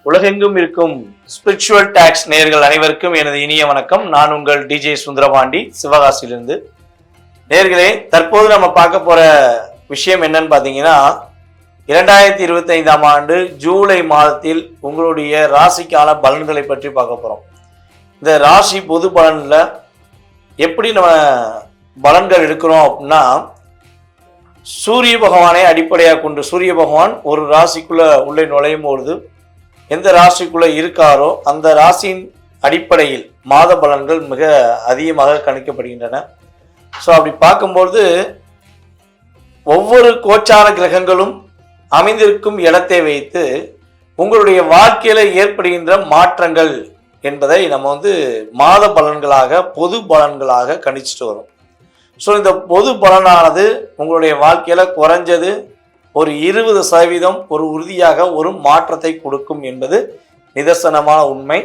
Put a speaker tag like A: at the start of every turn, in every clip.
A: உலகெங்கும் இருக்கும் spiritual tax நேயர்கள் அனைவருக்கும் எனது இனிய வணக்கம். நான் உங்கள் டிஜே சுந்தரபாண்டி, சிவகாசியிலிருந்து. நேயர்களே, தற்போது நம்ம பார்க்க போற விஷயம் என்னன்னு பார்த்தீங்கன்னா, 2025ஆம் ஆண்டு ஜூலை மாதத்தில் உங்களுடைய ராசிக்கான பலன்களை பற்றி பார்க்க போறோம். இந்த ராசி பொது பலன்ல எப்படி நம்ம பலன்கள் எடுக்கிறோம் அப்படின்னா, சூரிய பகவானை அடிப்படையாக கொண்டு சூரிய பகவான் ஒரு ராசிக்குள்ள உள்ளே நுழையும் பொழுது எந்த ராசிக்குள்ள இருக்காரோ அந்த ராசியின் அடிப்படையில் மாத பலன்கள் மிக அதிகமாக கணிக்கப்படுகின்றன. ஸோ அப்படி பார்க்கும்பொழுது ஒவ்வொரு கோச்சார கிரகங்களும் அமைந்திருக்கும் இடத்தை வைத்து உங்களுடைய வாழ்க்கையில ஏற்படுகின்ற மாற்றங்கள் என்பதை நம்ம மாத பலன்களாக பொது பலன்களாக கணிச்சிட்டு வரும். ஸோ இந்த பொது பலனானது உங்களுடைய வாழ்க்கையில குறைஞ்சது ஒரு 20% ஒரு உறுதியாக ஒரு மாற்றத்தை கொடுக்கும் என்பது நிதர்சனமான உண்மை.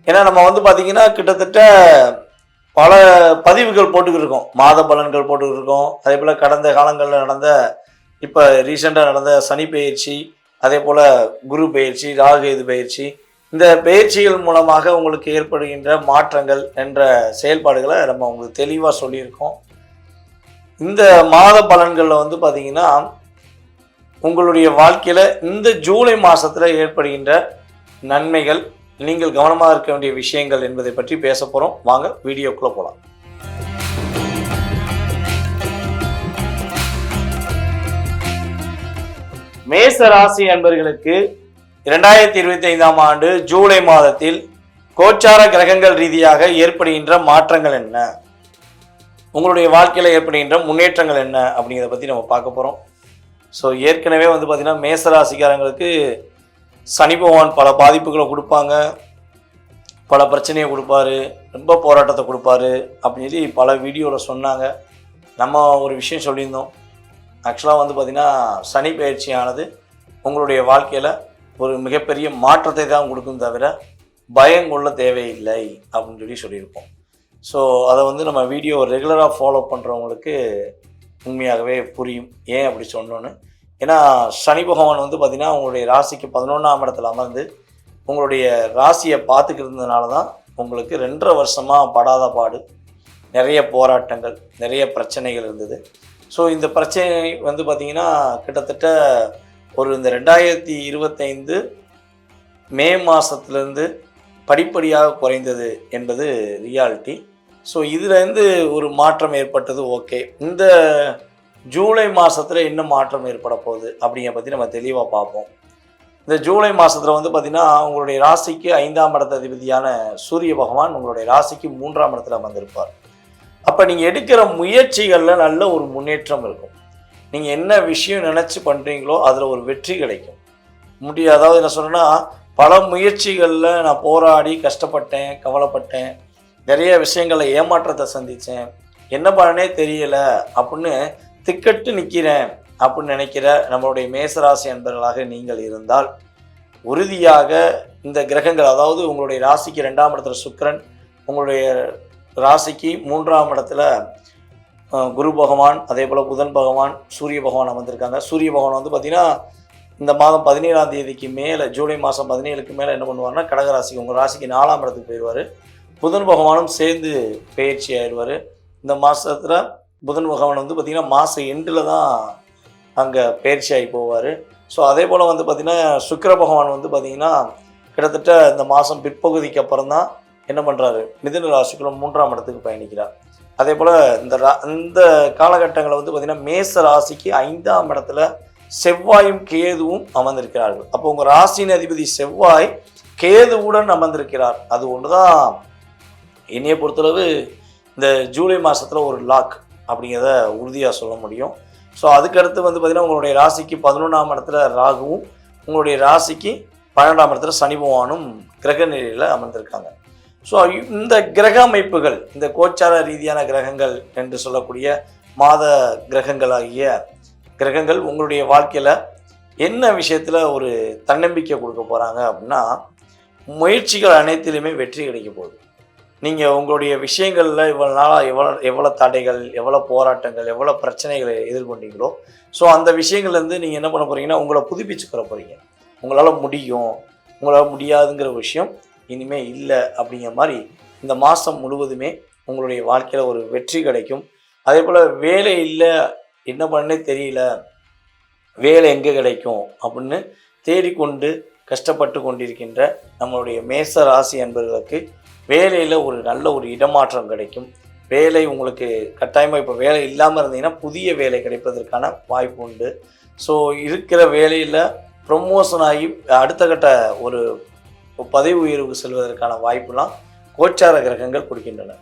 A: ஏன்னா நம்ம பார்த்தீங்கன்னா கிட்டத்தட்ட பல பதிவுகள் போட்டுக்கிட்டு இருக்கோம், மாத பலன்கள் போட்டுக்கிட்டு இருக்கோம். அதே போல் கடந்த காலங்களில் நடந்த இப்போ ரீசெண்டாக நடந்த சனி பயிற்சி, அதே போல் குரு பயிற்சி, ராகுகேது பயிற்சி, இந்த பயிற்சிகள் மூலமாக உங்களுக்கு ஏற்படுகின்ற மாற்றங்கள் என்ற செயல்பாடுகளை நம்ம உங்களுக்கு தெளிவாக சொல்லியிருக்கோம். இந்த மாத பலன்களில் பார்த்தீங்கன்னா உங்களுடைய வாழ்க்கையில் இந்த ஜூலை மாதத்தில் ஏற்படுகின்ற நன்மைகள், நீங்கள் கவனமாக இருக்க வேண்டிய விஷயங்கள் என்பதை பற்றி பேச போகிறோம். வாங்க வீடியோக்குள்ளே போகலாம். மேச ராசி அன்பர்களுக்கு 2025ஆம் ஆண்டு ஜூலை மாதத்தில் கோச்சார கிரகங்கள் ரீதியாக ஏற்படுகின்ற மாற்றங்கள் என்ன, உங்களுடைய வாழ்க்கையில் ஏற்படுகின்ற முன்னேற்றங்கள் என்ன அப்படிங்கிறத பற்றி நம்ம பார்க்க போகிறோம். ஸோ ஏற்கனவே பார்த்தீங்கன்னா மேசராசிக்காரங்களுக்கு சனி பகவான் பல பாதிப்புகளை கொடுப்பாங்க, பல பிரச்சனையை கொடுப்பாரு, ரொம்ப போராட்டத்தை கொடுப்பாரு அப்படின்னு சொல்லி பல வீடியோவில் சொன்னாங்க. நம்ம ஒரு விஷயம் சொல்லியிருந்தோம். ஆக்சுவலாக பார்த்திங்கன்னா சனி பயிற்சியானது உங்களுடைய வாழ்க்கையில் ஒரு மிகப்பெரிய மாற்றத்தை தான் கொடுக்கும் தவிர பயம் கொள்ள தேவையில்லை அப்படின்னு சொல்லியிருப்போம். ஸோ அதை நம்ம வீடியோ ரெகுலராக ஃபாலோ பண்ணுறவங்களுக்கு உண்மையாகவே புரியும் ஏன் அப்படி சொன்னோன்னு. ஏன்னா சனி பகவான் பார்த்திங்கன்னா உங்களுடைய ராசிக்கு 11ஆம் இடத்துல அமர்ந்து உங்களுடைய ராசியை பார்த்துக்கிட்டு இருந்ததுனால தான் உங்களுக்கு 2.5 வருஷமாக படாத பாடு, நிறைய போராட்டங்கள், நிறைய பிரச்சனைகள் இருந்தது. ஸோ இந்த பிரச்சனை பார்த்திங்கன்னா கிட்டத்தட்ட ஒரு இந்த 2025 மே மாதத்துலேருந்து படிப்படியாக குறைந்தது என்பது ரியாலிட்டி. ஸோ இதுலேருந்து ஒரு மாற்றம் ஏற்பட்டது. ஓகே, இந்த ஜூலை மாதத்தில் என்ன மாற்றம் ஏற்பட போகுது அப்படிங்கிற பற்றி நம்ம தெளிவாக பார்ப்போம். இந்த ஜூலை மாதத்தில் பார்த்திங்கன்னா உங்களுடைய ராசிக்கு 5ஆம் இடத்த அதிபதியான சூரிய பகவான் உங்களுடைய ராசிக்கு 3ஆம் இடத்துல வந்திருப்பார். அப்போ நீங்கள் எடுக்கிற முயற்சிகளில் நல்ல ஒரு முன்னேற்றம் இருக்கும். நீங்கள் என்ன விஷயம் நினச்சி பண்ணுறீங்களோ அதில் ஒரு வெற்றி கிடைக்கும். அதாவது என்ன சொல்கிறேன்னா, பல முயற்சிகளில் நான் போராடி கஷ்டப்பட்டேன், கவலைப்பட்டேன், நிறைய விஷயங்களில் ஏமாற்றத்தை சந்தித்தேன், என்ன பண்ணனே தெரியலை அப்படின்னு திக்கட்டு நிற்கிறேன் அப்படின்னு நினைக்கிற நம்மளுடைய மேசராசி அன்பர்களாக நீங்கள் இருந்தால் உறுதியாக இந்த கிரகங்கள், அதாவது உங்களுடைய ராசிக்கு 2ஆம் இடத்துல சுக்கிரன், உங்களுடைய ராசிக்கு 3ஆம் இடத்துல குரு பகவான், அதே போல் புதன் பகவான், சூரிய பகவான் அமர்ந்திருக்காங்க. சூரிய பகவான் பார்த்திங்கன்னா இந்த மாதம் 17ஆம் தேதிக்கு மேலே, ஜூலை மாதம் 17க்கு மேலே என்ன பண்ணுவார்னா கடகராசிக்கு, உங்கள் ராசிக்கு 4ஆம் இடத்துக்கு போயிடுவார். புதன் பகவானும் சேர்ந்து பயிற்சி ஆயிடுவார். இந்த மாதத்தில் புதன் பகவான் பார்த்திங்கன்னா மாதம் எண்டில் தான் அங்கே பயிற்சி ஆகி போவார். ஸோ அதே போல் பார்த்திங்கன்னா சுக்கிர பகவான் பார்த்திங்கன்னா கிட்டத்தட்ட இந்த மாதம் பிற்பகுதிக்கு அப்புறம் தான் என்ன பண்ணுறாரு, மிதுன ராசிக்குள்ள 3ஆம் இடத்துக்கு பயணிக்கிறார். அதே போல் இந்த காலகட்டங்களில் பார்த்திங்கன்னா மேச ராசிக்கு 5ஆம் இடத்துல செவ்வாயும் கேதுவும் அமர்ந்திருக்கிறார்கள். அப்போ உங்கள் ராசியின் அதிபதி செவ்வாய் கேதுவுடன் அமர்ந்திருக்கிறார். அது ஒன்று தான் என்னையை பொறுத்தளவு இந்த ஜூலை மாதத்தில் ஒரு லாக் அப்படிங்கிறத உறுதியாக சொல்ல முடியும். ஸோ அதுக்கடுத்து பார்த்திங்கன்னா உங்களுடைய ராசிக்கு 11ஆம் இடத்துல ராகுவும், உங்களுடைய ராசிக்கு 12ஆம் இடத்துல சனி பகவானும் கிரக நிலையில் அமர்ந்திருக்காங்க. ஸோ இந்த கிரக அமைப்புகள், இந்த கோச்சார ரீதியான கிரகங்கள் என்று சொல்லக்கூடிய மாத கிரகங்களாகிய கிரகங்கள் உங்களுடைய வாழ்க்கையில் என்ன விஷயத்தில் ஒரு தன்னம்பிக்கை கொடுக்க போகிறாங்க அப்படின்னா, முயற்சிகள் அனைத்திலுமே வெற்றி கிடைக்க போகுது. நீங்கள் உங்களுடைய விஷயங்களில் இவ்வளோ நாளாக எவ்வளோ தடைகள், எவ்வளோ போராட்டங்கள், எவ்வளோ பிரச்சனைகளை எதிர்கொண்டீங்களோ, ஸோ அந்த விஷயங்கள்லேருந்து நீங்கள் என்ன பண்ண போகிறீங்கன்னா உங்களை புதுப்பிச்சுக்கிற போகிறீங்க. உங்களால் முடியும், உங்களால் முடியாதுங்கிற விஷயம் இனிமேல் இல்லை அப்படிங்கிற மாதிரி இந்த மாதம் முழுவதுமே உங்களுடைய வாழ்க்கையில் ஒரு வெற்றி கிடைக்கும். அதே போல் வேலை இல்லை, என்ன பண்ணே தெரியல, வேலை எங்கே கிடைக்கும் அப்படின்னு தேடிக்கொண்டு கஷ்டப்பட்டு கொண்டிருக்கின்ற நம்மளுடைய மேச ராசி அன்பர்களுக்கு வேலையில் ஒரு நல்ல ஒரு இடமாற்றம் கிடைக்கும். வேலை உங்களுக்கு கட்டாயமாக இப்போ வேலை இல்லாமல் இருந்தீங்கன்னா புதிய வேலை கிடைப்பதற்கான வாய்ப்பு உண்டு. ஸோ இருக்கிற வேலையில் ப்ரொமோஷன் ஆகி அடுத்த கட்ட ஒரு பதவி உயர்வுக்கு செல்வதற்கான வாய்ப்புலாம் கோச்சார கிரகங்கள் கொடுக்கின்றன.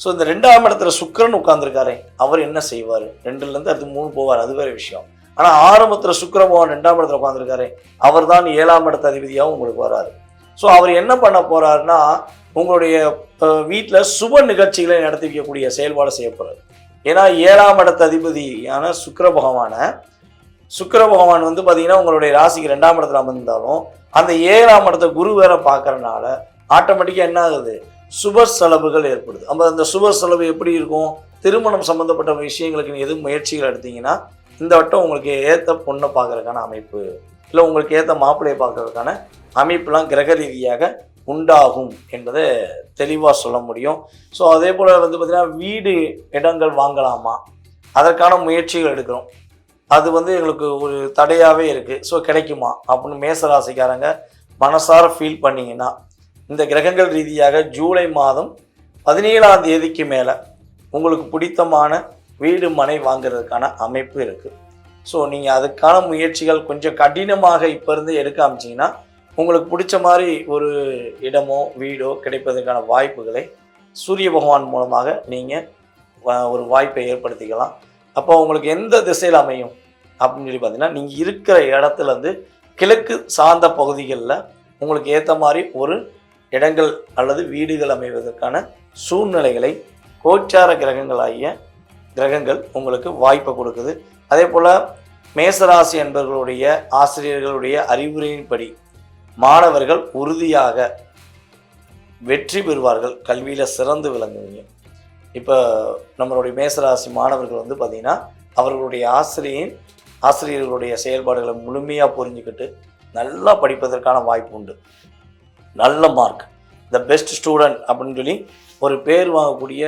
A: ஸோ இந்த 2ஆம் இடத்துல சுக்கிரன் உட்கார்ந்துருக்காரே, அவர் என்ன செய்வார்? 2லேருந்து அடுத்து 3 போவார், அது வேறு விஷயம். ஆனால் ஆரம்பத்தில் சுக்கிர பகவான் 2ஆம் இடத்துல உட்காந்துருக்காரு, அவர் தான் 7ஆம் இடத்த அதிபதியாகவும் உங்களுக்கு வராரு. ஸோ அவர் என்ன பண்ண போகிறாருன்னா, உங்களுடைய வீட்டில் சுப நிகழ்ச்சிகளை நடத்தி வைக்கக்கூடிய செயல்பாடு செய்ய போகிறார். ஏன்னா 7ஆம் இடத்த அதிபதியான சுக்கிர பகவான் வந்து பார்த்தீங்கன்னா உங்களுடைய ராசிக்கு 2ஆம் இடத்துல அமர்ந்தாலும் அந்த 7ஆம் இடத்த குரு வேற பார்க்கறனால ஆட்டோமேட்டிக்காக என்ன ஆகுது, சுப செலவுகள் ஏற்படுது. அந்த சுப செலவு எப்படி இருக்கும்? திருமணம் சம்பந்தப்பட்ட விஷயங்களுக்கு எது முயற்சிகள் எடுத்தீங்கன்னா இந்த வட்டம் உங்களுக்கு ஏற்ற பொண்ணை பார்க்கறதுக்கான அமைப்பு, இல்லை உங்களுக்கு ஏற்ற மாப்பிள்ளையை பார்க்கறதுக்கான அமைப்புலாம் கிரக ரீதியாக உண்டாகும் என்பதை தெளிவாக சொல்ல முடியும். ஸோ அதே போல் வந்து பார்த்திங்கன்னா வீடு இடங்கள் வாங்கலாமா, அதற்கான முயற்சிகள் எடுக்கிறோம். அது வந்து எங்களுக்கு ஒரு தடையாகவே இருக்குது. ஸோ கிடைக்குமா அப்படின்னு மேசராசிக்காரங்க மனசார ஃபீல் பண்ணிங்கன்னா இந்த கிரகங்கள் ரீதியாக ஜூலை மாதம் 17ஆம் தேதிக்கு மேலே உங்களுக்கு பிடித்தமான வீடு மனை வாங்கிறதுக்கான அமைப்பு இருக்குது. ஸோ நீங்கள் அதுக்கான முயற்சிகள் கொஞ்சம் கடினமாக இப்போ இருந்து எடுக்க ஆரம்பிச்சிங்கன்னா உங்களுக்கு பிடிச்ச மாதிரி ஒரு இடமோ வீடோ கிடைப்பதற்கான வாய்ப்புகளை சூரிய பகவான் மூலமாக நீங்கள் ஒரு வாய்ப்பை ஏற்படுத்திக்கலாம். அப்போ உங்களுக்கு எந்த திசையில் அமையும் அப்படின்னு சொல்லி பார்த்தீங்கன்னா, நீங்கள் இருக்கிற இடத்துலேருந்து கிழக்கு சார்ந்த பகுதிகளில் உங்களுக்கு ஏற்ற மாதிரி ஒரு இடங்கள் அல்லது வீடுகள் அமைவதற்கான சூழ்நிலைகளை கோச்சார கிரகங்களாகிய கிரகங்கள் உங்களுக்கு வாய்ப்பை கொடுக்குது. அதே போல் மேசராசி என்பவர்களுடைய ஆசிரியர்களுடைய அறிவுரையின்படி மாணவர்கள் உறுதியாக வெற்றி பெறுவார்கள், கல்வியில் சிறந்து விளங்குவீங்க. இப்போ நம்மளுடைய மேசராசி மாணவர்கள் வந்து பார்த்திங்கன்னா அவர்களுடைய ஆசிரியர்களுடைய செயல்பாடுகளை முழுமையாக புரிஞ்சுக்கிட்டு நல்லா படிப்பதற்கான வாய்ப்பு உண்டு. நல்ல மார்க், த பெஸ்ட் ஸ்டூடெண்ட் அப்படின்னு சொல்லி ஒரு பேர் வாங்கக்கூடிய,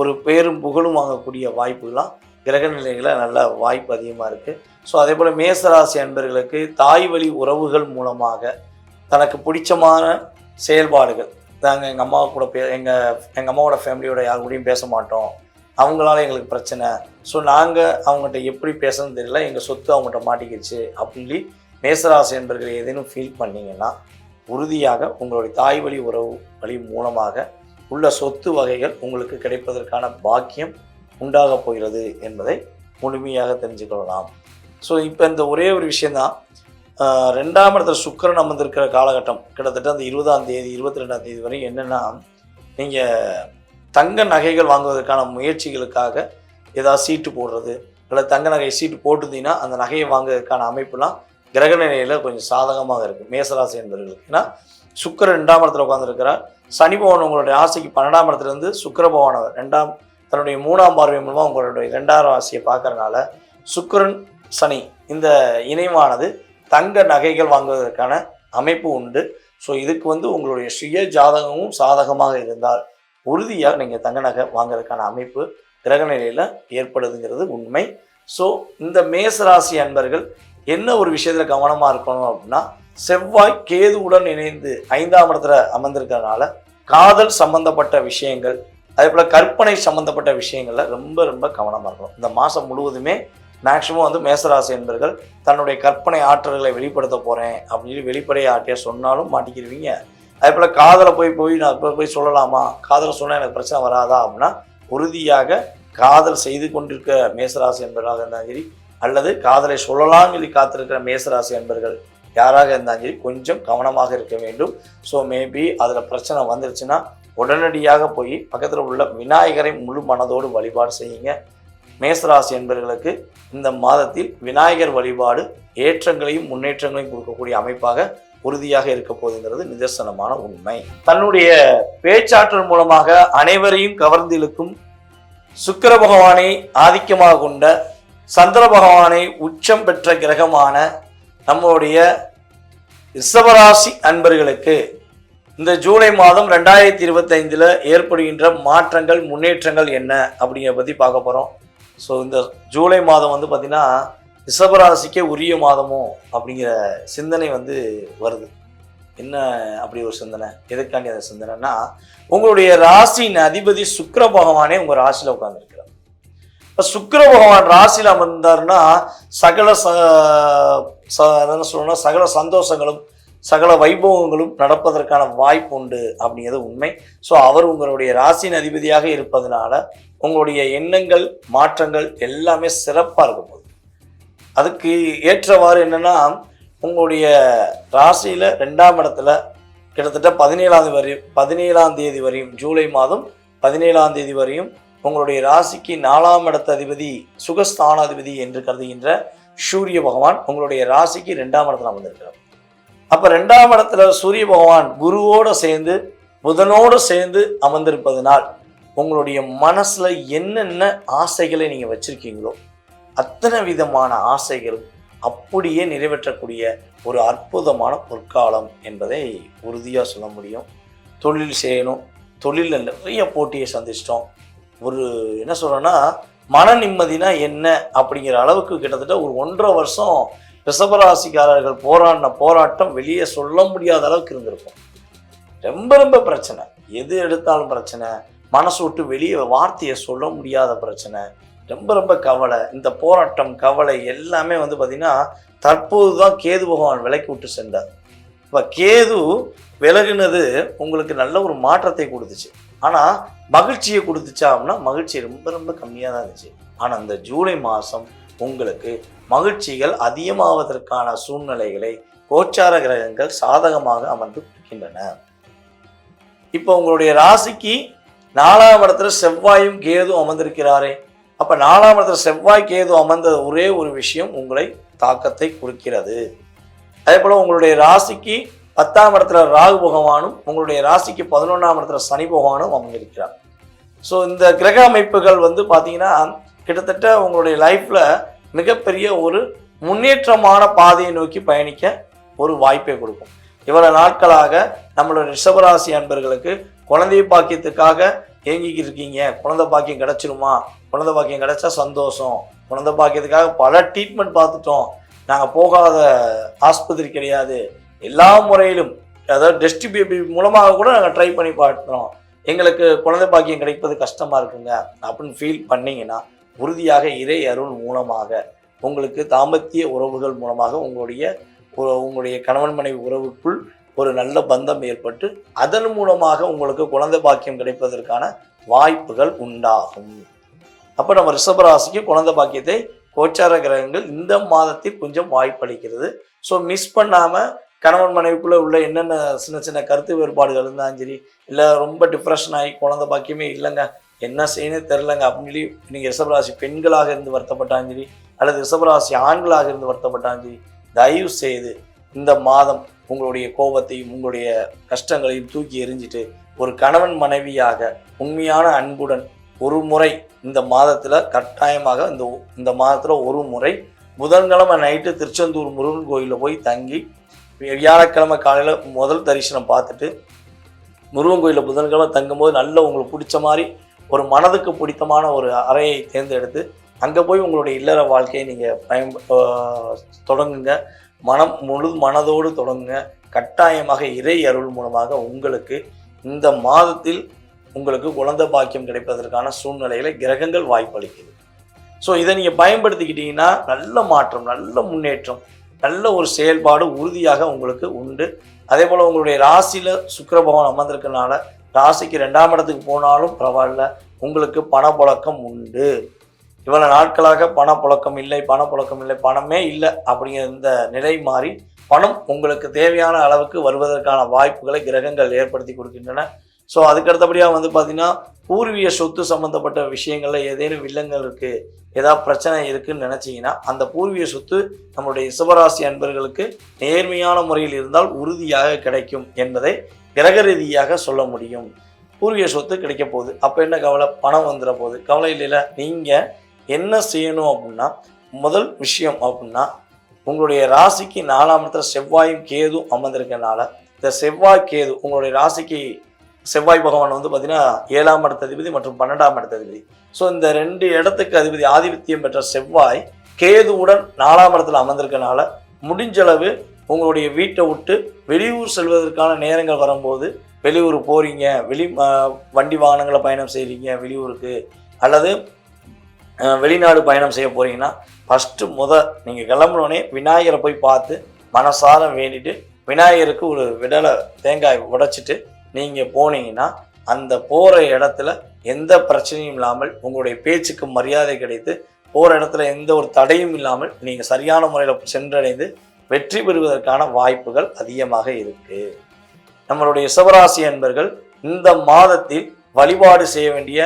A: ஒரு பேரும் புகழும் வாங்கக்கூடிய வாய்ப்புகள்லாம் கிரக நிலைகளில் நல்ல வாய்ப்பு அதிகமாக இருக்குது. ஸோ அதே போல் மேசராசி அன்பர்களுக்கு தாய் வழி உறவுகள் மூலமாக தனக்கு பிடிச்சமான செயல்பாடுகள், நாங்கள் எங்கள் அம்மா கூட எங்கள் அம்மாவோட ஃபேமிலியோட யார் கூடயும் பேச மாட்டோம், அவங்களால எங்களுக்கு பிரச்சனை, ஸோ நாங்கள் அவங்ககிட்ட எப்படி பேசணும்னு தெரியல, எங்கள் சொத்து அவங்ககிட்ட மாட்டிக்கிடுச்சு அப்படின்னு மேசராசி என்பர்கள் ஏதேனும் ஃபீல் பண்ணிங்கன்னா உறுதியாக உங்களுடைய தாய் வழி உறவு வழி மூலமாக உள்ள சொத்து வகைகள் உங்களுக்கு கிடைப்பதற்கான பாக்கியம் உண்டாக போகிறது என்பதை முழுமையாக தெரிஞ்சுக்கொள்ளலாம். ஸோ இப்போ இந்த ஒரே ஒரு விஷயந்தான், 2ஆம் இடத்துல சுக்கிரன் அமர்ந்திருக்கிற காலகட்டம் கிட்டத்தட்ட அந்த 20ஆம் தேதி 22ஆம் தேதி வரை என்னென்னா, நீங்கள் தங்க நகைகள் வாங்குவதற்கான முயற்சிகளுக்காக ஏதாவது சீட்டு போடுறது, இல்லை தங்க நகை சீட்டு போட்டுருந்தீங்கன்னா அந்த நகையை வாங்குவதற்கான அமைப்புலாம் கிரக நிலையில் கொஞ்சம் சாதகமாக இருக்குது மேசராசி என்பவர்களுக்கு. ஏன்னா சுக்கிரன் 2ஆம் இடத்துல உட்காந்துருக்கிறார். சனி பகவான் உங்களுடைய ஆசைக்கு 12ஆம் இடத்துலேருந்து சுக்கிர பகவான் தன்னுடைய 3ஆம் பார்வை மூலமாக உங்களுடைய 2ஆம் ராசியை பார்க்கறனால சுக்கிரன் சனி இந்த இணைவானது தங்க நகைகள் வாங்குவதற்கான அமைப்பு உண்டு. ஸோ இதுக்கு வந்து உங்களுடைய சுய ஜாதகமும் சாதகமாக இருந்தால் உறுதியாக நீங்கள் தங்க நகை வாங்குறதுக்கான அமைப்பு கிரக நிலையில் ஏற்படுதுங்கிறது உண்மை. ஸோ இந்த மேசராசி அன்பர்கள் என்ன ஒரு விஷயத்தில் கவனமாக இருக்கணும் அப்படின்னா, செவ்வாய் கேதுவுடன் இணைந்து 5ஆம் இடத்துல அமர்ந்திருக்கிறதுனால காதல் சம்பந்தப்பட்ட விஷயங்கள், அதே போல் கற்பனை சம்பந்தப்பட்ட விஷயங்களில் ரொம்ப ரொம்ப கவனமாக இருக்கணும். இந்த மாதம் முழுவதுமே மேக்சிமம் வந்து மேசராசி என்பர்கள் தன்னுடைய கற்பனை ஆற்றல்களை வெளிப்படுத்த போகிறேன் அப்படின்னு வெளிப்படையாக ஆட்டியாக சொன்னாலும் மாட்டிக்கிடுவீங்க. அதே போல் காதலை நான் போய் சொல்லலாமா, காதலை சொன்னால் எனக்கு பிரச்சனை வராதா அப்படின்னா உறுதியாக காதல் செய்து கொண்டிருக்க மேசராசி என்பவர்களாக இருந்தாலும் சரி, அல்லது காதலை சொல்லலாம் சொல்லி காத்திருக்கிற மேசராசி என்பர்கள் யாராக இருந்தாலும் சரி கொஞ்சம் கவனமாக இருக்க வேண்டும். ஸோ மேபி அதில் பிரச்சனை வந்துருச்சுன்னா உடனடியாக போய் பக்கத்தில் உள்ள விநாயகரை முழு மனதோடு வழிபாடு செய்யுங்க. மேசராசி என்பவர்களுக்கு இந்த மாதத்தில் விநாயகர் வழிபாடு ஏற்றங்களையும் முன்னேற்றங்களையும் கொடுக்கக்கூடிய அமைப்பாக உறுதியாக இருக்க போகுதுங்கிறது நிதர்சனமான உண்மை. தன்னுடைய பேச்சாற்றல் மூலமாக அனைவரையும் கவர்ந்து இழுக்கும் சுக்கிர பகவானை ஆதிக்கமாக கொண்ட சந்திர பகவானை உச்சம் பெற்ற கிரகமான நம்முடைய ரிஷபராசி அன்பர்களுக்கு இந்த ஜூலை மாதம் 2025 ஏற்படுகின்ற மாற்றங்கள் முன்னேற்றங்கள் என்ன அப்படிங்கிற பற்றி பார்க்க போகிறோம். ஸோ இந்த ஜூலை மாதம் வந்து பார்த்திங்கன்னா ரிஷபராசிக்கே உரிய மாதமோ அப்படிங்கிற சிந்தனை வந்து வருது. என்ன அப்படி ஒரு சிந்தனை, எதுக்காண்டி அந்த சிந்தனைன்னா, உங்களுடைய ராசியின் அதிபதி சுக்கிர பகவானே உங்கள் ராசியில் உட்கார்ந்துருக்கிறார். இப்போ சுக்கிர பகவான் ராசியில் அமர்ந்தாருன்னா சகல சந்தோஷங்களும் சகல வைபவங்களும் நடப்பதற்கான வாய்ப்பு உண்டு அப்படிங்கிறது உண்மை. ஸோ அவர் உங்களுடைய ராசியின் அதிபதியாக இருப்பதனால உங்களுடைய எண்ணங்கள் மாற்றங்கள் எல்லாமே சிறப்பாக இருக்கும் போது அதுக்கு ஏற்றவாறு என்னன்னா, உங்களுடைய ராசியில் 2ஆம் இடத்துல கிட்டத்தட்ட 17ஆம் தேதி வரையும் ஜூலை மாதம் 17ஆம் தேதி வரையும் உங்களுடைய ராசிக்கு 4ஆம் இடத்த அதிபதி சுகஸ்தானாதிபதி என்று கருதுகின்ற சூரிய பகவான் உங்களுடைய ராசிக்கு 2ஆம் இடத்துல அமர்ந்திருக்கிறார். அப்போ 2ஆம் இடத்துல சூரிய பகவான் குருவோடு சேர்ந்து புதனோடு சேர்ந்து அமர்ந்திருப்பதனால் உங்களுடைய மனசுல என்னென்ன ஆசைகளை நீங்க வச்சிருக்கீங்களோ அத்தனை விதமான ஆசைகளும் அப்படியே நிறைவேற்றக்கூடிய ஒரு அற்புதமான பொற்காலம் என்பதை உறுதியாக சொல்ல முடியும். தொழில் செய்யணும், தொழிலில் நிறைய போட்டியை சந்திச்சிட்டோம். ஒரு என்ன சொல்கிறேன்னா, மன நிம்மதினா என்ன அப்படிங்கிற அளவுக்கு கிட்டத்தட்ட ஒரு 1.5 வருஷம் ரிஷபராசிக்காரர்கள் போராட்டம் வெளியே சொல்ல முடியாத அளவுக்கு இருந்திருக்கும். ரொம்ப பிரச்சனை, எது எடுத்தாலும் பிரச்சனை, மனசு விட்டு வெளியே வார்த்தையை சொல்ல முடியாத பிரச்சனை, ரொம்ப கவலை. இந்த போராட்டம் கவலை எல்லாமே வந்து பார்த்திங்கன்னா தற்போது தான் கேது பகவான் விலக்கி விட்டு சென்றார். இப்போ கேது விலகுனது உங்களுக்கு நல்ல ஒரு மாற்றத்தை கொடுத்துச்சு. ஆனால் மகிழ்ச்சியை கொடுத்துச்சா அப்படின்னா மகிழ்ச்சி ரொம்ப கம்மியாக தான் இருந்துச்சு. ஆனால் இந்த ஜூலை மாதம் உங்களுக்கு மகிழ்ச்சிகள் அதிகமாவதற்கான சூழ்நிலைகளை கோச்சார கிரகங்கள் சாதகமாக அமர்ந்து இருக்கின்றன. இப்போ உங்களுடைய ராசிக்கு 4ஆம் இடத்துல செவ்வாயும் கேது அமர்ந்திருக்கிறாரே. அப்போ 4ஆம் இடத்துல செவ்வாய் கேது அமர்ந்த ஒரே ஒரு விஷயம் உங்களை தாக்கத்தை கொடுக்கிறது. அதே போல் உங்களுடைய ராசிக்கு 10ஆம் இடத்துல ராகு பகவானும் உங்களுடைய ராசிக்கு 11ஆம் இடத்துல சனி பகவானும் அமர்ந்திருக்கிறார். ஸோ இந்த கிரக அமைப்புகள் வந்து பார்த்தீங்கன்னா கிட்டத்தட்ட உங்களுடைய லைஃப்பில் மிகப்பெரிய ஒரு முன்னேற்றமான பாதையை நோக்கி பயணிக்க ஒரு வாய்ப்பை கொடுக்கும். இவ்வளவு நாட்களாக நம்மளோட ரிஷபராசி அன்பர்களுக்கு குழந்தை பாக்கியத்துக்காக ஏங்கிக்கிட்டு இருக்கீங்க. குழந்தை பாக்கியம் கிடைச்சிருமா, குழந்தை பாக்கியம் கிடைச்சா சந்தோஷம், குழந்தை பாக்கியத்துக்காக பல ட்ரீட்மெண்ட் பார்த்துட்டோம், நாங்கள் போகாத ஆஸ்பத்திரி கிடையாது, எல்லா முறையிலும் அதாவது டெஸ்ட் பேபி மூலமாக கூட நாங்கள் ட்ரை பண்ணி பார்த்துறோம், எங்களுக்கு குழந்தை பாக்கியம் கிடைப்பது கஷ்டமாக இருக்குங்க அப்படின்னு ஃபீல் பண்ணிங்கன்னா உறுதியாக இறை அருள் மூலமாக உங்களுக்கு தாம்பத்திய உறவுகள் மூலமாக உங்களுடைய கணவன் மனைவி உறவுக்குள் ஒரு நல்ல பந்தம் ஏற்பட்டு அதன் மூலமாக உங்களுக்கு குழந்தை பாக்கியம் கிடைப்பதற்கான வாய்ப்புகள் உண்டாகும். அப்போ நம்ம ரிஷபராசிக்கு குழந்தை பாக்கியத்தை கோச்சார கிரகங்கள் இந்த மாதத்தில் கொஞ்சம் வாய்ப்பளிக்கிறது. ஸோ மிஸ் பண்ணாமல் கணவன் மனைவிக்குள்ளே உள்ள என்னென்ன சின்ன கருத்து வேறுபாடுகள் இருந்தாலும் சரி, இல்லை ரொம்ப டிப்ரெஷன் ஆகி குழந்தை பாக்கியமே இல்லைங்க, என்ன செய்யணும் தெரிலங்க அப்படின்னு சொல்லி நீங்கள் ரிஷபராசி பெண்களாக இருந்து வருத்தப்பட்டாலும் சரி, அல்லது ரிஷபராசி ஆண்களாக இருந்து வருத்தப்பட்டாலும் சரி, தயவு செய்து இந்த மாதம் உங்களுடைய கோபத்தையும் உங்களுடைய கஷ்டங்களையும் தூக்கி எறிஞ்சிட்டு ஒரு கணவன் மனைவியாக உண்மையான அன்புடன் ஒரு முறை இந்த மாதத்தில் கட்டாயமாக இந்த மாதத்தில் ஒரு முறை புதன்கிழமை நைட்டு திருச்செந்தூர் முருகன் கோயிலில் போய் தங்கி வியாழக்கிழமை காலையில் முதல் தரிசனம் பார்த்துட்டு முருகன் கோயிலில் புதன்கிழமை தங்கும்போது நல்ல உங்களுக்கு பிடிச்ச மாதிரி ஒரு மனதுக்கு பிடித்தமான ஒரு அறையை தேர்ந்தெடுத்து அங்கே போய் உங்களுடைய இல்லற வாழ்க்கையை நீங்கள் தொடங்குங்க. முழு மனதோடு தொடங்குங்க. கட்டாயமாக இறை அருள் மூலமாக உங்களுக்கு இந்த மாதத்தில் உங்களுக்கு குழந்தை பாக்கியம் கிடைப்பதற்கான சூழ்நிலைகளை கிரகங்கள் வாய்ப்பளிக்குது. ஸோ இதை நீங்கள் பயன்படுத்திக்கிட்டீங்கன்னா நல்ல மாற்றம், நல்ல முன்னேற்றம், நல்ல ஒரு செயல்பாடு உறுதியாக உங்களுக்கு உண்டு. அதே போல் உங்களுடைய ராசியில் சுக்கிர பகவான் அமர்ந்திருக்கனால ராசிக்கு 2ஆம் இடத்துக்கு போனாலும் பரவாயில்ல, உங்களுக்கு பணப்புழக்கம் உண்டு. இவ்வளோ நாட்களாக பணப்புழக்கம் இல்லை, பணமே இல்லை அப்படிங்கிற இந்த நிலை மாறி பணம் உங்களுக்கு தேவையான அளவுக்கு வருவதற்கான வாய்ப்புகளை கிரகங்கள் ஏற்படுத்தி கொடுக்கின்றன. ஸோ அதுக்கடுத்தபடியாக வந்து பார்த்திங்கன்னா பூர்வீக சொத்து சம்மந்தப்பட்ட விஷயங்களில் ஏதேனும் வில்லங்கள் இருக்குது, ஏதாவது பிரச்சனை இருக்குதுன்னு நினச்சிங்கன்னா அந்த பூர்வீக சொத்து நம்மளுடைய ரிஷபராசி அன்பர்களுக்கு நேர்மையான முறையில் இருந்தால் உறுதியாக கிடைக்கும் என்பதை கிரக ரீதியாக சொல்ல முடியும். பூர்வீக சொத்து கிடைக்க போகுது, அப்போ என்ன கவலை, பணம் வந்துட போகுது, கவலை இல்லைல்ல. நீங்கள் என்ன செய்யணும் அப்படின்னா, முதல் விஷயம் அப்படின்னா உங்களுடைய ராசிக்கு 4ஆம் இடத்துல செவ்வாயும் கேது அமர்ந்திருக்கனால இந்த செவ்வாய் கேது உங்களுடைய ராசிக்கு செவ்வாய் பகவான் வந்து பார்த்தீங்கன்னா 7ஆம் இடத்த அதிபதி மற்றும் 12ஆம் இடத்த அதிபதி. ஸோ இந்த 2 இடத்துக்கு அதிபதி ஆதிபத்தியம் பெற்ற செவ்வாய் கேதுவுடன் 4ஆம் இடத்துல அமர்ந்திருக்கனால முடிஞ்சளவு உங்களுடைய வீட்டை விட்டு வெளியூர் செல்வதற்கான நேரங்கள் வரும்போது, வெளியூர் போகிறீங்க, வண்டி வாகனங்களை பயணம் செய்கிறீங்க வெளியூருக்கு, அல்லது வெளிநாடு பயணம் செய்ய போகிறீங்கன்னா ஃபஸ்ட்டு நீங்கள் கிளம்புனோடனே விநாயகரை போய் பார்த்து மனசார வேண்டிட்டு விநாயகருக்கு ஒரு விடலை தேங்காய் உடைச்சிட்டு நீங்கள் போனீங்கன்னா அந்த போகிற இடத்துல எந்த பிரச்சனையும் இல்லாமல் உங்களுடைய பேச்சுக்கு மரியாதை கிடைத்து போகிற இடத்துல எந்த ஒரு தடையும் இல்லாமல் நீங்கள் சரியான முறையில் சென்றடைந்து வெற்றி பெறுவதற்கான வாய்ப்புகள் அதிகமாக இருக்குது. நம்மளுடைய சிவராசி அன்பர்கள் இந்த மாதத்தில் வழிபாடு செய்ய வேண்டிய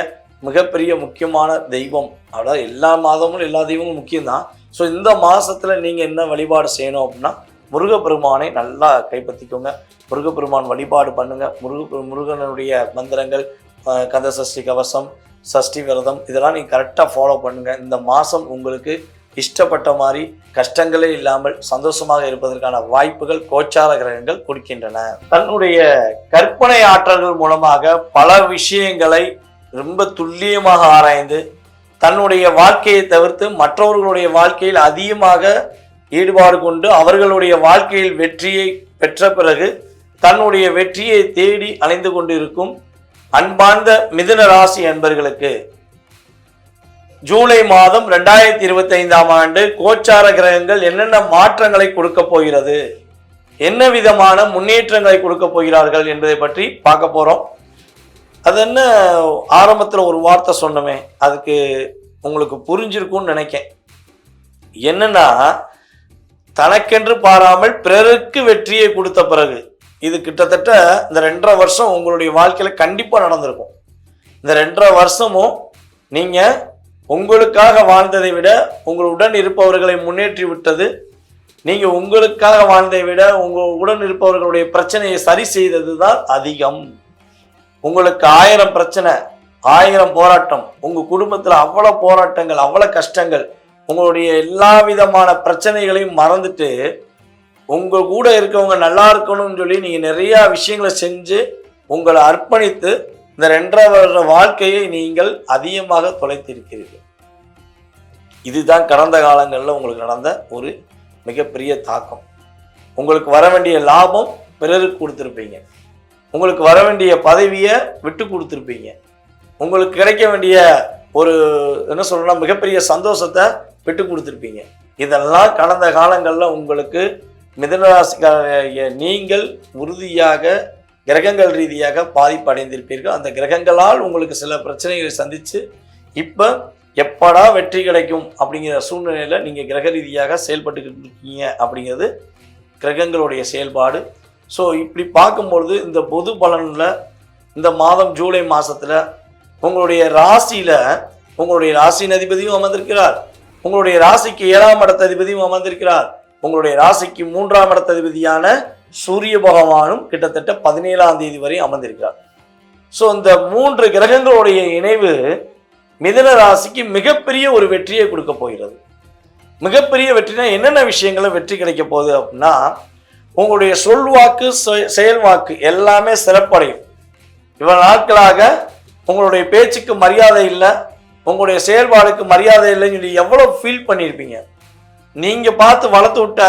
A: மிகப்பெரிய முக்கியமான தெய்வம், அதாவது எல்லா மாதமும் எல்லா தெய்வமும் முக்கியம்தான். ஸோ இந்த மாதத்தில் நீங்கள் என்ன வழிபாடு செய்யணும் அப்படின்னா முருகப்பெருமானை நல்லா கைப்பற்றிக்கோங்க. முருகப்பெருமான் வழிபாடு பண்ணுங்கள். முருகனுடைய மந்திரங்கள், கந்த சஷ்டி கவசம், சஷ்டி விரதம் இதெல்லாம் நீங்கள் கரெக்டாக ஃபாலோ பண்ணுங்கள். இந்த மாதம் உங்களுக்கு இஷ்டப்பட்ட மாதிரி கஷ்டங்களே இல்லாமல் சந்தோஷமாக இருப்பதற்கான வாய்ப்புகள் கோச்சார கிரகங்கள் கொடுக்கின்றன. தன்னுடைய கற்பனை ஆற்றல்கள் மூலமாக பல விஷயங்களை ரொம்ப துல்லியமாக ஆராய்ந்து தன்னுடைய வாழ்க்கையை தவிர்த்து மற்றவர்களுடைய வாழ்க்கையில் அதிகமாக ஈடுபாடு கொண்டு அவர்களுடைய வாழ்க்கையில் வெற்றியை பெற்ற பிறகு தன்னுடைய வெற்றியை தேடி அலைந்து கொண்டிருக்கும் அன்பார்ந்த மிதுன ராசி அன்பர்களுக்கு ஜூலை மாதம் 2025ஆம் ஆண்டு கோச்சார கிரகங்கள் என்னென்ன மாற்றங்களை கொடுக்க போகிறது, என்ன விதமான முன்னேற்றங்களை கொடுக்க போகிறார்கள் என்பதை பற்றி பார்க்க போறோம். அது என்ன, ஆரம்பத்தில் ஒரு வார்த்தை சொன்னமே, அதுக்கு உங்களுக்கு புரிஞ்சிருக்கும்னு நினைக்கேன். என்னன்னா, தனக்கென்று பாராமல் பிறருக்கு வெற்றியை கொடுத்த பிறகு, இது கிட்டத்தட்ட இந்த 2.5 வருஷம் உங்களுடைய வாழ்க்கையில கண்டிப்பா நடந்திருக்கும். இந்த 2.5 வருஷமும் நீங்க உங்களுக்காக வாழ்ந்ததை விட உங்களுடன் இருப்பவர்களை முன்னேற்றி விட்டது, நீங்க உங்களுக்காக வாழ்ந்ததை விட உங்களுடன் இருப்பவர்களுடைய பிரச்சனையை சரி செய்தது தான் அதிகம். உங்களுக்கு 1000 பிரச்சனை, 1000 போராட்டம், உங்க குடும்பத்துல அவ்வளவு போராட்டங்கள், அவ்வளவு கஷ்டங்கள், உங்களுடைய எல்லா விதமான பிரச்சனைகளையும் மறந்துட்டு உங்க கூட இருக்கவங்க நல்லா இருக்கணும்னு சொல்லி நீங்க நிறைய விஷயங்களை செஞ்சு உங்களை அர்ப்பணித்து இந்த 2.5 வருட வாழ்க்கையை நீங்கள் அதிகமாக தொலைத்திருக்கிறீர்கள். இதுதான் கடந்த காலங்களில் உங்களுக்கு நடந்த ஒரு மிகப்பெரிய தாக்கம். உங்களுக்கு வர வேண்டிய லாபம் பிறருக்கு கொடுத்துருப்பீங்க, உங்களுக்கு வர வேண்டிய பதவியை விட்டு கொடுத்துருப்பீங்க, உங்களுக்கு கிடைக்க வேண்டிய ஒரு என்ன சொல்லணும்னா மிகப்பெரிய சந்தோஷத்தை விட்டு கொடுத்துருப்பீங்க. இதெல்லாம் கடந்த காலங்களில் உங்களுக்கு மிதுனராசிக்கார நீங்கள் உறுதியாக கிரகங்கள் ரீதியாக பாதிப்படைந்திருப்பீர்கள். அந்த கிரகங்களால் உங்களுக்கு சில பிரச்சனைகளை சந்தித்து இப்போ எப்படா வெற்றி கிடைக்கும் அப்படிங்கிற சூழ்நிலையில் நீங்கள் கிரக ரீதியாக செயல்பட்டுக்கிட்டு இருக்கீங்க அப்படிங்கிறது கிரகங்களுடைய செயல்பாடு. ஸோ இப்படி பார்க்கும்பொழுது இந்த பொது பலனில் இந்த மாதம் ஜூலை மாதத்தில் உங்களுடைய ராசியில் உங்களுடைய ராசியின் அதிபதியும் அமர்ந்திருக்கிறார், உங்களுடைய ராசிக்கு 7ஆம் இடத்த அதிபதியும் அமர்ந்திருக்கிறார், உங்களுடைய ராசிக்கு 3ஆம் இடத்த அதிபதியான சூரிய பகவானும் கிட்டத்தட்ட 17ஆம் தேதி வரை அமர்ந்திருக்கிறார். ஸோ இந்த 3 கிரகங்களுடைய இணைவு மிதுன ராசிக்கு மிகப்பெரிய ஒரு வெற்றியை கொடுக்க போகிறது. மிகப்பெரிய வெற்றினா என்னென்ன விஷயங்கள வெற்றி கிடைக்க போகுது அப்படின்னா, உங்களுடைய சொல்வாக்கு செயல்வாக்கு எல்லாமே சிறப்படையும். இவ்வளவு நாட்களாக உங்களுடைய பேச்சுக்கு மரியாதை இல்லை, உங்களுடைய செயல்பாடுக்கு மரியாதை இல்லைன்னு சொல்லி எவ்வளவு ஃபீல் பண்ணியிருப்பீங்க. நீங்க பார்த்து வளர்த்து விட்ட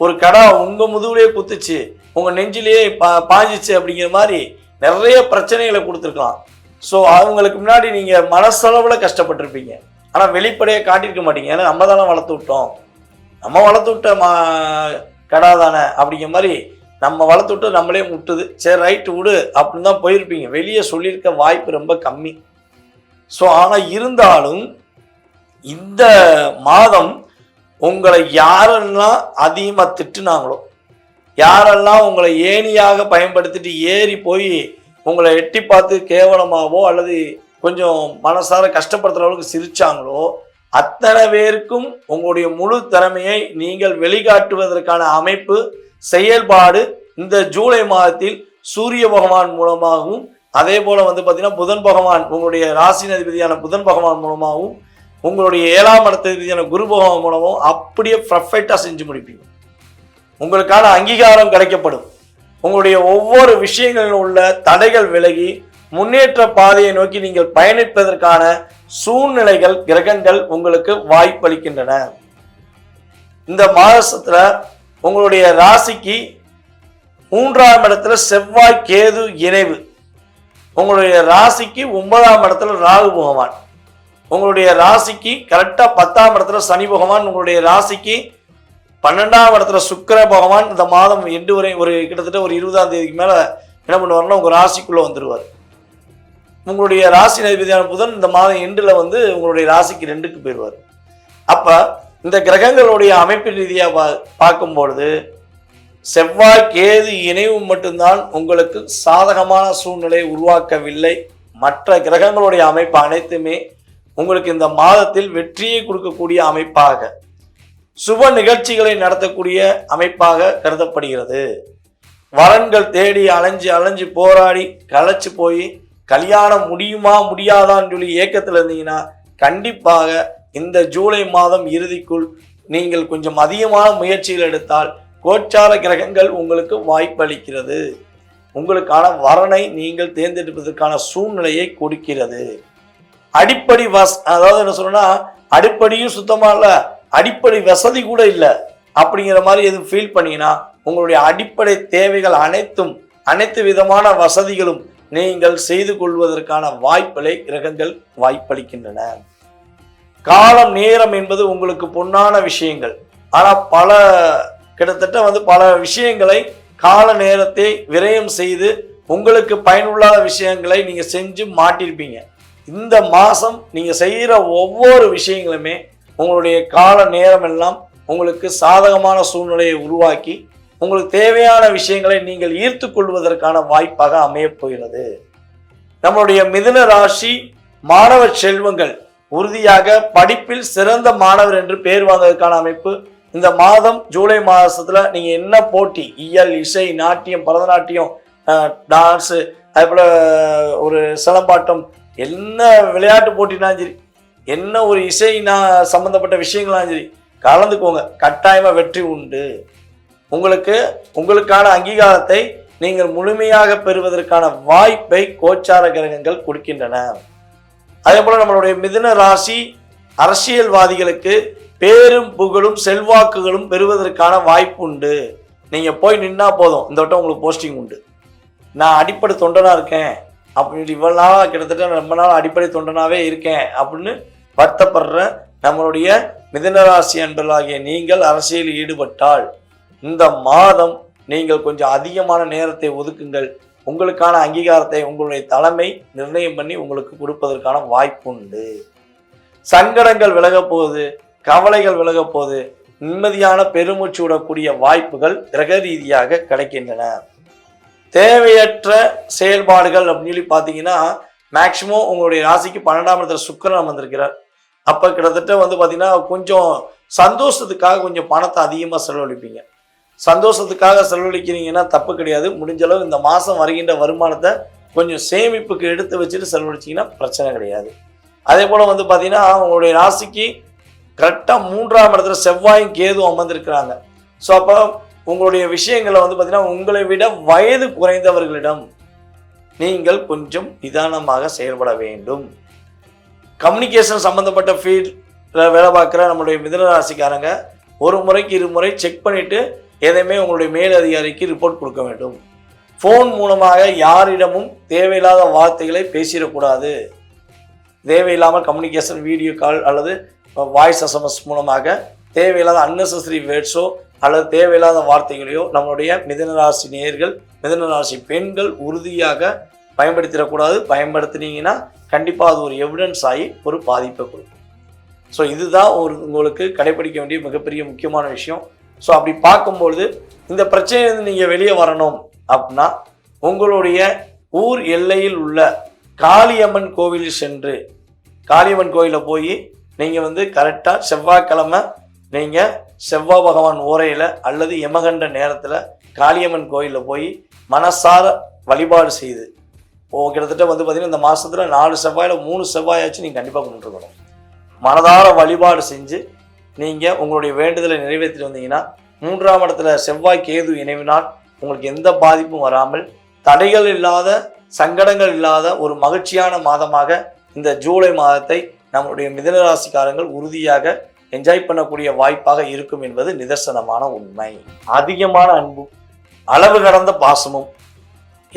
A: ஒரு கடா உங்க முதுகுலேயே குத்துச்சு, உங்க நெஞ்சிலேயே பாஞ்சிச்சு அப்படிங்கிற மாதிரி நிறைய பிரச்சனைகளை கொடுத்துருக்கலாம். ஸோ அவங்களுக்கு முன்னாடி நீங்க மனசளவில் கஷ்டப்பட்டிருப்பீங்க, ஆனால் வெளிப்படையை காட்டியிருக்க மாட்டீங்க. ஏன்னா நம்ம தானே வளர்த்து விட்டோம், நம்ம வளர்த்து விட்ட கடா தானே அப்படிங்கிற மாதிரி நம்ம வளர்த்து விட்டு நம்மளே முட்டுது, சரி ரைட்டு விடு அப்படின்னு தான் போயிருப்பீங்க. வெளியே சொல்லியிருக்க வாய்ப்பு ரொம்ப கம்மி. ஸோ ஆனால் இருந்தாலும் இந்த மாதம் உங்களை யாரெல்லாம் அதிகமாக திட்டுனாங்களோ, யாரெல்லாம் உங்களை ஏணியாக பயன்படுத்திட்டு ஏறி போய் உங்களை எட்டி பார்த்து கேவலமாகவோ அல்லது கொஞ்சம் மனசார கஷ்டப்படுத்துகிற அளவுக்கு சிரிச்சாங்களோ, அத்தனை பேருக்கும் உங்களுடைய முழு திறமையை நீங்கள் வெளிக்காட்டுவதற்கான அமைப்பு செயல்பாடு இந்த ஜூலை மாதத்தில் சூரிய பகவான் மூலமாகவும், அதே போல வந்து பார்த்தீங்கன்னா புதன் பகவான் உங்களுடைய ராசியின் அதிபதியான புதன் பகவான் மூலமாகவும் உங்களுடைய 7ஆம் இடத்துக்கு குரு பகவான் மூலமும் அப்படியே பர்ஃபெக்டாக செஞ்சு முடிப்பீங்க. உங்களுக்கான அங்கீகாரம் கிடைக்கப்படும். உங்களுடைய ஒவ்வொரு விஷயங்களில் உள்ள தடைகள் விலகி முன்னேற்ற பாதையை நோக்கி நீங்கள் பயணிப்பதற்கான சூழ்நிலைகள் கிரகங்கள் உங்களுக்கு வாய்ப்பளிக்கின்றன. இந்த மாதத்துல உங்களுடைய ராசிக்கு 3ஆம் இடத்துல செவ்வாய் கேது இணைவு, உங்களுடைய ராசிக்கு 9ஆம் இடத்துல ராகு பகவான், உங்களுடைய ராசிக்கு கரெக்டா 10ஆம் இடத்துல சனி பகவான், உங்களுடைய ராசிக்கு 12ஆம் இடத்துல சுக்கிர பகவான் இந்த மாதம் எண்டு வரை ஒரு கிட்டத்தட்ட ஒரு 20ஆம் தேதிக்கு மேல என்ன பண்ணுவாருன்னா உங்க ராசிக்குள்ள வந்துருவார். உங்களுடைய ராசி அதிபதியான புதன் இந்த மாதம் எண்டுல உங்களுடைய ராசிக்கு 2க்கு போயிடுவார். அப்ப இந்த கிரகங்களுடைய அமைப்பின் ரீதியாக பார்க்கும்பொழுது செவ்வாய் கேது இணைவு மட்டும்தான் உங்களுக்கு சாதகமான சூழ்நிலையை உருவாக்கவில்லை. மற்ற கிரகங்களுடைய அமைப்பு அனைத்துமே உங்களுக்கு இந்த மாதத்தில் வெற்றியை கொடுக்கக்கூடிய அமைப்பாக, சுப நிகழ்ச்சிகளை நடத்தக்கூடிய அமைப்பாக கருதப்படுகிறது. வரன்கள் தேடி அலைஞ்சு போராடி களைச்சு போய் கல்யாணம் முடியுமா முடியாதான்னு சொல்லி ஏக்கத்தில் இருந்தீங்கன்னா கண்டிப்பாக இந்த ஜூலை மாதம் இறுதிக்குள் நீங்கள் கொஞ்சம் அதிகமான முயற்சிகள் எடுத்தால் கோச்சார கிரகங்கள் உங்களுக்கு வாய்ப்பளிக்கிறது. உங்களுக்கான வரனை நீங்கள் தேர்ந்தெடுப்பதற்கான சூழ்நிலையை கொடுக்கிறது. அடிப்படை அதாவது என்ன சொல்லணும்னா அடிப்படையும் சுத்தமா இல்ல, அடிப்படை வசதி கூட இல்லை அப்படிங்கிற மாதிரி எதுவும் ஃபீல் பண்ணீங்கன்னா உங்களுடைய அடிப்படை தேவைகள் அனைத்து விதமான வசதிகளும் நீங்கள் செய்து கொள்வதற்கான வாய்ப்புகளை கிரகங்கள் வாய்ப்பளிக்கின்றன. காலம் நேரம் என்பது உங்களுக்கு பொன்னான விஷயங்கள். ஆனால் கிட்டத்தட்ட பல விஷயங்களை கால நேரத்தை விரயம் செய்து உங்களுக்கு பயனுள்ளாத விஷயங்களை நீங்க செஞ்சு மாட்டிருப்பீங்க. இந்த மாசம் நீங்க செய்யற ஒவ்வொரு விஷயங்களுமே உங்களுடைய கால நேரம் எல்லாம் உங்களுக்கு சாதகமான சூழ்நிலையை உருவாக்கி உங்களுக்கு தேவையான விஷயங்களை நீங்கள் ஈர்த்து கொள்வதற்கான வாய்ப்பாக அமையப் போகிறது. நம்மளுடைய மிதுன ராசி மாணவ செல்வங்கள் உறுதியாக படிப்பில் சிறந்த மாணவர் என்று பெயர் வாங்குவதற்கான அமைப்பு. இந்த மாதம் ஜூலை மாதத்துல நீங்க என்ன போட்டி, இயல், இசை, நாட்டியம், பரதநாட்டியம், டான்ஸு, அதே போல ஒரு சிலம்பாட்டம், என்ன விளையாட்டு போட்டினாலும் சரி, என்ன ஒரு இசை சம்பந்தப்பட்ட விஷயங்களாலும் சரி கலந்துக்கோங்க. கட்டாயமா வெற்றி உண்டு. உங்களுக்கான அங்கீகாரத்தை நீங்கள் முழுமையாக பெறுவதற்கான வாய்ப்பை கோச்சார கிரகங்கள் கொடுக்கின்றன. அதே போல நம்மளுடைய மிதுன ராசி அரசியல்வாதிகளுக்கு பேரும் புகழும் செல்வாக்குகளும் பெறுவதற்கான வாய்ப்பு உண்டு. நீங்க போய் நின்னா போதும், இந்த வட்டம் உங்களுக்கு போஸ்டிங் உண்டு. நான் அடிப்படை தொண்டனா இருக்கேன் அப்படின்னு இவ்வளவு நாளா கிட்டத்தட்ட ரொம்ப நாள் அடிப்படை தொண்டனாவே இருக்கேன் அப்படின்னு வருத்தப்படுற நம்மளுடைய மிதுனராசி அன்பர்களாகிய நீங்கள் அரசியலில் ஈடுபட்டால் இந்த மாதம் நீங்கள் கொஞ்சம் அதிகமான நேரத்தை ஒதுக்குங்கள். உங்களுக்கான அங்கீகாரத்தை உங்களுடைய தலைமை நிர்ணயம் பண்ணி உங்களுக்கு கொடுப்பதற்கான வாய்ப்பு உண்டு. சங்கடங்கள் விலக போகுது, கவலைகள் விலக போகுது, நிம்மதியான பெருமூச்சு விடக்கூடிய வாய்ப்புகள் கிரக ரீதியாக கிடைக்கின்றன. தேவையற்ற செயல்பாடுகள் அப்படின்னு சொல்லி பார்த்தீங்கன்னா மேக்சிமம் உங்களுடைய ராசிக்கு 12ஆம் இடத்துல சுக்கிரன் வந்திருக்கிறார். அப்போ கிட்டத்தட்ட பார்த்தீங்கன்னா கொஞ்சம் சந்தோஷத்துக்காக கொஞ்சம் பணத்தை அதிகமாக செலவழிப்பீங்க. சந்தோஷத்துக்காக செலவழிக்கிறீங்கன்னா தப்பு கிடையாது. முடிஞ்ச அளவு இந்த மாதம் வருகின்ற வருமானத்தை கொஞ்சம் சேமிப்புக்கு எடுத்து வச்சுட்டு செலவழிச்சிங்கன்னா பிரச்சனை கிடையாது. அதே போல் பார்த்தீங்கன்னா உங்களுடைய ராசிக்கு கரெக்டாக 3ஆம் இடத்துல செவ்வாயும் கேதுவும் அமர்ந்திருக்கிறாங்க. ஸோ அப்போ உங்களுடைய விஷயங்களை பார்த்தீங்கன்னா உங்களை விட வயது குறைந்தவர்களிடம் நீங்கள் கொஞ்சம் நிதானமாக செயல்பட வேண்டும். கம்யூனிகேஷன் சம்பந்தப்பட்ட ஃபீல்டில் வேலை பார்க்குற நம்மளுடைய மிதுன ராசிக்காரங்க ஒரு முறைக்கு 2 முறை செக் பண்ணிவிட்டு எதையுமே உங்களுடைய மேல் அதிகாரிக்கு ரிப்போர்ட் கொடுக்க வேண்டும். ஃபோன் மூலமாக யாரிடமும் தேவையில்லாத வார்த்தைகளை பேசிடக்கூடாது. தேவையில்லாமல் கம்யூனிகேஷன், வீடியோ கால் அல்லது வாய்ஸ் எஸ்எம்எஸ் மூலமாக தேவையில்லாத அன்னெசரி வேர்ட்ஸோ அல்லது தேவையில்லாத வார்த்தைகளையோ நம்மளுடைய மிதுனராசி நேயர்கள், மிதுனராசி பெண்கள் உறுதியாக பயன்படுத்திடக்கூடாது. பயன்படுத்தினீங்கன்னா கண்டிப்பாக அது ஒரு எவிடன்ஸ் ஆகி ஒரு பாதிப்பை கொடுக்கும். ஸோ இதுதான் உங்களுக்கு கடைபிடிக்க வேண்டிய மிகப்பெரிய முக்கியமான விஷயம். ஸோ அப்படி பார்க்கும்பொழுது இந்த பிரச்சனையிலிருந்து நீங்கள் வெளியே வரணும் அப்படின்னா உங்களுடைய ஊர் எல்லையில் உள்ள காளியம்மன் கோவிலில் சென்று, காளியம்மன் கோயிலில் போய் நீங்கள் கரெக்டாக செவ்வாய்க்கிழமை நீங்கள் செவ்வாய் பகவான் ஓரையில் அல்லது யமகண்ட நேரத்தில் காளியம்மன் கோயிலில் போய் மனசார வழிபாடு செய்து கிட்டத்தட்ட பார்த்தீங்கன்னா இந்த மாதத்தில் 4 செவ்வாயில் 3 செவ்வாயாச்சும் நீங்கள் கண்டிப்பாக கொண்டுருக்கணும். மனதார வழிபாடு செஞ்சு நீங்கள் உங்களுடைய வேண்டுதலை நிறைவேற்றிட்டு வந்தீங்கன்னா 3ஆம் இடத்துல செவ்வாய் கேது இணைவினால் உங்களுக்கு எந்த பாதிப்பும் வராமல் தடைகள் இல்லாத சங்கடங்கள் இல்லாத ஒரு மகிழ்ச்சியான மாதமாக இந்த ஜூலை மாதத்தை நம்முடைய மிதுன ராசிக்காரங்கள் உறுதியாக என்ஜாய் பண்ணக்கூடிய வாய்ப்பாக இருக்கும் என்பது நிதர்சனமான உண்மை. அதிகமான அன்பும் அளவு கடந்த பாசமும்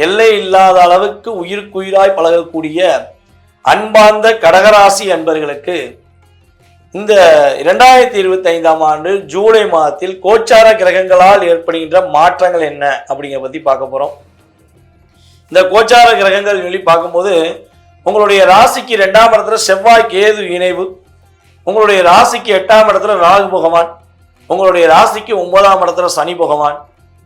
A: எல்லை இல்லாத அளவுக்கு உயிருக்குயிராய் பழகக்கூடிய அன்பார்ந்த கடகராசி அன்பர்களுக்கு இந்த 2025ஆம் ஆண்டு ஜூலை மாதத்தில் கோச்சார கிரகங்களால் ஏற்படுகின்ற மாற்றங்கள் என்ன அப்படிங்கிற பற்றி பார்க்க போகிறோம். இந்த கோச்சார கிரகங்கள் சொல்லி பார்க்கும்போது உங்களுடைய ராசிக்கு 2ஆம் இடத்துல செவ்வாய் கேது இணைவு, உங்களுடைய ராசிக்கு 8ஆம் இடத்துல ராகு பகவான், உங்களுடைய ராசிக்கு 9ஆம் இடத்துல சனி பகவான்,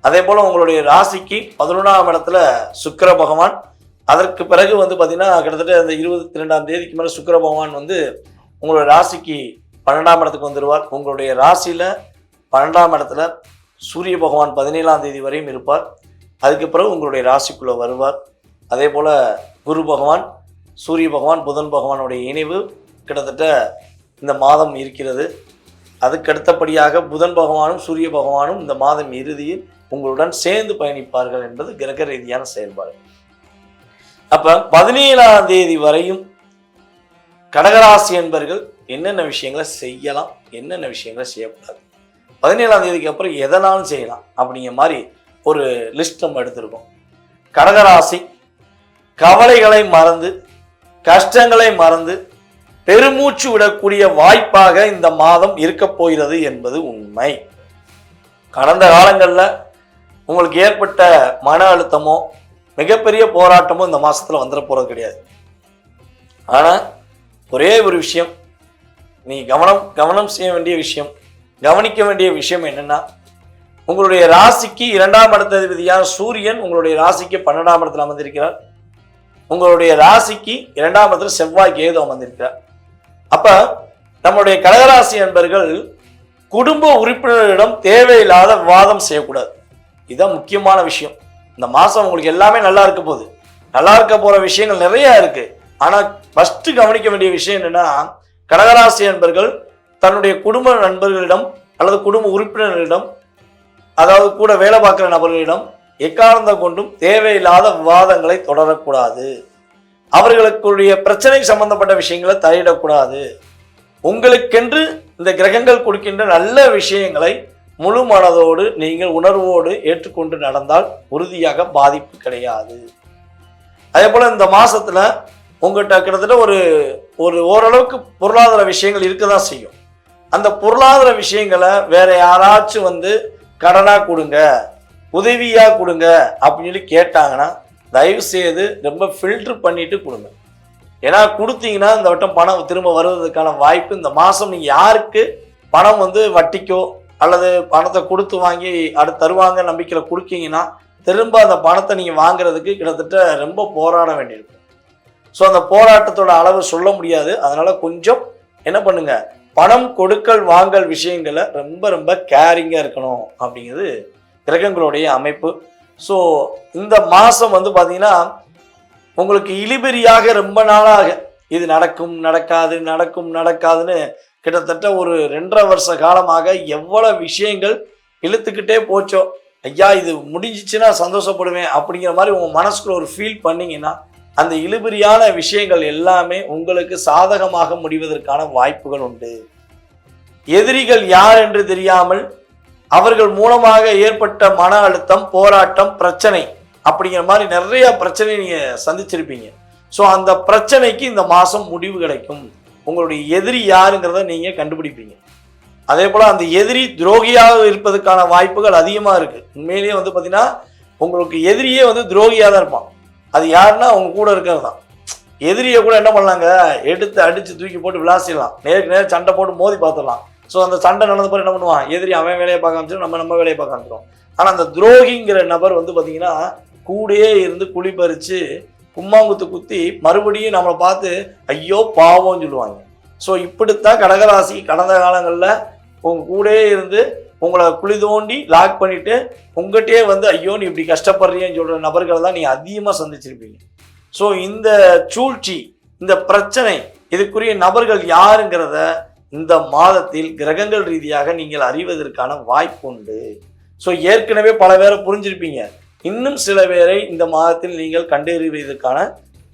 A: அதே போல் உங்களுடைய ராசிக்கு 11ஆம் இடத்துல சுக்கிர பகவான். அதற்கு பிறகு பார்த்தீங்கன்னா கிட்டத்தட்ட அந்த 22ஆம் தேதிக்கு மேலே சுக்கிர பகவான் உங்களுடைய ராசிக்கு 12ஆம் இடத்துக்கு வந்துடுவார். உங்களுடைய ராசியில் 12ஆம் இடத்துல சூரிய பகவான் 17ஆம் தேதி வரையும் இருப்பார். அதுக்கு பிறகு உங்களுடைய ராசிக்குள்ளே வருவார். அதே போல் குரு பகவான், சூரிய பகவான், புதன் பகவானுடைய இணைவு கிட்டத்தட்ட இந்த மாதம் இருக்கிறது. அதுக்கு அடுத்தபடியாக புதன் பகவானும் சூரிய பகவானும் இந்த மாதம் இறுதியில் உங்களுடன் சேர்ந்து பயணிப்பார்கள் என்பது கிரக ரீதியான செயல்பாடு. அப்போ 17ஆம் தேதி வரையும் கடகராசி என்பர்கள் என்னென்ன விஷயங்களை செய்யலாம், என்னென்ன விஷயங்களை செய்யக்கூடாது, 17ஆம் தேதிக்கு அப்புறம் எதனாலும் செய்யலாம் அப்படிங்கிற மாதிரி ஒரு லிஸ்ட் நம்ம எடுத்திருக்கோம். கடகராசி கவலைகளை மறந்து கஷ்டங்களை மறந்து பெருமூச்சு விடக்கூடிய வாய்ப்பாக இந்த மாதம் இருக்க போகிறது என்பது உண்மை. கடந்த காலங்களில் உங்களுக்கு ஏற்பட்ட மன அழுத்தமோ மிகப்பெரிய போராட்டமோ இந்த மாதத்தில் வந்துட போகிறது கிடையாது. ஆனால் ஒரே ஒரு விஷயம், நீ கவனம் செய்ய வேண்டிய விஷயம், கவனிக்க வேண்டிய விஷயம் என்னென்னா, உங்களுடைய ராசிக்கு 2ஆம் இடத்த அதிபதியான சூரியன் உங்களுடைய ராசிக்கு 12ஆம் இடத்துல அமர்ந்திருக்கிறார். உங்களுடைய ராசிக்கு 2ஆம் இடத்துல செவ்வாய் கேது அமர்ந்திருக்கிறார். அப்போ நம்முடைய கடகராசி என்பர்கள் குடும்ப உறுப்பினர்களிடம் தேவையில்லாத விவாதம் செய்யக்கூடாது. இதுதான் முக்கியமான விஷயம். இந்த மாதம் உங்களுக்கு எல்லாமே நல்லா இருக்க போகுது, நல்லா இருக்க போகிற விஷயங்கள் நிறையா இருக்குது. ஆனால் ஃபஸ்ட்டு கவனிக்க வேண்டிய விஷயம் என்னென்னா, கடகராசி என்பர்கள் தன்னுடைய குடும்ப நண்பர்களிடம் அல்லது குடும்ப உறுப்பினர்களிடம், அதாவது கூட வேலை பார்க்குற நபர்களிடம் எக்காரணம் கொண்டும் தேவையில்லாத விவாதங்களை தொடரக்கூடாது. அவர்களுக்குடைய பிரச்சனை சம்பந்தப்பட்ட விஷயங்களை தலையிடக்கூடாது. உங்களுக்கென்று இந்த கிரகங்கள் கொடுக்கின்ற நல்ல விஷயங்களை முழு மனதோடு நீங்கள் உணர்வோடு ஏற்றுக்கொண்டு நடந்தால் உறுதியாக பாதிப்பு கிடையாது. அதே போல் இந்த மாதத்தில் உங்கள்கிட்ட கிட்டத்தட்ட ஒரு ஓரளவுக்கு பொருளாதார விஷயங்கள் இருக்க தான் செய்யும். அந்த பொருளாதார விஷயங்களை வேற யாராச்சும் கடனாக கொடுங்க, உதவியாக கொடுங்க அப்படின்னு சொல்லி கேட்டாங்கன்னா தயவு செய்து ரொம்ப ஃபில்டர் பண்ணிட்டு கொடுங்க. ஏன்னா கொடுத்தீங்கன்னா இந்த வட்டம் பணம் திரும்ப வருவதற்கான வாய்ப்பு இந்த மாதம் நீங்கள் யாருக்கு பணம் வட்டிக்கோ அல்லது பணத்தை கொடுத்து வாங்கி அடுத்து தருவாங்க நம்பிக்கையில் கொடுக்கீங்கன்னா திரும்ப அந்த பணத்தை நீங்கள் வாங்குறதுக்கு கிட்டத்தட்ட ரொம்ப போராட வேண்டியிருக்கும். ஸோ அந்த போராட்டத்தோட அளவு சொல்ல முடியாது. அதனால் கொஞ்சம் என்ன பண்ணுங்க, பணம் கொடுக்கல் வாங்கல் விஷயங்களை ரொம்ப ரொம்ப கேரிங்காக இருக்கணும் அப்படிங்கிறது கிரகங்களுடைய அமைப்பு. ஸோ இந்த மாதம் பார்த்தீங்கன்னா உங்களுக்கு இழுபறியாக ரொம்ப நாளாக இது நடக்கும் நடக்காது நடக்கும் நடக்காதுன்னு கிட்டத்தட்ட ஒரு 2.5 வருஷ காலமாக எவ்வளவு விஷயங்கள் இழுத்துக்கிட்டே போச்சோ, ஐயா இது முடிஞ்சிச்சுன்னா சந்தோஷப்படுவேன் அப்படிங்கிற மாதிரி உங்கள் மனசுக்குள்ள ஒரு ஃபீல் பண்ணிங்கன்னா அந்த இழுபறியான விஷயங்கள் எல்லாமே உங்களுக்கு சாதகமாக முடிவதற்கான வாய்ப்புகள் உண்டு. எதிரிகள் யார் என்று தெரியாமல் அவர்கள் மூலமாக ஏற்பட்ட மன அழுத்தம், போராட்டம், பிரச்சனை அப்படிங்கிற மாதிரி நிறைய பிரச்சனை நீங்கள் சந்திச்சிருப்பீங்க. ஸோ அந்த பிரச்சனைக்கு இந்த மாதம் முடிவு கிடைக்கும். உங்களுடைய எதிரி யாருங்கிறத நீங்கள் கண்டுபிடிப்பீங்க. அதே போல் அந்த எதிரி துரோகியாக இருப்பதற்கான வாய்ப்புகள் அதிகமாக இருக்குது. உண்மையிலேயே பார்த்தீங்கன்னா உங்களுக்கு எதிரியே துரோகியாக தான் இருப்பான். அது யாருன்னா அவங்க கூட இருக்கிறது தான். எதிரியை கூட என்ன பண்ணலாங்க, எடுத்து அடித்து தூக்கி போட்டு விளாசிடலாம், நேருக்கு நேரம் சண்டை போட்டு மோதி பார்த்துடலாம். ஸோ அந்த சண்டை நடந்த பிறகு என்ன பண்ணுவான், எதிரி அவன் வேலையை பார்க்க ஆரம்பிச்சிடும், நம்ம வேலையை பார்க்க ஆரம்பிச்சிடும். ஆனால் அந்த துரோகிங்கிற நபர் பார்த்தீங்கன்னா கூடயே இருந்து குழி பறித்து கும்மாங்குத்து குத்தி மறுபடியும் நம்மளை பார்த்து ஐயோ பாவம்னு சொல்லுவாங்க. ஸோ இப்படித்தான் கடகராசி கடந்த காலங்களில் உங்கள் கூடயே இருந்து உங்களை குழி தோண்டி லாக் பண்ணிவிட்டு உங்கள்கிட்டயே ஐயோ நீ இப்படி கஷ்டப்படுறியன்னு சொல்கிற நபர்களை தான் நீங்கள் அதிகமாக சந்திச்சிருப்பீங்க. ஸோ இந்த சூழ்ச்சி, இந்த பிரச்சனை, இதுக்குரிய நபர்கள் யாருங்கிறத இந்த மாதத்தில் கிரகங்கள் ரீதியாக நீங்கள் அறிவதற்கான வாய்ப்பு உண்டு. ஸோ ஏற்கனவே பல பேரை புரிஞ்சிருப்பீங்க, இன்னும் சில பேரை இந்த மாதத்தில் நீங்கள் கண்டறிவதற்கான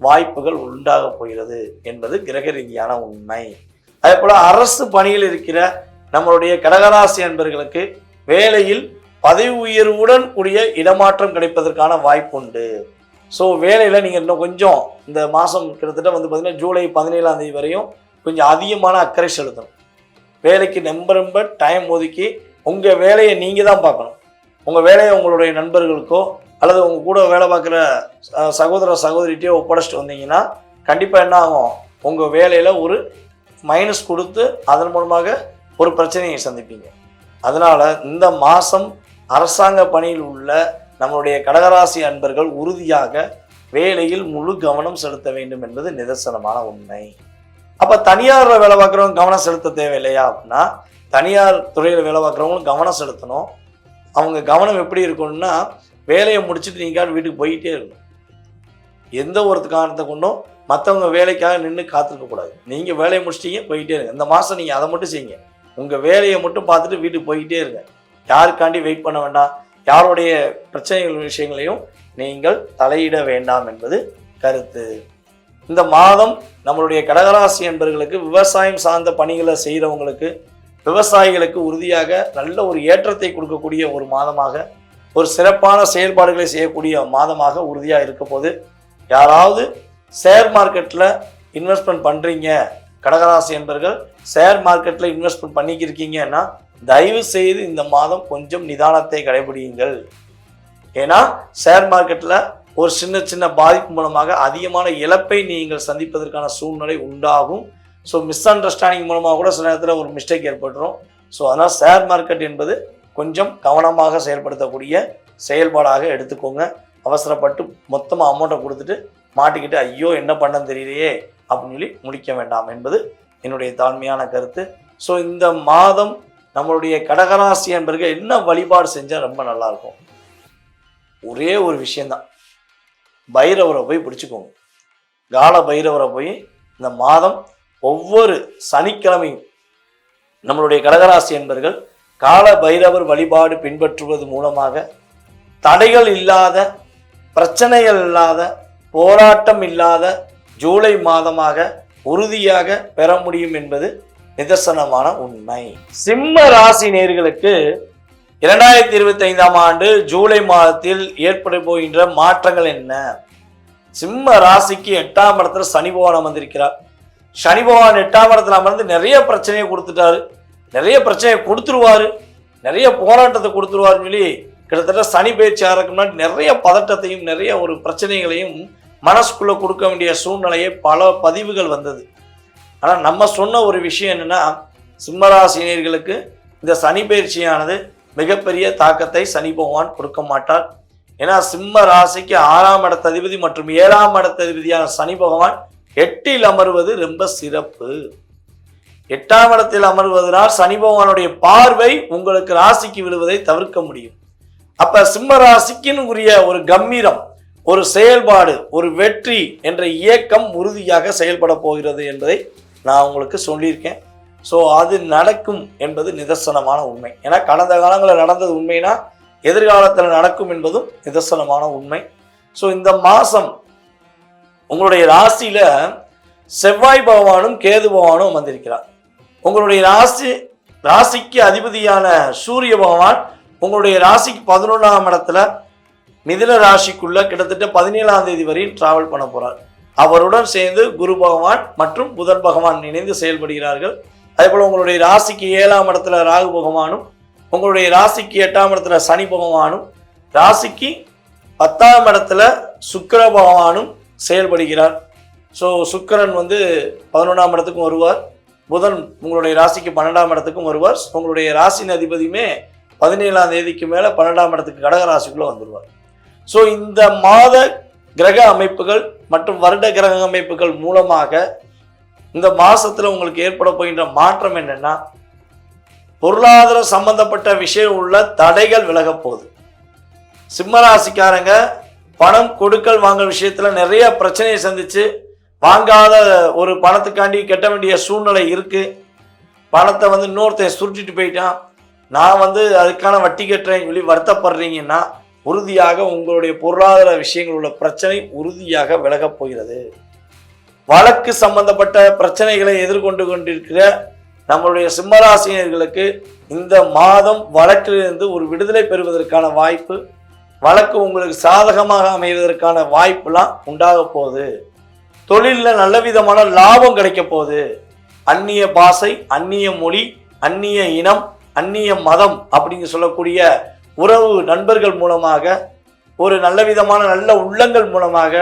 A: வாய்ப்புகள் உண்டாக போகிறது என்பது கிரக ரீதியான உண்மை. அதே போல அரசு பணியில் இருக்கிற நம்மளுடைய கடகராசி அன்பர்களுக்கு வேலையில் பதவி உயர்வுடன் கூடிய இடமாற்றம் கிடைப்பதற்கான வாய்ப்பு உண்டு. ஸோ வேலையில் நீங்கள் இன்னும் கொஞ்சம் இந்த மாதம் கிட்டத்தட்ட பார்த்தீங்கன்னா ஜூலை 17ஆம் தேதி வரையும் கொஞ்சம் அதிகமான அக்கறை செலுத்தணும். வேலைக்கு ரொம்ப டைம் ஒதுக்கி உங்கள் வேலையை நீங்கள் தான் பார்க்கணும். உங்கள் வேலையை உங்களுடைய நண்பர்களுக்கோ அல்லது உங்கள் கூட வேலை பார்க்குற சகோதர சகோதரிகிட்டே ஒப்படைச்சிட்டு வந்தீங்கன்னா கண்டிப்பாக என்ன ஆகும், உங்கள் வேலையில் ஒரு மைனஸ் கொடுத்து அதன் மூலமாக ஒரு பிரச்சனையை சந்திப்பீங்க. அதனால் இந்த மாதம் அரசாங்க பணியில் உள்ள நம்மளுடைய கடகராசி அன்பர்கள் உறுதியாக வேலையில் முழு கவனம் செலுத்த வேண்டும் என்பது நிதர்சனமான உண்மை. அப்போ தனியாரில் வேலை பார்க்குறவங்க கவனம் செலுத்த தேவையில்லையா அப்படின்னா, தனியார் துறையில் வேலை பார்க்குறவங்களும் கவனம் செலுத்தணும். அவங்க கவனம் எப்படி இருக்கணும்னா, வேலையை முடிச்சுட்டு நீங்கள் வீட்டுக்கு போயிட்டே இருக்கணும். எந்த ஒரு காரணத்தை கொண்டும் மற்றவங்க வேலைக்காக நின்று காத்திருக்கக்கூடாது. நீங்கள் வேலையை முடிச்சிட்டீங்க, போயிட்டே இருங்க. இந்த மாதம் நீங்கள் அதை மட்டும் செய்யுங்க. உங்கள் வேலையை மட்டும் பார்த்துட்டு வீட்டுக்கு போயிட்டே இருங்க. யாருக்காண்டி வெயிட் பண்ண வேண்டாம், யாருடைய பிரச்சனைகள் விஷயங்களையும் நீங்கள் தலையிட வேண்டாம் என்பது கருத்து. இந்த மாதம் நம்மளுடைய கடகராசி என்பவர்களுக்கு விவசாயம் சார்ந்த பணிகளை செய்கிறவங்களுக்கு, விவசாயிகளுக்கு உறுதியாக நல்ல ஒரு ஏற்றத்தை கொடுக்கக்கூடிய ஒரு மாதமாக, ஒரு சிறப்பான செயல்பாடுகளை செய்யக்கூடிய மாதமாக உறுதியாக இருக்க போது. யாராவது ஷேர் மார்க்கெட்டில் இன்வெஸ்ட்மெண்ட் பண்ணுறீங்க, கடகராசி என்பவர்கள் ஷேர் மார்க்கெட்டில் இன்வெஸ்ட்மெண்ட் பண்ணிக்கிருக்கீங்கன்னா தயவு செய்து இந்த மாதம் கொஞ்சம் நிதானத்தை கடைபிடியுங்கள். ஏன்னா ஷேர் மார்க்கெட்டில் ஒரு சின்ன பாதிப்பு மூலமாக அதிகமான இழப்பை நீங்கள் சந்திப்பதற்கான சூழ்நிலை உண்டாகும். ஸோ மிஸ் அண்டர்ஸ்டாண்டிங் மூலமாக கூட சில நேரத்தில் ஒரு மிஸ்டேக் ஏற்பட்டுரும். ஸோ அதனால் ஷேர் மார்க்கெட் என்பது கொஞ்சம் கவனமாக செயல்படுத்தக்கூடிய செயல்பாடாக எடுத்துக்கோங்க. அவசரப்பட்டு மொத்தமாக அமௌண்ட்டை கொடுத்துட்டு மாட்டிக்கிட்டு ஐயோ என்ன பண்ணன்னு தெரியலையே அப்படின்னு சொல்லி முடிக்க வேண்டாம் என்பது என்னுடைய தாழ்மையான கருத்து. ஸோ இந்த மாதம் நம்மளுடைய கடகராசி என்பவர்கள் என்ன வழிபாடு செஞ்சால் ரொம்ப நல்லாயிருக்கும், ஒரே ஒரு விஷயந்தான், பைரவரை போய் பிடிச்சிக்கோங்க. கால பைரவரை போய் இந்த மாதம் ஒவ்வொரு சனிக்கிழமையும் நம்மளுடைய கடகராசி என்பவர்கள் கால பைரவர் வழிபாடு பின்பற்றுவது மூலமாக தடைகள் இல்லாத, பிரச்சனைகள் இல்லாத, போராட்டம் இல்லாத ஜூலை மாதமாக உறுதியாக பெற முடியும் என்பது நிதர்சனமான உண்மை. சிம்ம ராசி நேயர்களுக்கு 2025ஆம் ஆண்டு ஜூலை மாதத்தில் ஏற்பட போகின்ற மாற்றங்கள் என்ன? சிம்ம ராசிக்கு 8ஆம் இடத்துல சனி பகவான் அமர்ந்திருக்கிறார். சனி பகவான் 8ஆம் இடத்துல அமர்ந்து நிறைய பிரச்சனையை கொடுத்துட்டாரு, நிறைய பிரச்சனையை கொடுத்துருவாரு, நிறைய போராட்டத்தை கொடுத்துருவாருன்னு சொல்லி கிட்டத்தட்ட சனி பயிற்சி ஆகிறதுக்கு முன்னாடி நிறைய பதட்டத்தையும் நிறைய ஒரு பிரச்சனைகளையும் மனசுக்குள்ளே கொடுக்க வேண்டிய சூழ்நிலையை பல பதிவுகள் வந்தது. ஆனால் நம்ம சொன்ன ஒரு விஷயம் என்னென்னா, சிம்மராசினியர்களுக்கு இந்த சனி பயிற்சியானது மிகப்பெரிய தாக்கத்தை சனி பகவான் கொடுக்க மாட்டார். ஏன்னா சிம்ம ராசிக்கு 6ஆம் இடத்ததிபதி மற்றும் 7ஆம் இடத்ததிபதியான சனி பகவான் 8இல் அமர்வது ரொம்ப சிறப்பு. 8ஆம் இடத்தில் அமர்வதனால் சனி பகவானுடைய பார்வை உங்களுக்கு ராசிக்கு விழுவதை தவிர்க்க முடியும். அப்ப சிம்ம ராசிக்குன்னு உரிய ஒரு கம்பீரம், ஒரு செயல்பாடு, ஒரு வெற்றி என்ற இயக்கம் உறுதியாக செயல்பட போகிறது என்பதை நான் உங்களுக்கு சொல்லியிருக்கேன். ஸோ அது நடக்கும் என்பது நிதர்சனமான உண்மை. ஏன்னா கடந்த காலங்களில் நடந்தது உண்மைனா எதிர்காலத்தில் நடக்கும் என்பதும் நிதர்சனமான உண்மை. ஸோ இந்த மாதம் உங்களுடைய ராசியில் செவ்வாய் பகவானும் கேது பகவானும் வந்திருக்கிறார். உங்களுடைய ராசிக்கு அதிபதியான சூரிய பகவான் உங்களுடைய ராசிக்கு 11ஆம் இடத்துல மிதுன ராசிக்குள்ள கிட்டத்தட்ட 17ஆம் தேதி வரையும் டிராவல் பண்ண போறார். அவருடன் சேர்ந்து குரு பகவான் மற்றும் புதன் பகவான் இணைந்து செயல்படுகிறார்கள். அதே போல உங்களுடைய ராசிக்கு 7ஆம் இடத்துல ராகு பகவானும், உங்களுடைய ராசிக்கு 8ஆம் இடத்துல சனி பகவானும், ராசிக்கு 10ஆம் இடத்துல சுக்கிர பகவானும் செயல்படுகிறார். ஸோ சுக்கிரன் 11ஆம் இடத்துக்கும் வருவார், புதன் உங்களுடைய ராசிக்கு 12ஆம் இடத்துக்கும் வருவார். உங்களுடைய ராசின் அதிபதியுமே 17ஆம் தேதிக்கு மேலே 12ஆம் இடத்துக்கு கடக ராசிக்குள்ளே வந்துடுவார். ஸோ இந்த மாத கிரக அமைப்புகள் மற்றும் வருட கிரக அமைப்புகள் மூலமாக இந்த மாசத்துல உங்களுக்கு ஏற்பட போகின்ற மாற்றம் என்னன்னா, பொருளாதார சம்பந்தப்பட்ட விஷயம் உள்ள தடைகள் விலக போகுது. சிம்மராசிக்காரங்க பணம் கொடுக்கல் வாங்கல் விஷயத்துல நிறைய பிரச்சனையை சந்திச்சு வாங்காத ஒரு பணத்துக்காண்டி கட்ட வேண்டிய சூழ்நிலை இருக்கு. பணத்தை இன்னொருத்தன் சுருட்டிட்டு போயிட்டான், நான் அதுக்கான வட்டி கட்டுறேன்னு சொல்லி வருத்தப்படுறீங்கன்னா உறுதியாக உங்களுடைய பொருளாதார விஷயங்கள் உள்ள பிரச்சனை உறுதியாக விலகப் போகிறது. வழக்கு சம்பந்தப்பட்ட பிரச்சனைகளை எதிர்கொண்டு கொண்டிருக்கிற நம்மளுடைய சிம்மராசினியர்களுக்கு இந்த மாதம் வழக்கிலிருந்து ஒரு விடுதலை பெறுவதற்கான வாய்ப்பு, வழக்கு உங்களுக்கு சாதகமாக அமைவதற்கான வாய்ப்புலாம் உண்டாக போகுது. தொழிலில் நல்ல விதமான லாபம் கிடைக்க போகுது. அந்நிய பாஷை, அந்நிய மொழி, அந்நிய இனம், அந்நிய மதம் அப்படிங்க சொல்லக்கூடிய உறவு நண்பர்கள் மூலமாக, ஒரு நல்ல விதமான நல்ல உள்ளங்கள் மூலமாக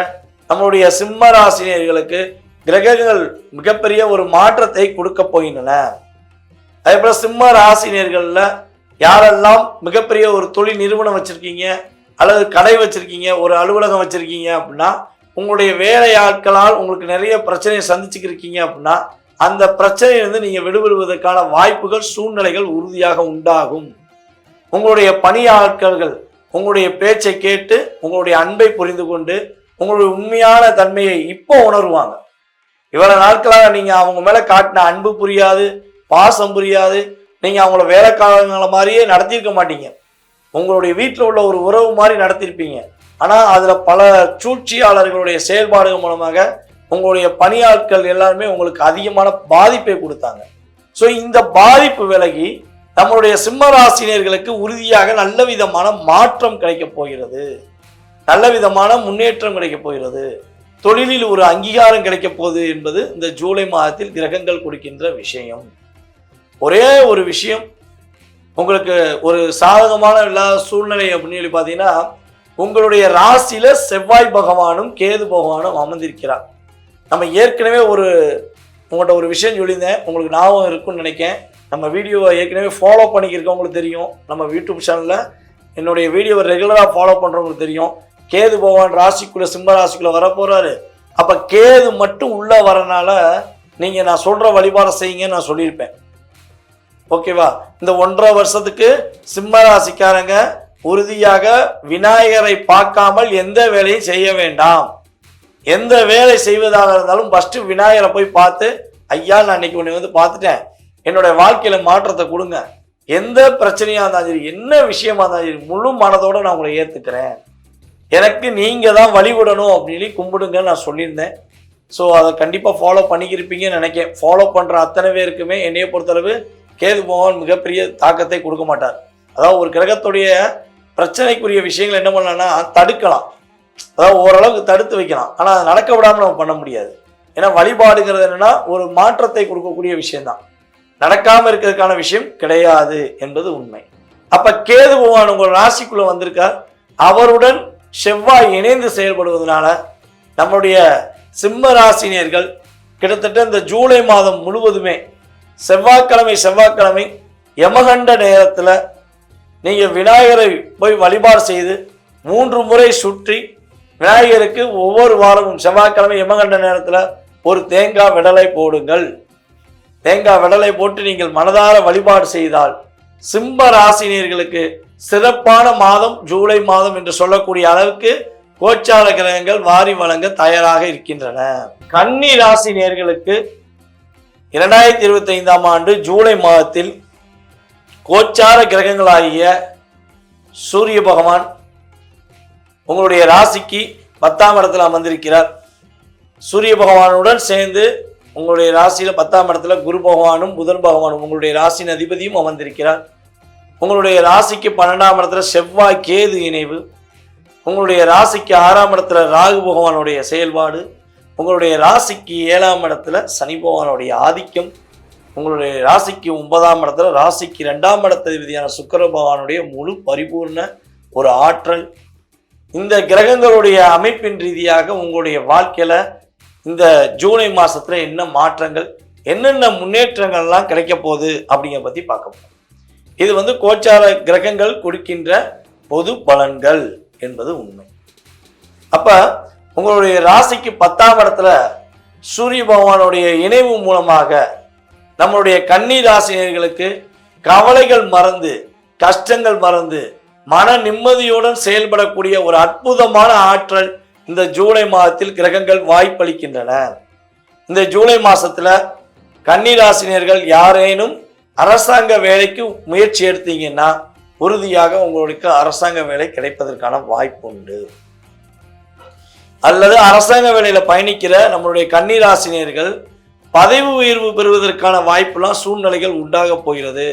A: நம்மளுடைய சிம்ம ராசினியர்களுக்கு கிரகங்கள் மிகப்பெரிய ஒரு மாற்றத்தை கொடுக்க போகின்றன. அதே போல சிம்ம ராசினியர்கள்ல யாரெல்லாம் மிகப்பெரிய ஒரு தொழில் நிறுவனம் வச்சிருக்கீங்க அல்லது கடை வச்சிருக்கீங்க, ஒரு அலுவலகம் வச்சிருக்கீங்க அப்படின்னா உங்களுடைய வேலை ஆட்களால் உங்களுக்கு நிறைய பிரச்சனையை சந்திச்சுக்கிருக்கீங்க அப்படின்னா அந்த பிரச்சனையிலிருந்து நீங்க விடுபடுவதற்கான வாய்ப்புகள் சூழ்நிலைகள் உறுதியாக உண்டாகும். உங்களுடைய பணியாட்கள் உங்களுடைய பேச்சை கேட்டு உங்களுடைய அன்பை புரிந்து கொண்டு உங்களுடைய உண்மையான தன்மையை இப்போ உணர்வாங்க. இவ்வளவு நாட்களாக நீங்க அவங்க மேல காட்டின அன்பு புரியாது, பாசம் புரியாது, நீங்க அவங்கள வேலைக்காரங்கள மாதிரியே நடத்தியிருக்க மாட்டீங்க. உங்களுடைய வீட்டில் உள்ள ஒரு உறவு மாதிரி நடத்திருப்பீங்க. ஆனா அதுல பல சூழ்ச்சியாளர்களுடைய செயல்பாடுகள் மூலமாக உங்களுடைய பணியாட்கள் எல்லாருமே உங்களுக்கு அதிகமான பாதிப்பை கொடுத்தாங்க. ஸோ இந்த பாதிப்பு விலகி நம்மளுடைய சிம்ம ராசினியர்களுக்கு உறுதியாக நல்ல விதமான மாற்றம் கிடைக்க போகிறது, நல்ல விதமான முன்னேற்றம் கிடைக்க போகிறது, தொழிலில் ஒரு அங்கீகாரம் கிடைக்க போகுது என்பது இந்த ஜூலை மாதத்தில் கிரகங்கள் கொடுக்கின்ற விஷயம். ஒரே ஒரு விஷயம், உங்களுக்கு ஒரு சாதகமான இல்லாத சூழ்நிலை அப்படின்னு சொல்லி பார்த்தீங்கன்னா உங்களுடைய ராசியில செவ்வாய் பகவானும் கேது பகவானும் அமர்ந்திருக்கிறார். நம்ம ஏற்கனவே உங்கள்கிட்ட ஒரு விஷயம் சொல்லியிருந்தேன், உங்களுக்கு ஞாபகம் இருக்குன்னு நினைக்கிறேன். நம்ம வீடியோவை ஏற்கனவே ஃபாலோ பண்ணிக்கிறவங்களுக்கு தெரியும், நம்ம யூடியூப் சேனலில் என்னுடைய வீடியோவை ரெகுலராக ஃபாலோ பண்ணுறவங்களுக்கு தெரியும். கேது பகவான் ராசிக்குள்ளே சிம்ம ராசிக்குள்ளே வரப்போகிறாரு. அப்போ கேது மட்டும் உள்ளே வரனால நீங்கள் நான் சொல்கிற வழிபாடை செய்யுங்கன்னு நான் சொல்லியிருப்பேன். ஓகேவா? இந்த 1.5 வருஷத்துக்கு சிம்ம ராசிக்காரங்க உறுதியாக விநாயகரை பார்க்காமல் எந்த வேலையும் செய்ய வேண்டாம். எந்த வேலை செய்வதாக இருந்தாலும் ஃபர்ஸ்ட் விநாயகரை போய் பார்த்து, ஐயா நான் இன்னைக்கு உன்னை பார்த்துட்டேன், என்னுடைய வாழ்க்கையில மாற்றத்தை கொடுங்க, எந்த பிரச்சனையா இருந்தாலும் சரி, என்ன விஷயமா இருந்தாலும் சரி, முழு மனதோட நான் உங்களை ஏத்துக்கிறேன், எனக்கு நீங்க தான் வழிவிடணும் அப்படின்னு கும்பிடுங்கன்னு நான் சொல்லியிருந்தேன். ஸோ அதை கண்டிப்பாக ஃபாலோ பண்ணிக்கிருப்பீங்கன்னு நினைக்கிறேன். ஃபாலோ பண்ணுற அத்தனை பேருக்குமே என்னைய பொறுத்தளவு கேது பகவான் மிகப்பெரிய தாக்கத்தை கொடுக்க மாட்டார். அதாவது ஒரு கிரகத்துடைய பிரச்சனைக்குரிய விஷயங்கள் என்ன பண்ணலாம்னா தடுக்கலாம், அதாவது ஓரளவுக்கு தடுத்து வைக்கலாம். ஆனால் அதை நடக்க விடாமல் நம்ம பண்ண முடியாது. ஏன்னா வழிபாடுங்கிறது என்னன்னா ஒரு மாற்றத்தை கொடுக்கக்கூடிய விஷயம்தான், நடக்காமல் இருக்கிறதுக்கான விஷயம் கிடையாது என்பது உண்மை. அப்ப கேது பகவான் உங்கள் ராசிக்குள்ள வந்திருக்கார். அவருடன் செவ்வாய் இணைந்து செயல்படுவதனால நம்மளுடைய சிம்ம ராசினியர்கள் கிட்டத்தட்ட இந்த ஜூலை மாதம் முழுவதுமே செவ்வாய்க்கிழமை யமகண்ட நேரத்தில் நீங்கள் விநாயகரை போய் வழிபாடு செய்து 3 முறை சுற்றி விநாயகருக்கு ஒவ்வொரு வாரமும் செவ்வாய்க்கிழமை யமகண்ட நேரத்தில் ஒரு தேங்காய் விடலை போடுங்கள். தேங்காய் விடலை போட்டு நீங்கள் மனதார வழிபாடு செய்தால் சிம்ம ராசினியர்களுக்கு சிறப்பான மாதம் ஜூலை மாதம் என்று சொல்லக்கூடிய அளவுக்கு கோச்சார கிரகங்கள் வாரி வழங்க தயாராக இருக்கின்றன. கன்னி ராசி நேயர்களுக்கு 2025ஆம் ஆண்டு ஜூலை மாதத்தில் கோச்சார கிரகங்களாகிய சூரிய பகவான் உங்களுடைய ராசிக்கு 10ஆம் இடத்துல அமர்ந்திருக்கிறார். சூரிய பகவானுடன் சேர்ந்து உங்களுடைய ராசியில 10ஆம் இடத்துல குரு பகவானும் புதன் பகவானும் உங்களுடைய ராசியின் அதிபதியும் அமர்ந்திருக்கிறார். உங்களுடைய ராசிக்கு 12ஆம் இடத்துல செவ்வாய் கேது இணைவு, உங்களுடைய ராசிக்கு 6ஆம் இடத்துல ராகு பகவானுடைய செயல்பாடு, உங்களுடைய ராசிக்கு 7ஆம் இடத்துல சனி பகவானுடைய ஆதிக்கம், உங்களுடைய ராசிக்கு 9ஆம் இடத்துல ராசிக்கு 2ஆம் இடத்ததிபதியான சுக்கிர பகவானுடைய முழு பரிபூர்ண ஒரு ஆற்றல். இந்த கிரகங்களுடைய அமைப்பின் ரீதியாக உங்களுடைய வாழ்க்கையில இந்த ஜூலை மாசத்துல என்ன மாற்றங்கள், என்னென்ன முன்னேற்றங்கள்லாம் கிடைக்க போகுது அப்படிங்கிற பத்தி பார்க்க போறோம். இது கோச்சார கிரகங்கள் கொடுக்கின்ற பொது பலன்கள் என்பது உண்மை. அப்ப உங்களுடைய ராசிக்கு 10ஆம் இடத்துல சூரிய பகவானுடைய இணைவு மூலமாக நம்மளுடைய கன்னி ராசினியர்களுக்கு கவலைகள் மறந்து, கஷ்டங்கள் மறந்து, மன நிம்மதியுடன் செயல்படக்கூடிய ஒரு அற்புதமான ஆற்றல் இந்த ஜூலை மாதத்தில் கிரகங்கள் வாய்ப்பளிக்கின்றன. இந்த ஜூலை மாசத்துல கன்னிராசினியர்கள் யாரேனும் அரசாங்க வேலைக்கு முயற்சி எடுத்தீங்கன்னா உறுதியாக உங்களுக்கு அரசாங்க வேலை கிடைப்பதற்கான வாய்ப்பு உண்டு. அல்லது அரசாங்க வேலையில பயணிக்கிற நம்மளுடைய கன்னிராசினியர்கள் பதவி உயர்வு பெறுவதற்கான வாய்ப்புலாம் சூழ்நிலைகள் உண்டாக போகிறது.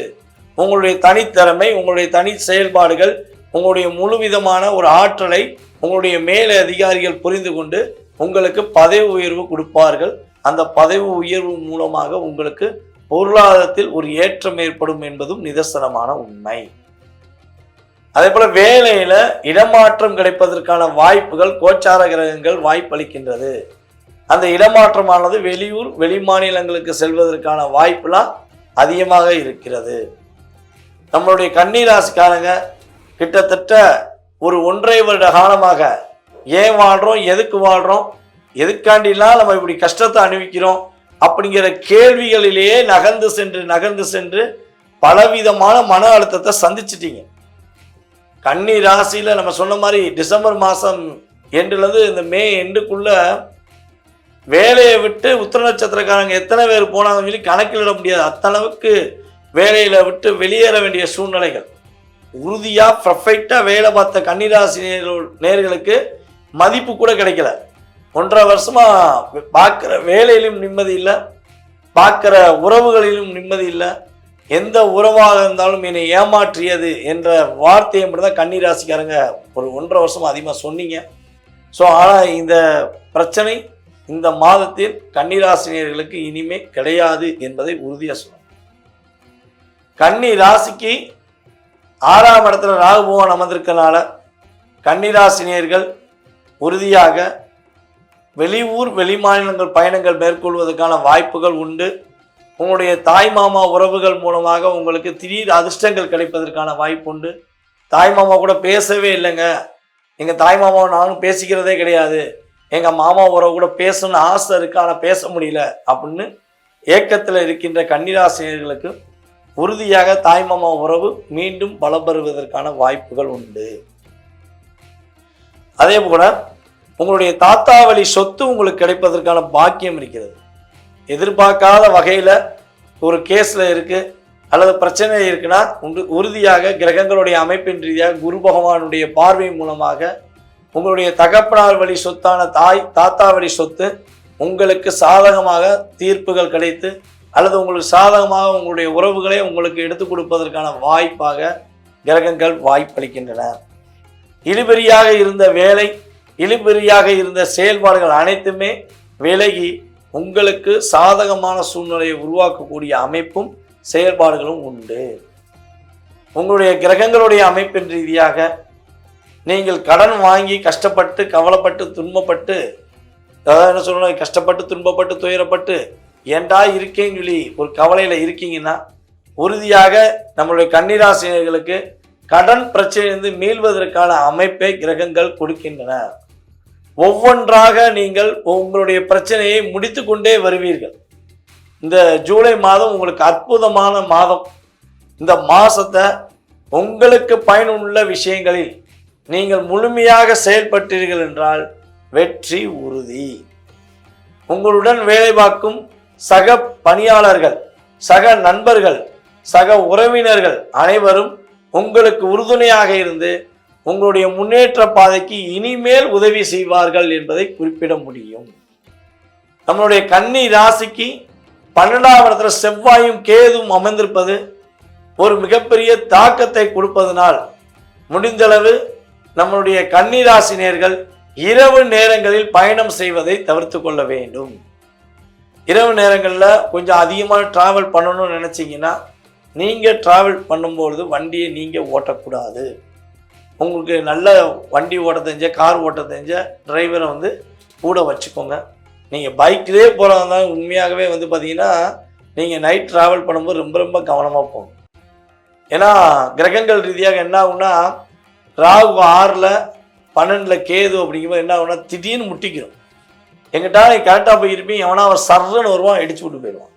A: உங்களுடைய தனித்திறமை, உங்களுடைய தனி செயல்பாடுகள், உங்களுடைய முழுவிதமான ஒரு ஆற்றலை உங்களுடைய மேல அதிகாரிகள் புரிந்து கொண்டு உங்களுக்கு பதவி உயர்வு கொடுப்பார்கள். அந்த பதவி உயர்வு மூலமாக உங்களுக்கு பொருளாதாரத்தில் ஒரு ஏற்றம் ஏற்படும் என்பதும் நிதர்சனமான உண்மை. அதே போல வேலையில இடமாற்றம் கிடைப்பதற்கான வாய்ப்புகள் கோச்சார கிரகங்கள் வாய்ப்பளிக்கின்றது. அந்த இடமாற்றமானது வெளியூர் வெளி மாநிலங்களுக்கு செல்வதற்கான வாய்ப்புலாம் அதிகமாக இருக்கிறது. நம்மளுடைய கன்னிராசிக்காரங்க கிட்டத்தட்ட ஒரு 1.5 வருட காலமாக ஏன் வாழ்றோம், எதுக்கு வாழ்றோம், எதுக்காண்டிலாம் நம்ம இப்படி கஷ்டத்தை அனுபவிக்கிறோம் அப்படிங்கிற கேள்விகளிலேயே நகர்ந்து சென்று பலவிதமான மன அழுத்தத்தை சந்திச்சிட்டீங்க. கன்னி ராசியில நம்ம சொன்ன மாதிரி டிசம்பர் மாதம் எண்டுலேருந்து இந்த மே எண்டுக்குள்ள வேலையை விட்டு உத்திர நட்சத்திரக்காரங்க எத்தனை பேர் போனாங்கன்னு சொல்லி கணக்கிலிட முடியாது. அத்தளவுக்கு வேலையில விட்டு வெளியேற வேண்டிய சூழ்நிலைகள். உறுதியா பர்ஃபெக்டா வேலை பார்த்த கன்னிராசி நேர்களுக்கு மதிப்பு கூட கிடைக்கல. 1.5 வருஷமா பார்க்குற வேலையிலும் நிம்மதி இல்லை, பார்க்குற உறவுகளிலும் நிம்மதி இல்லை. எந்த உறவாக இருந்தாலும் என்னை ஏமாற்றியது என்ற வார்த்தையை மட்டும் தான் கன்னிராசிக்காரங்க ஒரு 1.5 வருஷமா அதிகமாக சொன்னீங்க. ஸோ ஆனால் இந்த பிரச்சனை இந்த மாதத்தில் கன்னிராசினியர்களுக்கு இனிமே கிடையாது என்பதை உறுதியாக சொல்லணும். கன்னி ராசிக்கு 6ஆம் இடத்துல ராகு பகவான் அமர்ந்திருக்கனால கன்னிராசினியர்கள் உறுதியாக வெளியூர் வெளி மாநிலங்கள் பயணங்கள் மேற்கொள்வதற்கான வாய்ப்புகள் உண்டு. உங்களுடைய தாய் மாமா உறவுகள் மூலமாக உங்களுக்கு திடீர் அதிர்ஷ்டங்கள் கிடைப்பதற்கான வாய்ப்பு உண்டு. தாய் மாமா கூட பேசவே இல்லைங்க, எங்கள் தாய் மாமாவை நானும் பேசிக்கிறதே கிடையாது, எங்கள் மாமா உறவு கூட பேசணும்னு ஆசை இருக்கு ஆனால் பேச முடியல அப்படின்னு ஏக்கத்தில் இருக்கின்ற கன்னிராசினியர்களுக்கு உறுதியாக தாய் மாமா உறவு மீண்டும் பலம் பெறுவதற்கான வாய்ப்புகள் உண்டு. அதே போல உங்களுடைய தாத்தா வழி சொத்து உங்களுக்கு கிடைப்பதற்கான பாக்கியம் இருக்கிறது. எதிர்பார்க்காத வகையில் ஒரு கேஸில் இருக்கு அல்லது பிரச்சனை இருக்குன்னா உறுதியாக கிரகங்களுடைய அமைப்பின் ரீதியாக குரு பகவானுடைய பார்வை மூலமாக உங்களுடைய தகப்பனார் வழி சொத்தான தாத்தா வழி சொத்து உங்களுக்கு சாதகமாக தீர்ப்புகள் கிடைத்து அல்லது உங்களுக்கு சாதகமாக உங்களுடைய உறவுகளை உங்களுக்கு எடுத்துக் கொடுப்பதற்கான வாய்ப்பாக கிரகங்கள் வாய்ப்பளிக்கின்றன. இழுபறியாக இருந்த வேலை, இழுபறியாக இருந்த செயல்பாடுகள் அனைத்துமே விலகி உங்களுக்கு சாதகமான சூழ்நிலையை உருவாக்கக்கூடிய அமைப்பும் செயல்பாடுகளும் உண்டு. உங்களுடைய கிரகங்களுடைய அமைப்பின் ரீதியாக நீங்கள் கடன் வாங்கி கஷ்டப்பட்டு கவலைப்பட்டு துன்பப்பட்டு, அதாவது என்ன சொல்லணும், கஷ்டப்பட்டு துன்பப்பட்டு துயரப்பட்டு ஏண்டா இருக்கேன்னு சொல்லி ஒரு கவலையில் இருக்கீங்கன்னா உறுதியாக நம்மளுடைய கன்னிராசினியர்களுக்கு கடன் பிரச்சனையிலிருந்து மீள்வதற்கான அமைப்பை கிரகங்கள் கொடுக்கின்றன. ஒவ்வொன்றாக நீங்கள் உங்களுடைய பிரச்சனையை முடித்து கொண்டே வருவீர்கள். இந்த ஜூலை மாதம் உங்களுக்கு அற்புதமான மாதம். இந்த மாதத்தை உங்களுக்கு பயனுள்ள விஷயங்களில் நீங்கள் முழுமையாக செயல்பட்டீர்கள் என்றால் வெற்றி உறுதி. உங்களுடன் வேலை பார்க்கும் சக பணியாளர்கள், சக நண்பர்கள், சக உறவினர்கள் அனைவரும் உங்களுக்கு உறுதுணையாக இருந்து உங்களுடைய முன்னேற்ற பாதைக்கு இனிமேல் உதவி செய்வார்கள் என்பதை குறிப்பிட முடியும். நம்மளுடைய கன்னி ராசிக்கு 12ஆம் இடத்துல செவ்வாயும் கேதுவும் அமர்ந்திருப்பது ஒரு மிகப்பெரிய தாக்கத்தை கொடுப்பதனால் முடிந்தளவு நம்மளுடைய கன்னி ராசினியர்கள் இரவு நேரங்களில் பயணம் செய்வதை தவிர்த்து கொள்ள வேண்டும். இரவு நேரங்களில் கொஞ்சம் அதிகமாக டிராவல் பண்ணணும்னு நினச்சிங்கன்னா நீங்கள் டிராவல் பண்ணும்பொழுது வண்டியை நீங்கள் ஓட்டக்கூடாது. உங்களுக்கு நல்ல வண்டி ஓட்ட தெரிஞ்ச, கார் ஓட்ட தெரிஞ்ச டிரைவரை கூட வச்சுக்கோங்க. நீங்கள் பைக்லேயே போகிறதா உண்மையாகவே பார்த்தீங்கன்னா நீங்கள் நைட் ட்ராவல் பண்ணும்போது ரொம்ப ரொம்ப கவனமாக போகணும். ஏன்னா கிரகங்கள் ரீதியாக என்ன ஆகுனா, ராகு 6ல் 12ல் கேது அப்படிங்கும்போது என்ன ஆகுனா திடீர்னு முட்டிக்கிறோம். எங்கிட்ட நீ கரெக்டாக போயிருப்பீங்க, எவனா அவர் சர்றன்னு வருவான், இடிச்சு விட்டு போயிடுவான்.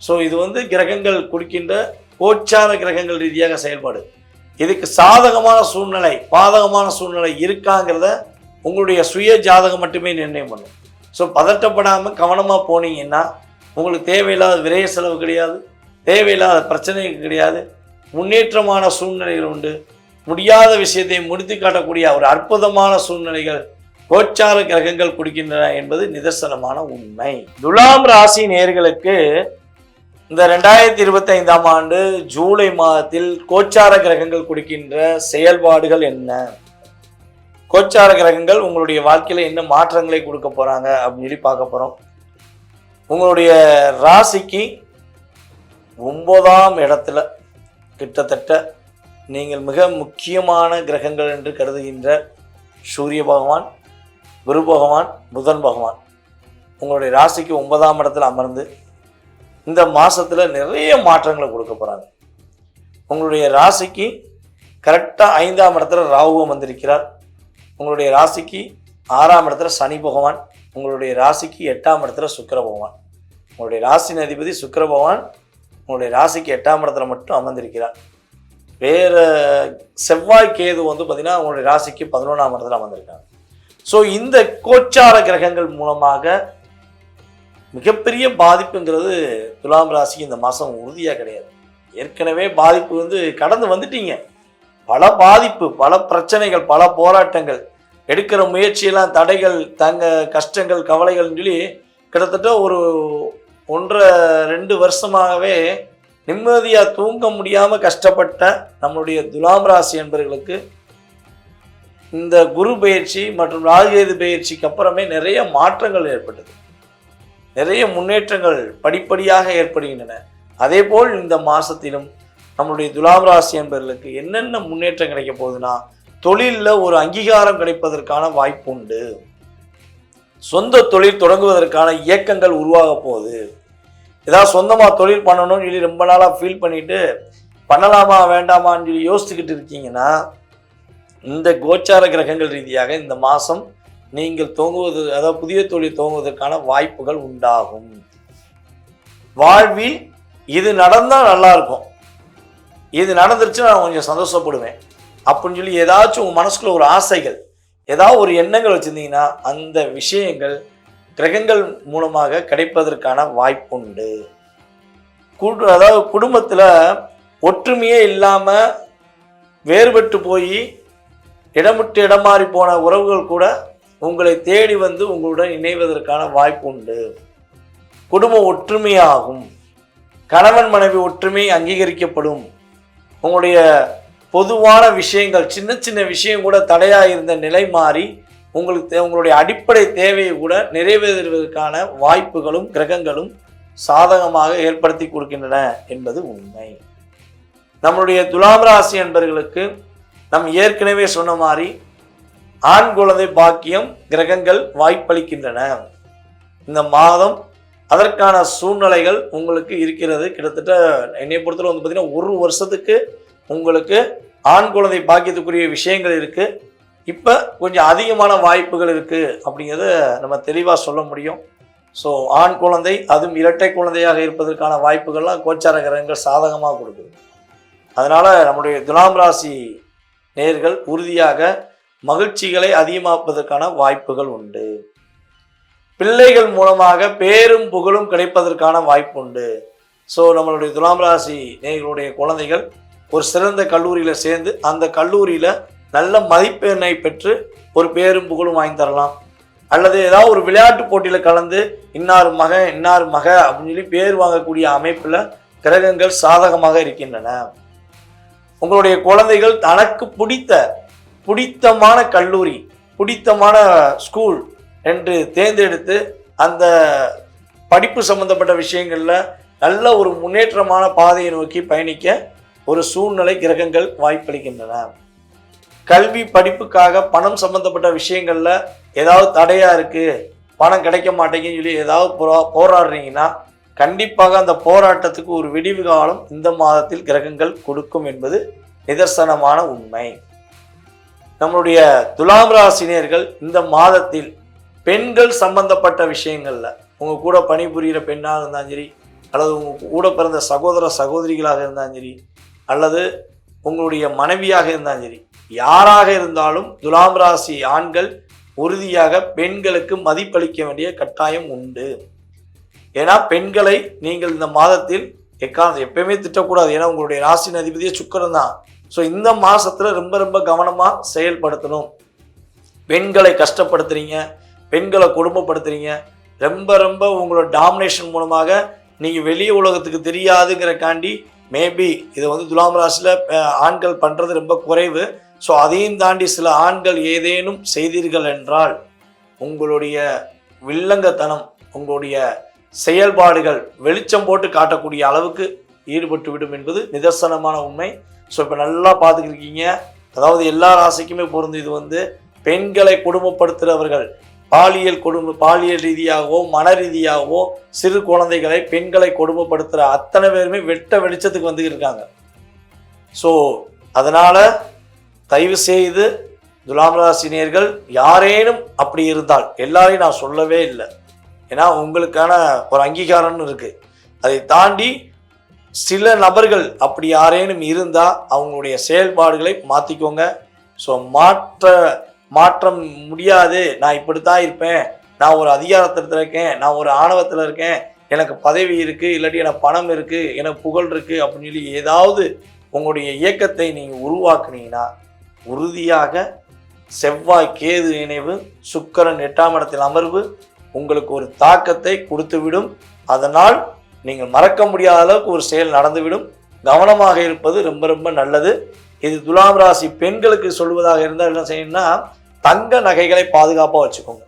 A: ஸோ இது கிரகங்கள் கொடுக்கின்ற கோச்சார கிரகங்கள் ரீதியாக செயல்பாடு. இதுக்கு சாதகமான சூழ்நிலை பாதகமான சூழ்நிலை இருக்காங்கிறத உங்களுடைய சுய ஜாதகம் மட்டுமே நிர்ணயம் பண்ணும். ஸோ பதட்டப்படாமல் கவனமாக போனீங்கன்னா உங்களுக்கு தேவையில்லாத விரைய செலவு கிடையாது, தேவையில்லாத பிரச்சனைகள் கிடையாது, முன்னேற்றமான சூழ்நிலைகள் உண்டு. முடியாத விஷயத்தை முடித்து காட்டக்கூடிய ஒரு அற்புதமான சூழ்நிலைகள் கோச்சார கிரகங்கள் கொடுக்கின்றன என்பது நிதர்சனமான உண்மை. துலாம் ராசி நேயர்களுக்கு இந்த 2025ஆம் ஆண்டு ஜூலை மாதத்தில் கோச்சார கிரகங்கள் கொடுக்கின்ற செயல்பாடுகள் என்ன, கோச்சார கிரகங்கள் உங்களுடைய வாழ்க்கையில என்ன மாற்றங்களை கொடுக்க போறாங்க அப்படின்னு சொல்லி பார்க்க போறோம். உங்களுடைய ராசிக்கு 9ஆம் இடத்துல கிட்டத்தட்ட நீங்கள் மிக முக்கியமான கிரகங்கள் என்று கருதுகின்ற சூரிய பகவான், குரு பகவான், புதன் பகவான் உங்களுடைய ராசிக்கு 9ஆம் இடத்துல அமர்ந்து இந்த மாதத்தில் நிறைய மாற்றங்களை கொடுக்க போகிறாங்க. உங்களுடைய ராசிக்கு கரெக்டாக 5ஆம் இடத்துல ராகுவும் வந்திருக்கிறார். உங்களுடைய ராசிக்கு 6ஆம் இடத்துல சனி பகவான், உங்களுடைய ராசிக்கு 8ஆம் இடத்துல சுக்கிர பகவான். உங்களுடைய ராசியின் அதிபதி சுக்கிர பகவான் உங்களுடைய ராசிக்கு 8ஆம் இடத்துல மட்டும் அமர்ந்திருக்கிறார். வேறு செவ்வாய் கேது பார்த்திங்கன்னா உங்களுடைய ராசிக்கு 11ஆம் இடத்துல அமர்ந்திருக்காங்க. ஸோ இந்த கோச்சார கிரகங்கள் மூலமாக மிகப்பெரிய பாதிப்புங்கிறது துலாம் ராசிக்கு இந்த மாதம் உறுதியாக கிடையாது. ஏற்கனவே பாதிப்பு கடந்து வந்துட்டீங்க. பல பாதிப்பு, பல பிரச்சனைகள், பல போராட்டங்கள், எடுக்கிற முயற்சியெல்லாம் தடைகள், கஷ்டங்கள், கவலைகள்னு சொல்லி கிட்டத்தட்ட ஒரு 1.5-2 வருஷமாகவே நிம்மதியாக தூங்க முடியாமல் கஷ்டப்பட்ட நம்மளுடைய துலாம் ராசி என்பவர்களுக்கு இந்த குரு பயிற்சி மற்றும் ராகுகேது பயிற்சிக்கு அப்புறமே நிறைய மாற்றங்கள் ஏற்பட்டது, நிறைய முன்னேற்றங்கள் படிப்படியாக ஏற்படுகின்றன. அதே போல் இந்த மாதத்திலும் நம்மளுடைய துலாம் ராசி என்பவர்களுக்கு என்னென்ன முன்னேற்றம் கிடைக்க போகுதுன்னா, தொழிலில் ஒரு அங்கீகாரம் கிடைப்பதற்கான வாய்ப்பு உண்டு. சொந்த தொழில் தொடங்குவதற்கான இயக்கங்கள் உருவாக போகுது. ஏதாவது சொந்தமாக தொழில் பண்ணணும்னு சொல்லி ரொம்ப நாளாக ஃபீல் பண்ணிட்டு பண்ணலாமா வேண்டாமான்னு சொல்லி யோசிச்சுக்கிட்டு இருக்கீங்கன்னா, இந்த கோச்சார கிரகங்கள் ரீதியாக இந்த மாதம் நீங்கள் துவங்குவது, அதாவது புதிய தொழில் துவங்குவதற்கான வாய்ப்புகள் உண்டாகும். வாழ்வில் இது நடந்தால் நல்லா இருக்கும், இது நடந்துருச்சுன்னா நான் கொஞ்சம் சந்தோஷப்படுவேன் அப்படின்னு சொல்லி ஏதாச்சும் உங்கள் மனசுக்குள்ள ஒரு ஆசைகள், ஏதாவது ஒரு எண்ணங்கள் வச்சுருந்தீங்கன்னா அந்த விஷயங்கள் கிரகங்கள் மூலமாக கிடைப்பதற்கான வாய்ப்புண்டு. அதாவது குடும்பத்தில் ஒற்றுமையே இல்லாமல் வேறுபட்டு போய் இடமிட்டு இடம் மாறி போன உறவுகள் கூட உங்களை தேடி உங்களுடன் இணைவதற்கான வாய்ப்பு உண்டு. குடும்பம் ஒற்றுமையாகும், கணவன் மனைவி ஒற்றுமை அங்கீகரிக்கப்படும். உங்களுடைய பொதுவான விஷயங்கள், சின்ன சின்ன விஷயம் கூட தடையாக இருந்த நிலை மாறி உங்களுடைய அடிப்படை தேவையை கூட நிறைவேறுவதற்கான வாய்ப்புகளும் கிரகங்களும் சாதகமாக ஏற்படுத்தி கொடுக்கின்றன என்பது உண்மை. நம்மளுடைய துலாம் ராசி என்பவர்களுக்கு நம் ஏற்கனவே சொன்ன மாதிரி ஆண் குழந்தை பாக்கியம் கிரகங்கள் வாய்ப்பளிக்கின்றன. இந்த மாதம் அதற்கான சூழ்நிலைகள் உங்களுக்கு இருக்கிறது. கிட்டத்தட்ட என்னை பொறுத்தவரை பார்த்தீங்கன்னா 1 வருஷத்துக்கு உங்களுக்கு ஆண் குழந்தை பாக்கியத்துக்குரிய விஷயங்கள் இருக்குது. இப்போ கொஞ்சம் அதிகமான வாய்ப்புகள் இருக்குது அப்படிங்கிறத நம்ம தெளிவாக சொல்ல முடியும். ஸோ ஆண் குழந்தை, அதுவும் இரட்டை குழந்தையாக இருப்பதற்கான வாய்ப்புகள்லாம் கோச்சார கிரகங்கள் சாதகமாக கொடுக்குது. அதனால் நம்முடைய துலாம் ராசி நேயர்கள் உறுதியாக மகிழ்ச்சிகளை அதிகமாக்குவதற்கான வாய்ப்புகள் உண்டு. பிள்ளைகள் மூலமாக பேரும் புகழும் கிடைப்பதற்கான வாய்ப்பு உண்டு. ஸோ நம்மளுடைய துலாம் ராசி நேயர்களுடைய குழந்தைகள் ஒரு சிறந்த கல்லூரியில் சேர்ந்து அந்த கல்லூரியில் நல்ல மதிப்பெண்ணை பெற்று ஒரு பேரும் புகழும் வாங்கி தரலாம். அல்லது ஏதாவது ஒரு விளையாட்டு போட்டியில் கலந்து இன்னார் மக அப்படின்னு சொல்லி பேர் வாங்கக்கூடிய அமைப்பில் கிரகங்கள் சாதகமாக இருக்கின்றன. உங்களுடைய குழந்தைகள் தனக்கு பிடித்தமான கல்லூரி, பிடித்தமான ஸ்கூல் என்று தேர்ந்தெடுத்து அந்த படிப்பு சம்பந்தப்பட்ட விஷயங்களில் நல்ல ஒரு முன்னேற்றமான பாதையை நோக்கி பயணிக்க ஒரு சூழ்நிலை கிரகங்கள் வாய்ப்பளிக்கின்றன. கல்வி படிப்புக்காக பணம் சம்பந்தப்பட்ட விஷயங்களில் ஏதாவது தடையாக இருக்குது, பணம் கிடைக்க மாட்டேங்குன்னு சொல்லி ஏதாவது போராடுறீங்கன்னா கண்டிப்பாக அந்த போராட்டத்துக்கு ஒரு விடிவு காலம் இந்த மாதத்தில் கிரகங்கள் கொடுக்கும் என்பது நிதர்சனமான உண்மை. நம்மளுடைய துலாம் ராசினியர்கள் இந்த மாதத்தில் பெண்கள் சம்பந்தப்பட்ட விஷயங்களில் உங்கள் கூட பணிபுரிகிற பெண்ணாக இருந்தாலும் சரி, அல்லது உங்கள் கூட பிறந்த சகோதர சகோதரிகளாக இருந்தாலும் சரி, அல்லது உங்களுடைய மனைவியாக இருந்தாலும் சரி, யாராக இருந்தாலும் துலாம் ராசி ஆண்கள் உறுதியாக பெண்களுக்கு மதிப்பளிக்க வேண்டிய கட்டாயம் உண்டு. ஏன்னா பெண்களை நீங்கள் இந்த மாதத்தில் எப்பயுமே திட்டக்கூடாது. ஏன்னா உங்களுடைய ராசியின் அதிபதியே சுக்கிரன் தான். ஸோ இந்த மாசத்துல ரொம்ப ரொம்ப கவனமா செயல்படுத்தணும். பெண்களை கஷ்டப்படுத்துறீங்க, பெண்களை கொடுமைப்படுத்துறீங்க, ரொம்ப ரொம்ப உங்களோட டாமினேஷன் மூலமாக நீங்க வெளியே உலகத்துக்கு தெரியாதுங்கிறக்காண்டி மேபி இதை வந்து துலாம் ராசியில ஆண்கள் பண்றது ரொம்ப குறைவு. ஸோ அதையும் தாண்டி சில ஆண்கள் ஏதேனும் செய்தீர்கள் என்றால் உங்களுடைய வில்லங்கத்தனம், உங்களுடைய செயல்பாடுகள் வெளிச்சம் போட்டு காட்டக்கூடிய அளவுக்கு ஈடுபட்டு விடும் என்பது நிதர்சனமான உண்மை. ஸோ இப்போ நல்லா பார்த்துக்கிருக்கீங்க. அதாவது எல்லா ராசிக்குமே பொருந்து. இது வந்து பெண்களை கொடுமைப்படுத்துகிறவர்கள், பாலியல் ரீதியாகவோ மன ரீதியாகவோ சிறு குழந்தைகளை பெண்களை கொடுமைப்படுத்துகிற அத்தனை பேருமே வெளிச்சத்துக்கு வந்து இருக்காங்க. ஸோ அதனால் தயவு செய்து துலாம் ராசினியர்கள் யாரேனும் அப்படி இருந்தால், எல்லாரையும் நான் சொல்லவே இல்லை, ஏன்னா உங்களுக்கான ஒரு அங்கீகாரம்னு இருக்குது. அதை தாண்டி சில நபர்கள் அப்படி யாரேனும் இருந்தால் அவங்களுடைய செயல்பாடுகளை மாற்றிக்கோங்க. ஸோ மாற்றம் முடியாது, நான் இப்படித்தான் இருப்பேன், நான் ஒரு அதிகாரத்தில் இருக்கேன், நான் ஒரு ஆணவத்தில் இருக்கேன், எனக்கு பதவி இருக்குது, இல்லாட்டி எனக்கு பணம் இருக்குது, எனக்கு புகழ் இருக்குது அப்படின்னு சொல்லி ஏதாவது உங்களுடைய இயக்கத்தை நீங்கள் உருவாக்குனீங்கன்னா உறுதியாக செவ்வாய் கேது இணைவு, சுக்கிரன் 8ஆம் இடத்தில் அமர்வு உங்களுக்கு ஒரு தாக்கத்தை கொடுத்துவிடும். அதனால் நீங்கள் மறக்க முடியாத அளவுக்கு ஒரு செயல் நடந்துவிடும். கவனமாக இருப்பது ரொம்ப ரொம்ப நல்லது. இது துலாம் ராசி பெண்களுக்கு சொல்வதாக இருந்தால் என்ன செய்யணும்னா, தங்க நகைகளை பாதுகாப்பாக வச்சுக்கோங்க.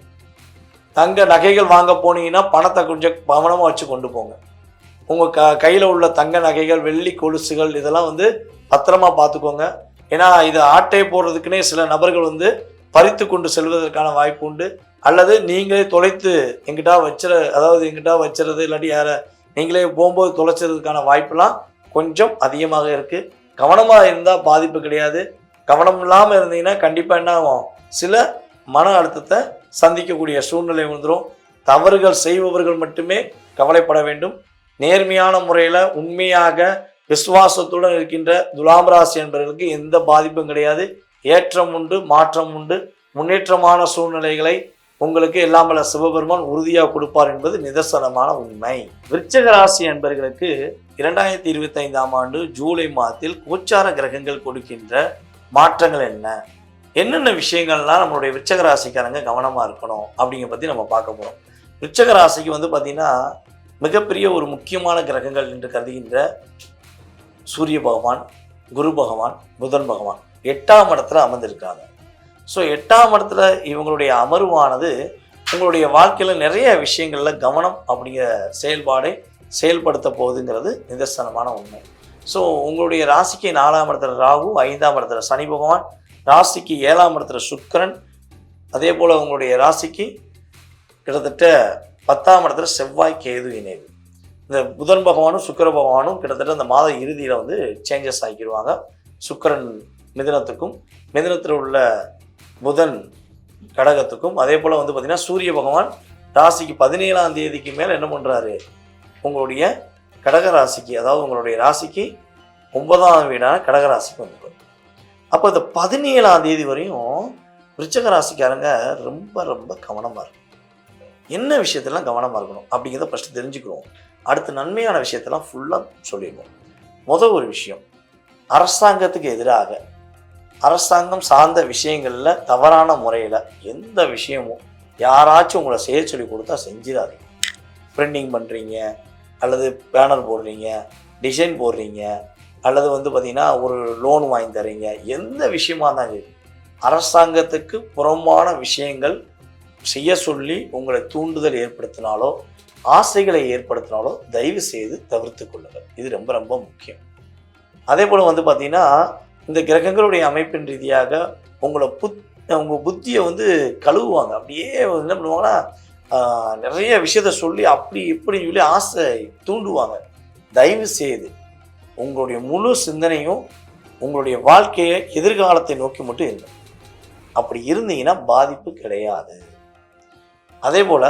A: தங்க நகைகள் வாங்க போனீங்கன்னா பணத்தை கொஞ்சம் கவனமாக வச்சு கொண்டு போங்க. உங்கள் கையில் உள்ள தங்க நகைகள், வெள்ளி கொலுசுகள் இதெல்லாம் வந்து பத்திரமா பார்த்துக்கோங்க. ஏன்னா இது ஆட்டை போடுறதுக்குன்னே சில நபர்கள் வந்து பறித்து கொண்டு செல்வதற்கான வாய்ப்பு உண்டு. அல்லது நீங்களே தொலைத்து எங்கிட்ட வச்சுறது, இல்லாட்டி யாரை நீங்களே போகும்போது தொலைச்சதுக்கான வாய்ப்பெல்லாம் கொஞ்சம் அதிகமாக இருக்குது. கவனமாக இருந்தால் பாதிப்பு கிடையாது. கவனம் இல்லாமல் இருந்தீங்கன்னா கண்டிப்பாக என்ன ஆகும், சில மன அழுத்தத்தை சந்திக்கக்கூடிய சூழ்நிலை வந்துடும். தவறுகள் செய்பவர்கள் மட்டுமே கவலைப்பட வேண்டும். நேர்மையான முறையில் உண்மையாக விசுவாசத்துடன் இருக்கின்ற துலாம் ராசி என்பவர்களுக்கு எந்த பாதிப்பும் கிடையாது. ஏற்றம் உண்டு, மாற்றம் உண்டு. முன்னேற்றமான சூழ்நிலைகளை உங்களுக்கு எல்லாம் வல்ல சிவபெருமான் உறுதியாக கொடுப்பார் என்பது நிதர்சனமான உண்மை. விருச்சிக ராசி என்பவர்களுக்கு 2025ஆம் ஆண்டு ஜூலை மாதத்தில் கோச்சார கிரகங்கள் கொடுக்கின்ற மாற்றங்கள் என்னென்ன விஷயங்கள்லாம் நம்மளுடைய விருச்சிக ராசிக்காரங்க கவனமாக இருக்கணும் அப்படிங்கிற பற்றி நம்ம பார்க்க போகிறோம். விருச்சிக ராசிக்கு வந்து பார்த்திங்கன்னா மிகப்பெரிய ஒரு முக்கியமான கிரகங்கள் என்று கருதுகின்ற சூரிய பகவான், குரு பகவான், புதன் பகவான் 8ஆம் இடத்துல அமர்ந்திருக்காங்க. ஸோ 8ஆம் இடத்துல இவங்களுடைய அமர்வானது உங்களுடைய வாழ்க்கையில் நிறைய விஷயங்களில் கவனம் அப்படிங்கிற செயல்பாடை செயல்படுத்த போகுதுங்கிறது நிதர்சனமான உண்மை. ஸோ உங்களுடைய ராசிக்கு 4ஆம் இடத்துல ராகு, 5ஆம் இடத்துல சனி பகவான், ராசிக்கு 7ஆம் இடத்துல சுக்கிரன், அதே போல் உங்களுடைய ராசிக்கு கிட்டத்தட்ட 10ஆம் இடத்துல செவ்வாய் கேது இணைவு. இந்த புதன் பகவானும் சுக்கிர பகவானும் கிட்டத்தட்ட இந்த மாத இறுதியில் வந்து சேஞ்சஸ் ஆகிடுவாங்க. சுக்கிரன் மிதுனத்துக்கும், மிதுனத்தில் உள்ள புதன் கடகத்துக்கும், அதே போல் வந்து பார்த்திங்கன்னா சூரிய பகவான் ராசிக்கு 17ஆம் தேதிக்கு மேலே என்ன பண்ணுறாரு, உங்களுடைய கடக ராசிக்கு, அதாவது உங்களுடைய ராசிக்கு 9ஆம் வீடான கடக ராசிக்கு வந்துடும். அப்போ இந்த 17ஆம் தேதி வரையும் விருச்சிக ராசிக்காரங்க ரொம்ப ரொம்ப கவனமாக இருக்கும். என்ன விஷயத்தெல்லாம் கவனமாக இருக்கணும் அப்படிங்கிறத ஃபஸ்ட்டு தெரிஞ்சுக்கிறோம். அடுத்து நன்மையான விஷயத்தெல்லாம் ஃபுல்லாக சொல்லிடுவோம். முதல் ஒரு விஷயம், அரசாங்கத்துக்கு எதிராக அரசாங்கம் சார்ந்த விஷயங்களில் தவறான முறையில் எந்த விஷயமும் யாராச்சும் உங்களை செய்ய சொல்லி கொடுத்தா செஞ்சிடாதீங்க. பிரிண்டிங் பண்ணுறீங்க, அல்லது பேனர் போடுறீங்க, டிசைன் போடுறீங்க, அல்லது வந்து பார்த்திங்கன்னா ஒரு லோன் வாங்கி தரீங்க, எந்த விஷயமா இருந்தாலும் அரசாங்கத்துக்கு புறம்பான விஷயங்கள் செய்ய சொல்லி உங்களை தூண்டுதல் ஏற்படுத்தினாலோ ஆசைகளை ஏற்படுத்தினாலோ தயவு செய்து தவிர்த்து கொள்ளுங்கள். இது ரொம்ப ரொம்ப முக்கியம். அதே போல் வந்து பார்த்திங்கன்னா இந்த கிரகங்களுடைய அமைப்பின் ரீதியாக உங்கள் புத்தியை வந்து கழுவுவாங்க. அப்படியே என்ன பண்ணுவாங்கன்னா நிறைய விஷயத்த சொல்லி அப்படி இப்படி சொல்லி ஆசை தூண்டுவாங்க. தயவு செய்து உங்களுடைய முழு சிந்தனையும் உங்களுடைய வாழ்க்கையை எதிர்காலத்தை நோக்கி மட்டும் இருங்க. அப்படி இருந்தீங்கன்னா பாதிப்பு கிடையாது. அதே போல்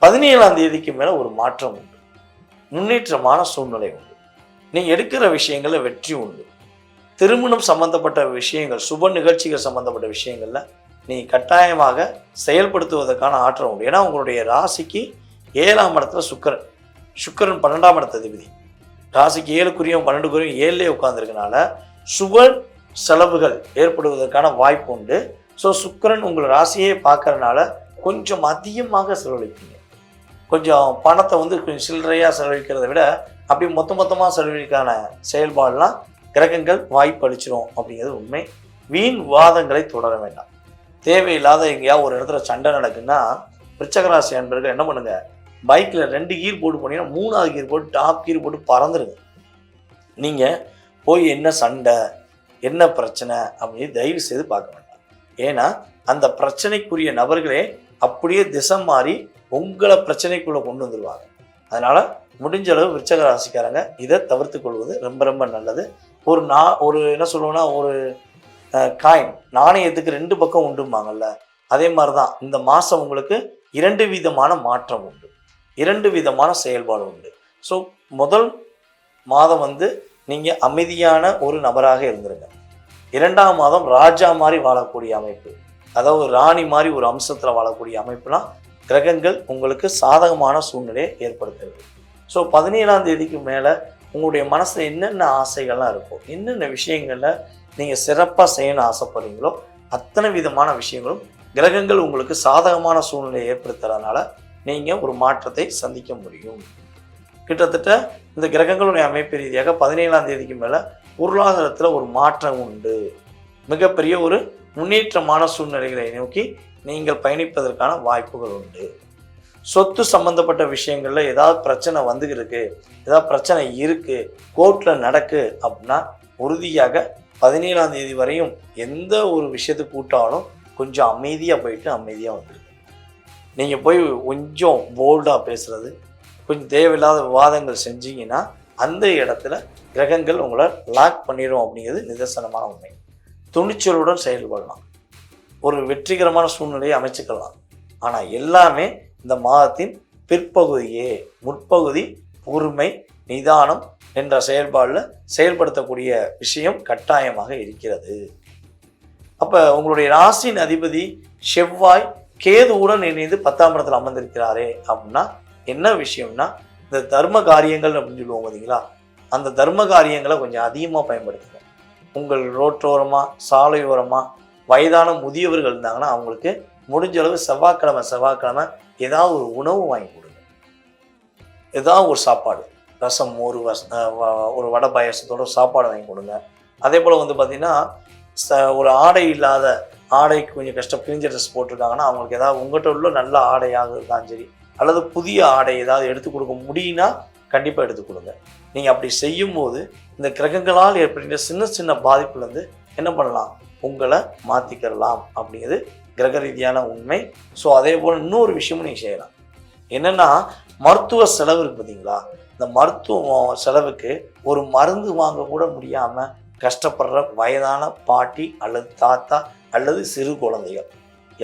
A: 17ஆம் தேதிக்கு மேலே ஒரு மாற்றம் உண்டு, முன்னேற்றமான சூழ்நிலை உண்டு. நீங்கள் எடுக்கிற விஷயங்களில் வெற்றி உண்டு. திருமணம் சம்பந்தப்பட்ட விஷயங்கள், சுப நிகழ்ச்சிகள் சம்பந்தப்பட்ட விஷயங்களில் நீ கட்டாயமாக செயல்படுத்துவதற்கான ஆற்றல் உண்டு. ஏன்னா உங்களுடைய ராசிக்கு 7ஆம் இடத்துல சுக்கிரன் 12ஆம் இடத்த அதிபதி. ராசிக்கு 7க்குரியும் 12க்குரியும் 7லே உட்கார்ந்துருக்கனால சுப செலவுகள் ஏற்படுவதற்கான வாய்ப்பு உண்டு. ஸோ சுக்கிரன் உங்கள் ராசியே பார்க்கறதுனால கொஞ்சம் அதிகமாக செலவழிப்பீங்க. கொஞ்சம் பணத்தை வந்து கொஞ்சம் சில்லறையாக செலவழிக்கிறத விட அப்படி மொத்தமாக செலவழிக்கான செயல்பாடுலாம் கிரகங்கள் வாய்ப்பு அளிச்சிடும் அப்படிங்கிறது உண்மை. வீண் வாதங்களை தொடர வேண்டாம். தேவையில்லாத எங்கேயாவது ஒரு இடத்துல சண்டை நடக்குன்னா விருச்சகராசி அன்பர்கள் என்ன பண்ணுங்க, பைக்கில் 2 கீர் போட்டு போனீங்கன்னா 3ஆவது கீர் போட்டு டாப் கீர் போட்டு பறந்துருங்க. நீங்கள் போய் என்ன சண்டை என்ன பிரச்சனை அப்படின்னு தயவு செய்து பார்க்க வேண்டாம். ஏன்னா அந்த பிரச்சனைக்குரிய நபர்களே அப்படியே திசை மாறி உங்களை பிரச்சனைக்குள்ளே கொண்டு வந்துடுவாங்க. அதனால் முடிஞ்ச அளவு விருச்சக ராசிக்காரங்க இதை தவிர்த்து கொள்வது ரொம்ப ரொம்ப நல்லது. ஒரு என்ன சொல்லுவோன்னா, ஒரு காயின் நாணயத்துக்கு 2 பக்கம் உண்டுமாங்கல்ல, அதே மாதிரி தான் இந்த மாதம் உங்களுக்கு 2 விதமான மாற்றம் உண்டு, 2 விதமான செயல்பாடு உண்டு. ஸோ முதல் மாதம் வந்து நீங்கள் அமைதியான ஒரு நபராக இருந்துருங்க. 2ஆம் மாதம் ராஜா மாதிரி வாழக்கூடிய அமைப்பு, அதாவது ராணி மாதிரி ஒரு அம்சத்தில் வாழக்கூடிய அமைப்புலாம் கிரகங்கள் உங்களுக்கு சாதகமான சூழ்நிலையை ஏற்படுத்துறது. ஸோ 17ஆம் தேதிக்கு மேலே உங்களுடைய மனசில் என்னென்ன ஆசைகள்லாம் இருக்கும், என்னென்ன விஷயங்களில் நீங்கள் சிறப்பாக செய்யணும்னு ஆசைப்படுறீங்களோ அத்தனை விதமான விஷயங்களும் கிரகங்கள் உங்களுக்கு சாதகமான சூழ்நிலையை ஏற்படுத்துறதுனால நீங்கள் ஒரு மாற்றத்தை சந்திக்க முடியும். கிட்டத்தட்ட இந்த கிரகங்களுடைய அமைப்பு ரீதியாக 17ஆம் தேதிக்கு மேலே பொருளாதாரத்தில் ஒரு மாற்றம் உண்டு. மிகப்பெரிய ஒரு முன்னேற்றமான சூழ்நிலைகளை நோக்கி நீங்கள் பயணிப்பதற்கான வாய்ப்புகள் உண்டு. சொத்து சம்பந்தப்பட்ட விஷயங்களில் ஏதாவது பிரச்சனை வந்துருக்கு, ஏதாவது பிரச்சனை இருக்குது, கோர்ட்டில் நடக்கு அப்படின்னா உறுதியாக 17ஆம் தேதி வரையும் எந்த ஒரு விஷயத்துக்கு கூட்டாலும் கொஞ்சம் அமைதியாக போயிட்டு அமைதியாக வந்துருக்கு. நீங்கள் போய் கொஞ்சம் போல்டாக பேசுகிறது, கொஞ்சம் தேவையில்லாத விவாதங்கள் செஞ்சீங்கன்னா அந்த இடத்துல கிரகங்கள் உங்களை லாக் பண்ணிடும் அப்படிங்கிறது நிதர்சனமான உண்மை. துணிச்சலுடன் செயல்படலாம், ஒரு வெற்றிகரமான சூழ்நிலையை அமைச்சுக்கலாம். ஆனால் எல்லாமே இந்த மாதத்தின் பிற்பகுதியே. முற்பகுதி பொறுமை நிதானம் என்ற செயல்பாடில் செயல்படுத்தக்கூடிய விஷயம் கட்டாயமாக இருக்கிறது. அப்போ உங்களுடைய ராசியின் அதிபதி செவ்வாய் கேதுவுடன் இணைந்து 10ஆம் இடத்துல அமர்ந்திருக்கிறாரே அப்படின்னா என்ன விஷயம்னா, இந்த தர்ம காரியங்கள் அப்படின்னு சொல்லுவோம் பார்த்தீங்களா, அந்த தர்ம காரியங்களை கொஞ்சம் அதிகமாக பயன்படுத்துங்க. உங்கள் ரோட்டோரமாக சாலையோரமாக வயதான முதியவர்கள் இருந்தாங்கன்னா அவங்களுக்கு முடிஞ்ச அளவு செவ்வாய்க்கிழமை ஏதாவது ஒரு உணவு வாங்கி கொடுங்க. ஏதாவது ஒரு சாப்பாடு, ரசம், ஒரு வடை பாயசத்தோட சாப்பாடு வாங்கி கொடுங்க. அதே போல் வந்து பார்த்திங்கன்னா ஒரு ஆடை இல்லாத, ஆடைக்கு கொஞ்சம் கஷ்டம், பிரிஞ்ச ட்ரெஸ் போட்டிருக்காங்கன்னா அவங்களுக்கு ஏதாவது உங்கள்கிட்ட உள்ள நல்ல ஆடையாக இருந்தாலும் சரி, அல்லது புதிய ஆடை ஏதாவது எடுத்து கொடுக்க முடியும்னா கண்டிப்பாக எடுத்து கொடுங்க. நீங்கள் அப்படி செய்யும்போது இந்த கிரகங்களால் ஏற்படுகிற சின்ன சின்ன பாதிப்புலேருந்து என்ன பண்ணலாம், உங்களை மாற்றிக்கிறலாம் அப்படிங்கிறது கிரக ரீதியான உண்மை. ஸோ அதே போல் இன்னொரு விஷயமும் நீங்கள் செய்யலாம். என்னென்னா, மருத்துவ செலவு இருக்குது பார்த்தீங்களா, இந்த மருத்துவ செலவுக்கு ஒரு மருந்து வாங்க கூட முடியாமல் கஷ்டப்படுற வயதான பாட்டி அல்லது தாத்தா அல்லது சிறு குழந்தைகள்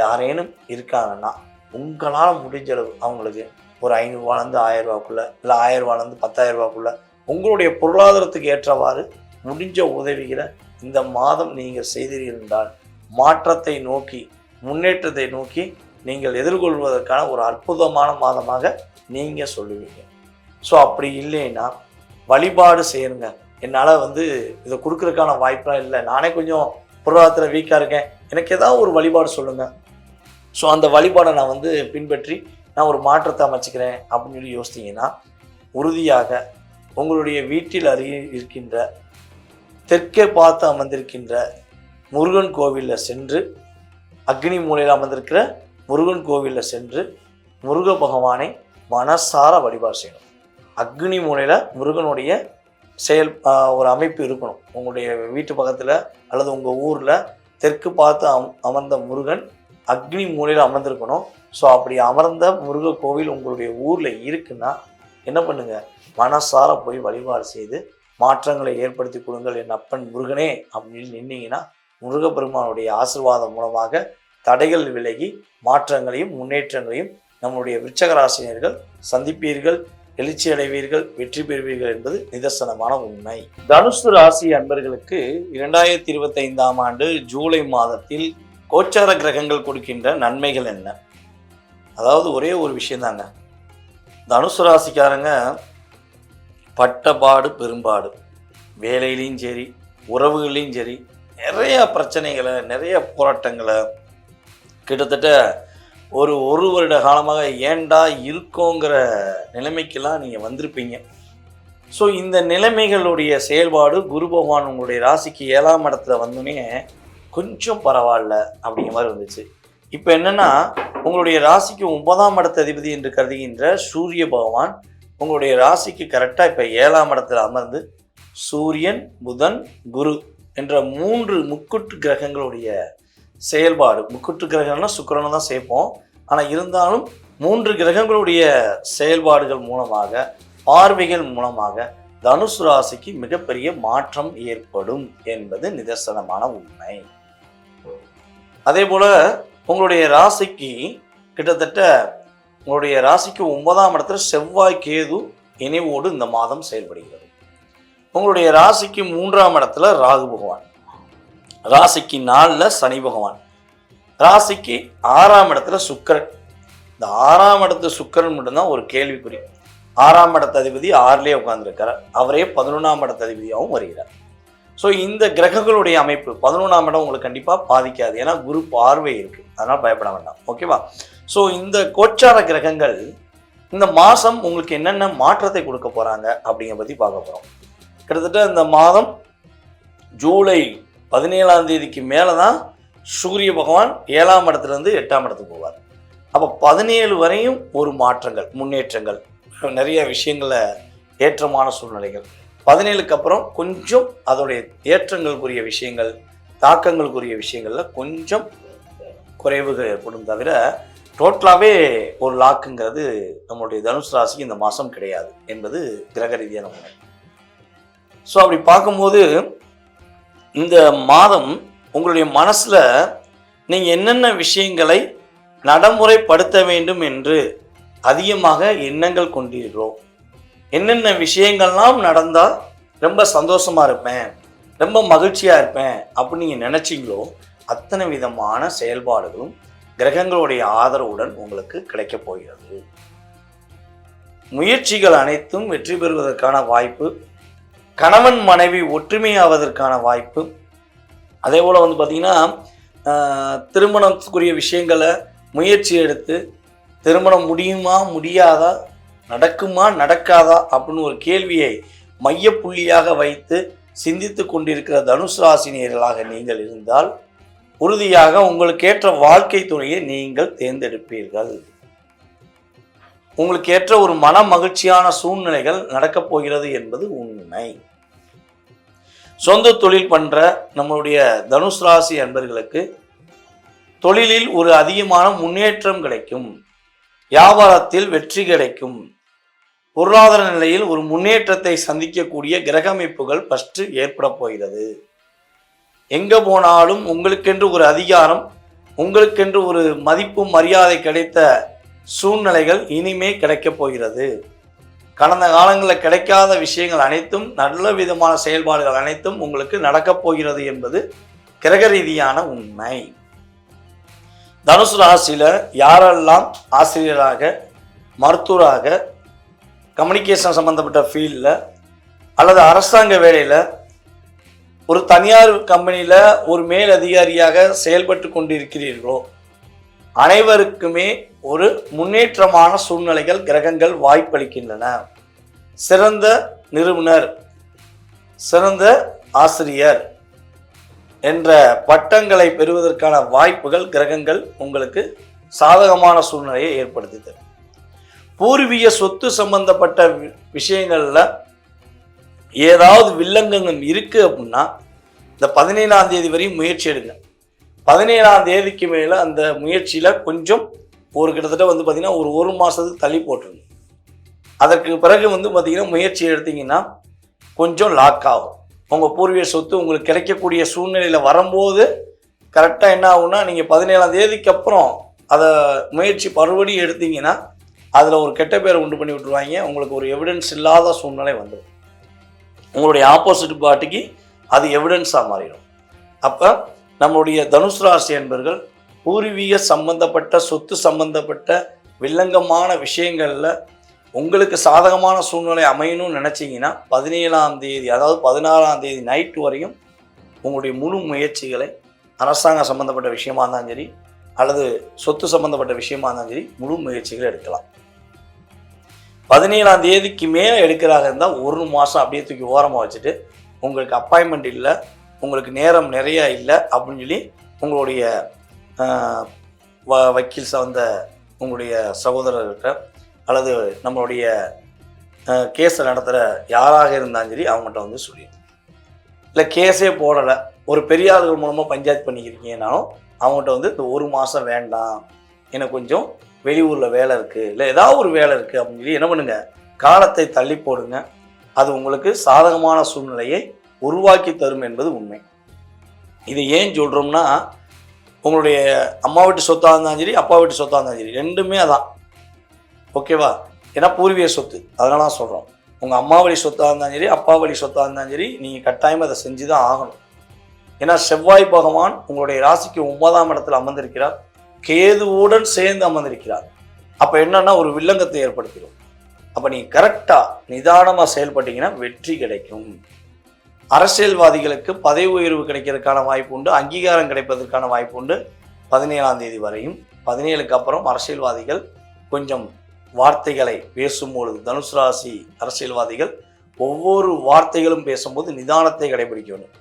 A: யாரேனும் இருக்காங்கன்னா உங்களால் முடிஞ்ச அளவு அவங்களுக்கு ஒரு 500 ரூபாலேருந்து 1000 ரூபாக்குள்ளே, இல்லை 1000 ரூபாலேருந்து 10,000 ரூபாக்குள்ளே உங்களுடைய பொருளாதாரத்துக்கு ஏற்றவாறு முடிஞ்ச உதவிகளை இந்த மாதம் நீங்கள் செய்திருந்தால் மாற்றத்தை நோக்கி, முன்னேற்றத்தை நோக்கி நீங்கள் எதிர்கொள்வதற்கான ஒரு அற்புதமான மாதமாக நீங்கள் சொல்லுவீங்க. ஸோ அப்படி இல்லைன்னா வழிபாடு செய்யுங்க. என்னால் இதை கொடுக்கறதுக்கான வாய்ப்பெலாம் இல்லை, நானே கொஞ்சம் பொருளாதாரத்தில் வீக்காக இருக்கேன், எனக்கு ஏதாவது ஒரு வழிபாடு சொல்லுங்கள். ஸோ அந்த வழிபாடை நான் பின்பற்றி நான் ஒரு மாற்றத்தை அமைச்சிக்கிறேன் அப்படின்னு சொல்லி யோசித்தீங்கன்னா உறுதியாக உங்களுடைய வீட்டில் அருகில் இருக்கின்ற தெற்கே பார்த்து அமர்ந்திருக்கின்ற முருகன் கோவிலில் சென்று, அக்னி மூலையில் அமர்ந்திருக்கிற முருகன் கோவிலில் சென்று முருக பகவானை மனசார வழிபாடு செய்யணும். அக்னி மூலையில் முருகனுடைய ஒரு அமைப்பு இருக்கணும். உங்களுடைய வீட்டு பக்கத்தில் அல்லது உங்கள் ஊரில் தெற்கு பார்த்து அமர்ந்த முருகன் அக்னி மூலையில் அமர்ந்திருக்கணும். ஸோ அப்படி அமர்ந்த முருக கோவில் உங்களுடைய ஊரில் இருக்குன்னா என்ன பண்ணுங்கள், மனசார போய் வழிபாடு செய்து மாற்றங்களை ஏற்படுத்தி கொடுங்கள் என் அப்பன் முருகனே அப்படின்னு நின்னீங்கன்னா முருகப்பெருமானுடைய ஆசீர்வாதம் மூலமாக தடைகள் விலகி மாற்றங்களையும் முன்னேற்றங்களையும் நம்முடைய விருச்சக ராசினியர்கள் சந்திப்பீர்கள், எழுச்சி அடைவீர்கள், வெற்றி பெறுவீர்கள் என்பது நிதர்சனமான உண்மை. தனுசு ராசி அன்பர்களுக்கு 2025ஆம் ஆண்டு ஜூலை மாதத்தில் கோச்சார கிரகங்கள் கொடுக்கின்ற நன்மைகள் என்ன? அதாவது ஒரே ஒரு விஷயந்தாங்க, தனுசு ராசிக்காரங்க பட்டபாடு பெரும்பாடு, வேலையிலையும் சரி உறவுகளையும் சரி நிறைய பிரச்சனைகளை, நிறைய போராட்டங்களை, கிட்டத்தட்ட ஒரு வருட காலமாக ஏண்டா இருக்கோங்கிற நிலைமைக்கெல்லாம் நீங்கள் வந்திருப்பீங்க. ஸோ இந்த நிலைமைகளுடைய செயல்பாடு குரு பகவான் உங்களுடைய ராசிக்கு 7ஆம் இடத்துல வந்தோடனே கொஞ்சம் பரவாயில்ல அப்படிங்கிற மாதிரி வந்துச்சு. இப்போ என்னென்னா, உங்களுடைய ராசிக்கு 9ஆம் இடத்த அதிபதி என்று கருதுகின்ற சூரிய பகவான் உங்களுடைய ராசிக்கு கரெக்டாக இப்போ 7ஆம் இடத்துல அமர்ந்து சூரியன், புதன், குரு என்ற 3 முக்குட்டு கிரகங்களுடைய செயல்பாடு, முக்குட்டு கிரகம்னா சுக்கிரனை தான் சேர்ப்போம், ஆனால் இருந்தாலும் 3 கிரகங்களுடைய செயல்பாடுகள் மூலமாக, பார்வைகள் மூலமாக தனுசு ராசிக்கு மிகப்பெரிய மாற்றம் ஏற்படும் என்பது நிதர்சனமான உண்மை. அதே போல உங்களுடைய ராசிக்கு கிட்டத்தட்ட உங்களுடைய ராசிக்கு 9ஆம் இடத்துல செவ்வாய், கேது இணைவோடு இந்த மாதம் செயல்படுகிறது. உங்களுடைய ராசிக்கு 3ஆம் இடத்துல ராகு பகவான், ராசிக்கு 4ல் சனி பகவான், ராசிக்கு 6ஆம் இடத்துல சுக்கிரன். இந்த 6ஆம் இடத்து சுக்கிரன் மட்டும்தான் ஒரு கேள்விக்குறி. 6ஆம் இடத்த அதிபதி 6லேயே உட்கார்ந்துருக்கிறார், அவரே 11ஆம் இடத்த அதிபதியாகவும் வருகிறார். ஸோ இந்த கிரகங்களுடைய அமைப்பு 11ஆம் இடம் உங்களுக்கு கண்டிப்பாக பாதிக்காது, ஏன்னா குரு பார்வை இருக்குது, அதனால் பயப்பட வேண்டாம். ஓகேவா? ஸோ இந்த கோச்சார கிரகங்கள் இந்த மாதம் உங்களுக்கு என்னென்ன மாற்றத்தை கொடுக்க போகிறாங்க அப்படிங்கிற பற்றி பார்க்க போகிறோம். கிட்டத்தட்ட இந்த மாதம் ஜூலை 17ஆம் தேதிக்கு மேலே தான் சூரிய பகவான் 7ஆம் இடத்துலேருந்து 8ஆம் இடத்துக்கு போவார். அப்போ 17 வரையும் ஒரு மாற்றங்கள், முன்னேற்றங்கள், நிறைய விஷயங்களில் ஏற்றமான சூழ்நிலைகள். 17க்கு அப்புறம் கொஞ்சம் அதோடைய ஏற்றங்களுக்குரிய விஷயங்கள், தாக்கங்களுக்குரிய விஷயங்களில் கொஞ்சம் குறைவுகள் ஏற்படும், தவிர டோட்டலாகவே ஒரு லாக்குங்கிறது நம்மளுடைய தனுசு ராசிக்கு இந்த மாதம் கிடையாது என்பது கிரக ரீதியான உண்மை. ஸோ அப்படி பார்க்கும்போது இந்த மாதம் உங்களுடைய மனசில் நீங்கள் என்னென்ன விஷயங்களை நடைமுறைப்படுத்த வேண்டும் என்று அதிகமாக எண்ணங்கள் கொண்டீர்களோ, என்னென்ன விஷயங்கள்லாம் நடந்தால் ரொம்ப சந்தோஷமாக இருப்பேன், ரொம்ப மகிழ்ச்சியாக இருப்பேன் அப்படின்னு நீங்கள் நினச்சிங்களோ அத்தனை விதமான செயல்பாடுகளும் கிரகங்களுடைய ஆதரவுடன் உங்களுக்கு கிடைக்கப் போகிறது. முயற்சிகள் அனைத்தும் வெற்றி பெறுவதற்கான வாய்ப்பு, கணவன் மனைவி ஒற்றுமையாவதற்கான வாய்ப்பு, அதே போல் பார்த்திங்கன்னா திருமணத்துக்குரிய விஷயங்களை முயற்சி எடுத்து திருமணம் முடியுமா முடியாதா, நடக்குமா நடக்காதா அப்படின்னு ஒரு கேள்வியை மையப்புள்ளியாக வைத்து சிந்தித்து கொண்டிருக்கிற தனுசு ராசினியர்களாக நீங்கள் இருந்தால் உறுதியாக உங்களுக்கு ஏற்ற வாழ்க்கை துணையை நீங்கள் தேர்ந்தெடுப்பீர்கள். உங்களுக்கு ஏற்ற ஒரு மன மகிழ்ச்சியான சூழ்நிலைகள் நடக்கப் போகிறது என்பது உண்மை. சொந்த தொழில் பண்ற நம்மளுடைய தனுசு ராசி அன்பர்களுக்கு தொழிலில் ஒரு அதிகமான முன்னேற்றம் கிடைக்கும், வியாபாரத்தில் வெற்றி கிடைக்கும், பொருளாதார நிலையில் ஒரு முன்னேற்றத்தை சந்திக்கக்கூடிய கிரக அமைப்புகள் ஃபர்ஸ்ட் ஏற்பட போகிறது. எங்க போனாலும் உங்களுக்கென்று ஒரு அதிகாரம், உங்களுக்கென்று ஒரு மதிப்பு மரியாதை கிடைத்த சூழ்நிலைகள் இனிமே கிடைக்கப் போகிறது. கடந்த காலங்களில் கிடைக்காத விஷயங்கள் அனைத்தும், நல்ல விதமான செயல்பாடுகள் அனைத்தும் உங்களுக்கு நடக்கப் போகிறது என்பது கிரக ரீதியான உண்மை. தனுசு ராசியில் யாரெல்லாம் ஆசிரியராக, மருத்துவராக, கம்யூனிகேஷன் சம்மந்தப்பட்ட ஃபீல்டில் அல்லது அரசாங்க வேலையில், ஒரு தனியார் கம்பெனியில் ஒரு மேல் அதிகாரியாக செயல்பட்டு கொண்டிருக்கிறீர்களோ அனைவருக்குமே ஒரு முன்னேற்றமான சூழ்நிலைகள் கிரகங்கள் வாய்ப்பளிக்கின்றன. சிறந்த நிறுவனர், சிறந்த ஆசிரியர் என்ற பட்டங்களை பெறுவதற்கான வாய்ப்புகள் கிரகங்கள் உங்களுக்கு சாதகமான சூழ்நிலையை ஏற்படுத்தி தரும். பூர்வீக சொத்து சம்பந்தப்பட்ட விஷயங்கள்ல ஏதாவது வில்லங்கங்கள் இருக்கு அப்படின்னா இந்த 17ஆம் தேதி வரையும் முயற்சி எடுங்க. 17ஆம் தேதிக்கு மேலே அந்த முயற்சியில் கொஞ்சம் ஒரு கிட்டத்தட்ட பார்த்தீங்கன்னா ஒரு மாதத்துக்கு தள்ளி போட்டுருங்க. அதற்கு பிறகு பார்த்தீங்கன்னா முயற்சி எடுத்தீங்கன்னா கொஞ்சம் லாக் ஆகும். உங்கள் பூர்வீக சொத்து உங்களுக்கு கிடைக்கக்கூடிய சூழ்நிலையில் வரும்போது கரெக்டாக என்ன ஆகும்னா, நீங்கள் 17ஆம் தேதிக்கு அப்புறம் அதை முயற்சி மறுபடியும் எடுத்தீங்கன்னா அதில் ஒரு கெட்ட பேரை உண்டு பண்ணி விட்டுருவாங்க. உங்களுக்கு ஒரு எவிடன்ஸ் இல்லாத சூழ்நிலை வந்துடும். உங்களுடைய ஆப்போசிட் பார்ட்டிக்கு அது எவிடன்ஸாக மாறிடும். அப்போ நம்முடைய தனுசு ராசி என்பர்கள் பூர்வீக சம்பந்தப்பட்ட சொத்து சம்பந்தப்பட்ட வில்லங்கமான விஷயங்களில் உங்களுக்கு சாதகமான சூழ்நிலை அமையணும்னு நினச்சிங்கன்னா 17ஆம் தேதி, அதாவது 16ஆம் தேதி நைட்டு வரையும் உங்களுடைய முழு முயற்சிகளை அரசாங்கம் சம்மந்தப்பட்ட விஷயமா இருந்தாலும் சரி அல்லது சொத்து சம்மந்தப்பட்ட விஷயமா இருந்தாலும் சரி முழு முயற்சிகளை எடுக்கலாம். 17ஆம் தேதிக்கு மேலே எடுக்கிறாக இருந்தால் 1 மாதம் அப்படியே தூக்கி ஓரமாக வச்சுட்டு உங்களுக்கு அப்பாயின்மெண்ட் இல்லை, உங்களுக்கு நேரம் நிறையா இல்லை அப்படின்னு சொல்லி உங்களுடைய வக்கீல் சார்ந்த உங்களுடைய சகோதரர்கிட்ட அல்லது நம்மளுடைய கேஸை நடத்துகிற யாராக இருந்தாலும் சரி அவங்ககிட்ட வந்து சொல்லிடுங்க. இல்லை கேஸே போடலை, ஒரு பெரிய ஆளுகள் மூலமாக பஞ்சாயத்து பண்ணிக்கிறீங்கன்னாலும் அவங்ககிட்ட வந்து இந்த 1 மாதம் வேண்டாம், எனக்கு கொஞ்சம் வெளியூரில் வேலை இருக்குது, இல்லை ஏதாவது ஒரு வேலை இருக்குது அப்படின்னு சொல்லி என்ன பண்ணுங்கள், காலத்தை தள்ளி போடுங்க. அது உங்களுக்கு சாதகமான சூழ்நிலையை உருவாக்கி தரும் என்பது உண்மை. இது ஏன் சொல்கிறோம்னா, உங்களுடைய அம்மா வீட்டு சொத்தாக இருந்தாலும் சரி அப்பா வீட்டு சொத்தாக இருந்தாலும் சரி ரெண்டுமே அதான், ஓகேவா? ஏன்னா பூர்வீக சொத்து, அதனால தான் சொல்கிறோம். உங்கள் அம்மா வழி சொத்தாக இருந்தாலும் சரி அப்பா வழி சொத்தாக இருந்தாலும் சரி நீங்கள் கட்டாயமாக அதை செஞ்சு தான் ஆகணும். ஏன்னா செவ்வாய் பகவான் உங்களுடைய ராசிக்கு 9ஆம் இடத்துல அமர்ந்திருக்கிறார், கேதுவுடன் சேர்ந்து அமர்ந்திருக்கிறார். அப்போ என்னன்னா ஒரு வில்லங்கத்தை ஏற்படுத்திடும். அப்போ நீங்கள் கரெக்டாக நிதானமாக செயல்பட்டீங்கன்னா வெற்றி கிடைக்கும். அரசியல்வாதிகளுக்கு பதவி உயர்வு கிடைக்கிறதுக்கான வாய்ப்பு உண்டு, அங்கீகாரம் கிடைப்பதற்கான வாய்ப்பு உண்டு 17ஆம் தேதி வரையும். 17க்கு அப்புறம் அரசியல்வாதிகள் கொஞ்சம் வார்த்தைகளை பேசும்பொழுது, தனுசு ராசி அரசியல்வாதிகள் ஒவ்வொரு வார்த்தைகளும் பேசும்போது நிதானத்தை கடைபிடிக்கணும்.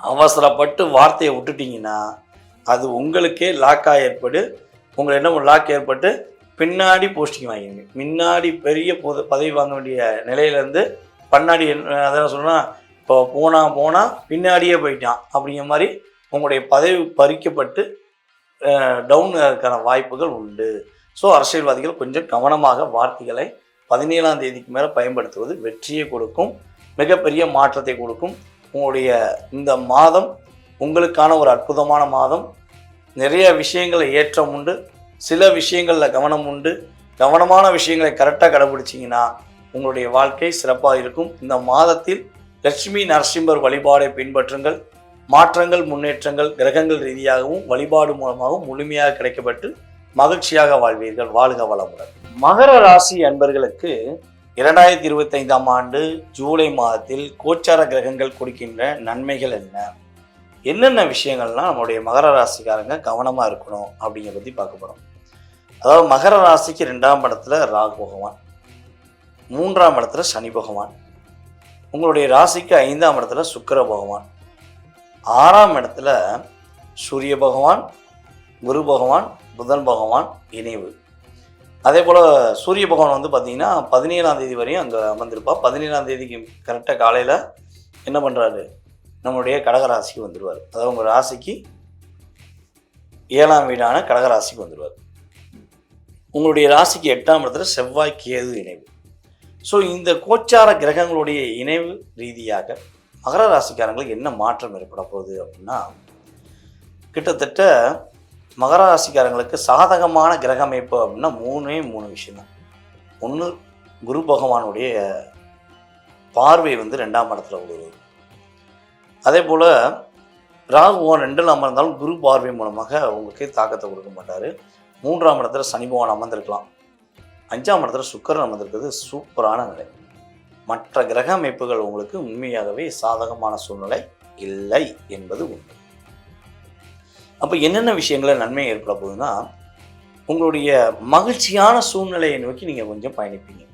A: அவசரப்பட்டு வார்த்தையை விட்டுட்டிங்கன்னா அது உங்களுக்கே லாக்காக ஏற்பட்டு உங்களை என்ன லாக் ஏற்பட்டு பின்னாடி போஸ்டிங் வாங்கிங்க. முன்னாடி பெரிய பதவி வாங்க வேண்டிய நிலையிலேருந்து பன்னாடி அதான் சொன்னால் இப்போ போனால் பின்னாடியே போயிட்டான் அப்படிங்கிற மாதிரி உங்களுடைய பதவி பறிக்கப்பட்டு டவுன் ஆகிறதுக்கான வாய்ப்புகள் உண்டு. ஸோ அரசியல்வாதிகள் கொஞ்சம் கவனமாக வார்த்தைகளை 17ஆம் தேதிக்கு மேலே பயன்படுத்துவது வெற்றியை கொடுக்கும், மிகப்பெரிய மாற்றத்தை கொடுக்கும். உங்களுடைய இந்த மாதம் உங்களுக்கான ஒரு அற்புதமான மாதம். நிறைய விஷயங்களை ஏற்றம் உண்டு, சில விஷயங்களில் கவனம் உண்டு. கவனமான விஷயங்களை கரெக்டாக கடைபிடிச்சிங்கன்னா உங்களுடைய வாழ்க்கை சிறப்பாக இருக்கும். இந்த மாதத்தில் லட்சுமி நரசிம்மர் வழிபாடை பின்பற்றுங்கள். மாற்றங்கள், முன்னேற்றங்கள் கிரகங்கள் ரீதியாகவும் வழிபாடு மூலமாகவும் முழுமையாக கிடைக்கப்பட்டு மகிழ்ச்சியாக வாழ்வீர்கள். வாழ்க வளமுடன். மகர ராசி அன்பர்களுக்கு 2025ஆம் ஆண்டு ஜூலை மாதத்தில் கோச்சார கிரகங்கள் கொடுக்கின்ற நன்மைகள் என்னென்ன விஷயங்கள்லாம் நம்மளுடைய மகர ராசிக்காரங்க கவனமாக இருக்கணும் அப்படிங்கிற பற்றி பார்க்க போகிறோம். அதாவது மகர ராசிக்கு 2ஆம் இடத்துல ராகு பகவான், 3ஆம் இடத்துல சனி பகவான், உங்களுடைய ராசிக்கு 5ஆம் இடத்துல சுக்கிர பகவான், 6ஆம் இடத்துல சூரிய பகவான், குரு பகவான், புதன் பகவான் இணைவு. அதே போல் சூரிய பகவான் வந்து பார்த்திங்கன்னா 17ஆம் தேதி வரையும் அங்கே அமர்ந்திருப்பா. 17ஆம் தேதிக்கு கரெக்டாக காலையில் என்ன பண்ணுறாரு, நம்மளுடைய கடகராசிக்கு வந்துடுவார். அதாவது உங்கள் ராசிக்கு 7ஆம் வீடான கடகராசிக்கு வந்துடுவார். உங்களுடைய ராசிக்கு 8ஆம் இடத்துல செவ்வாய் கேது இணைவு. ஸோ இந்த கோச்சார கிரகங்களுடைய இணைவு ரீதியாக மகர ராசிக்காரங்களுக்கு என்ன மாற்றம் ஏற்பட போகுது அப்படின்னா, கிட்டத்தட்ட மகர ராசிக்காரங்களுக்கு சாதகமான கிரக அமைப்பு அப்படின்னா 3 விஷயம் தான். ஒன்று, குரு பகவானுடைய பார்வை வந்து 2ஆம் இடத்துல விழுவது. அதே போல் ராகுவான் 2ல் அமர்ந்தாலும் குரு பார்வை மூலமாக உங்களுக்கு தாக்கத்தை கொடுக்க மாட்டார். 3ஆம் இடத்துல சனி பகவான் அமர்ந்திருக்கலாம், 5ஆம் இடத்துல சுக்கிரன் அமர்ந்திருக்கிறது சூப்பரான நிலை. மற்ற கிரக அமைப்புகள் உங்களுக்கு உண்மையாகவே சாதகமான சூழ்நிலை இல்லை என்பது உண்மை. அப்போ என்னென்ன விஷயங்களை நன்மை ஏற்பட போகுதுன்னா, உங்களுடைய மகிழ்ச்சியான சூழ்நிலையை நோக்கி நீங்கள் கொஞ்சம் பயணிப்பீங்க.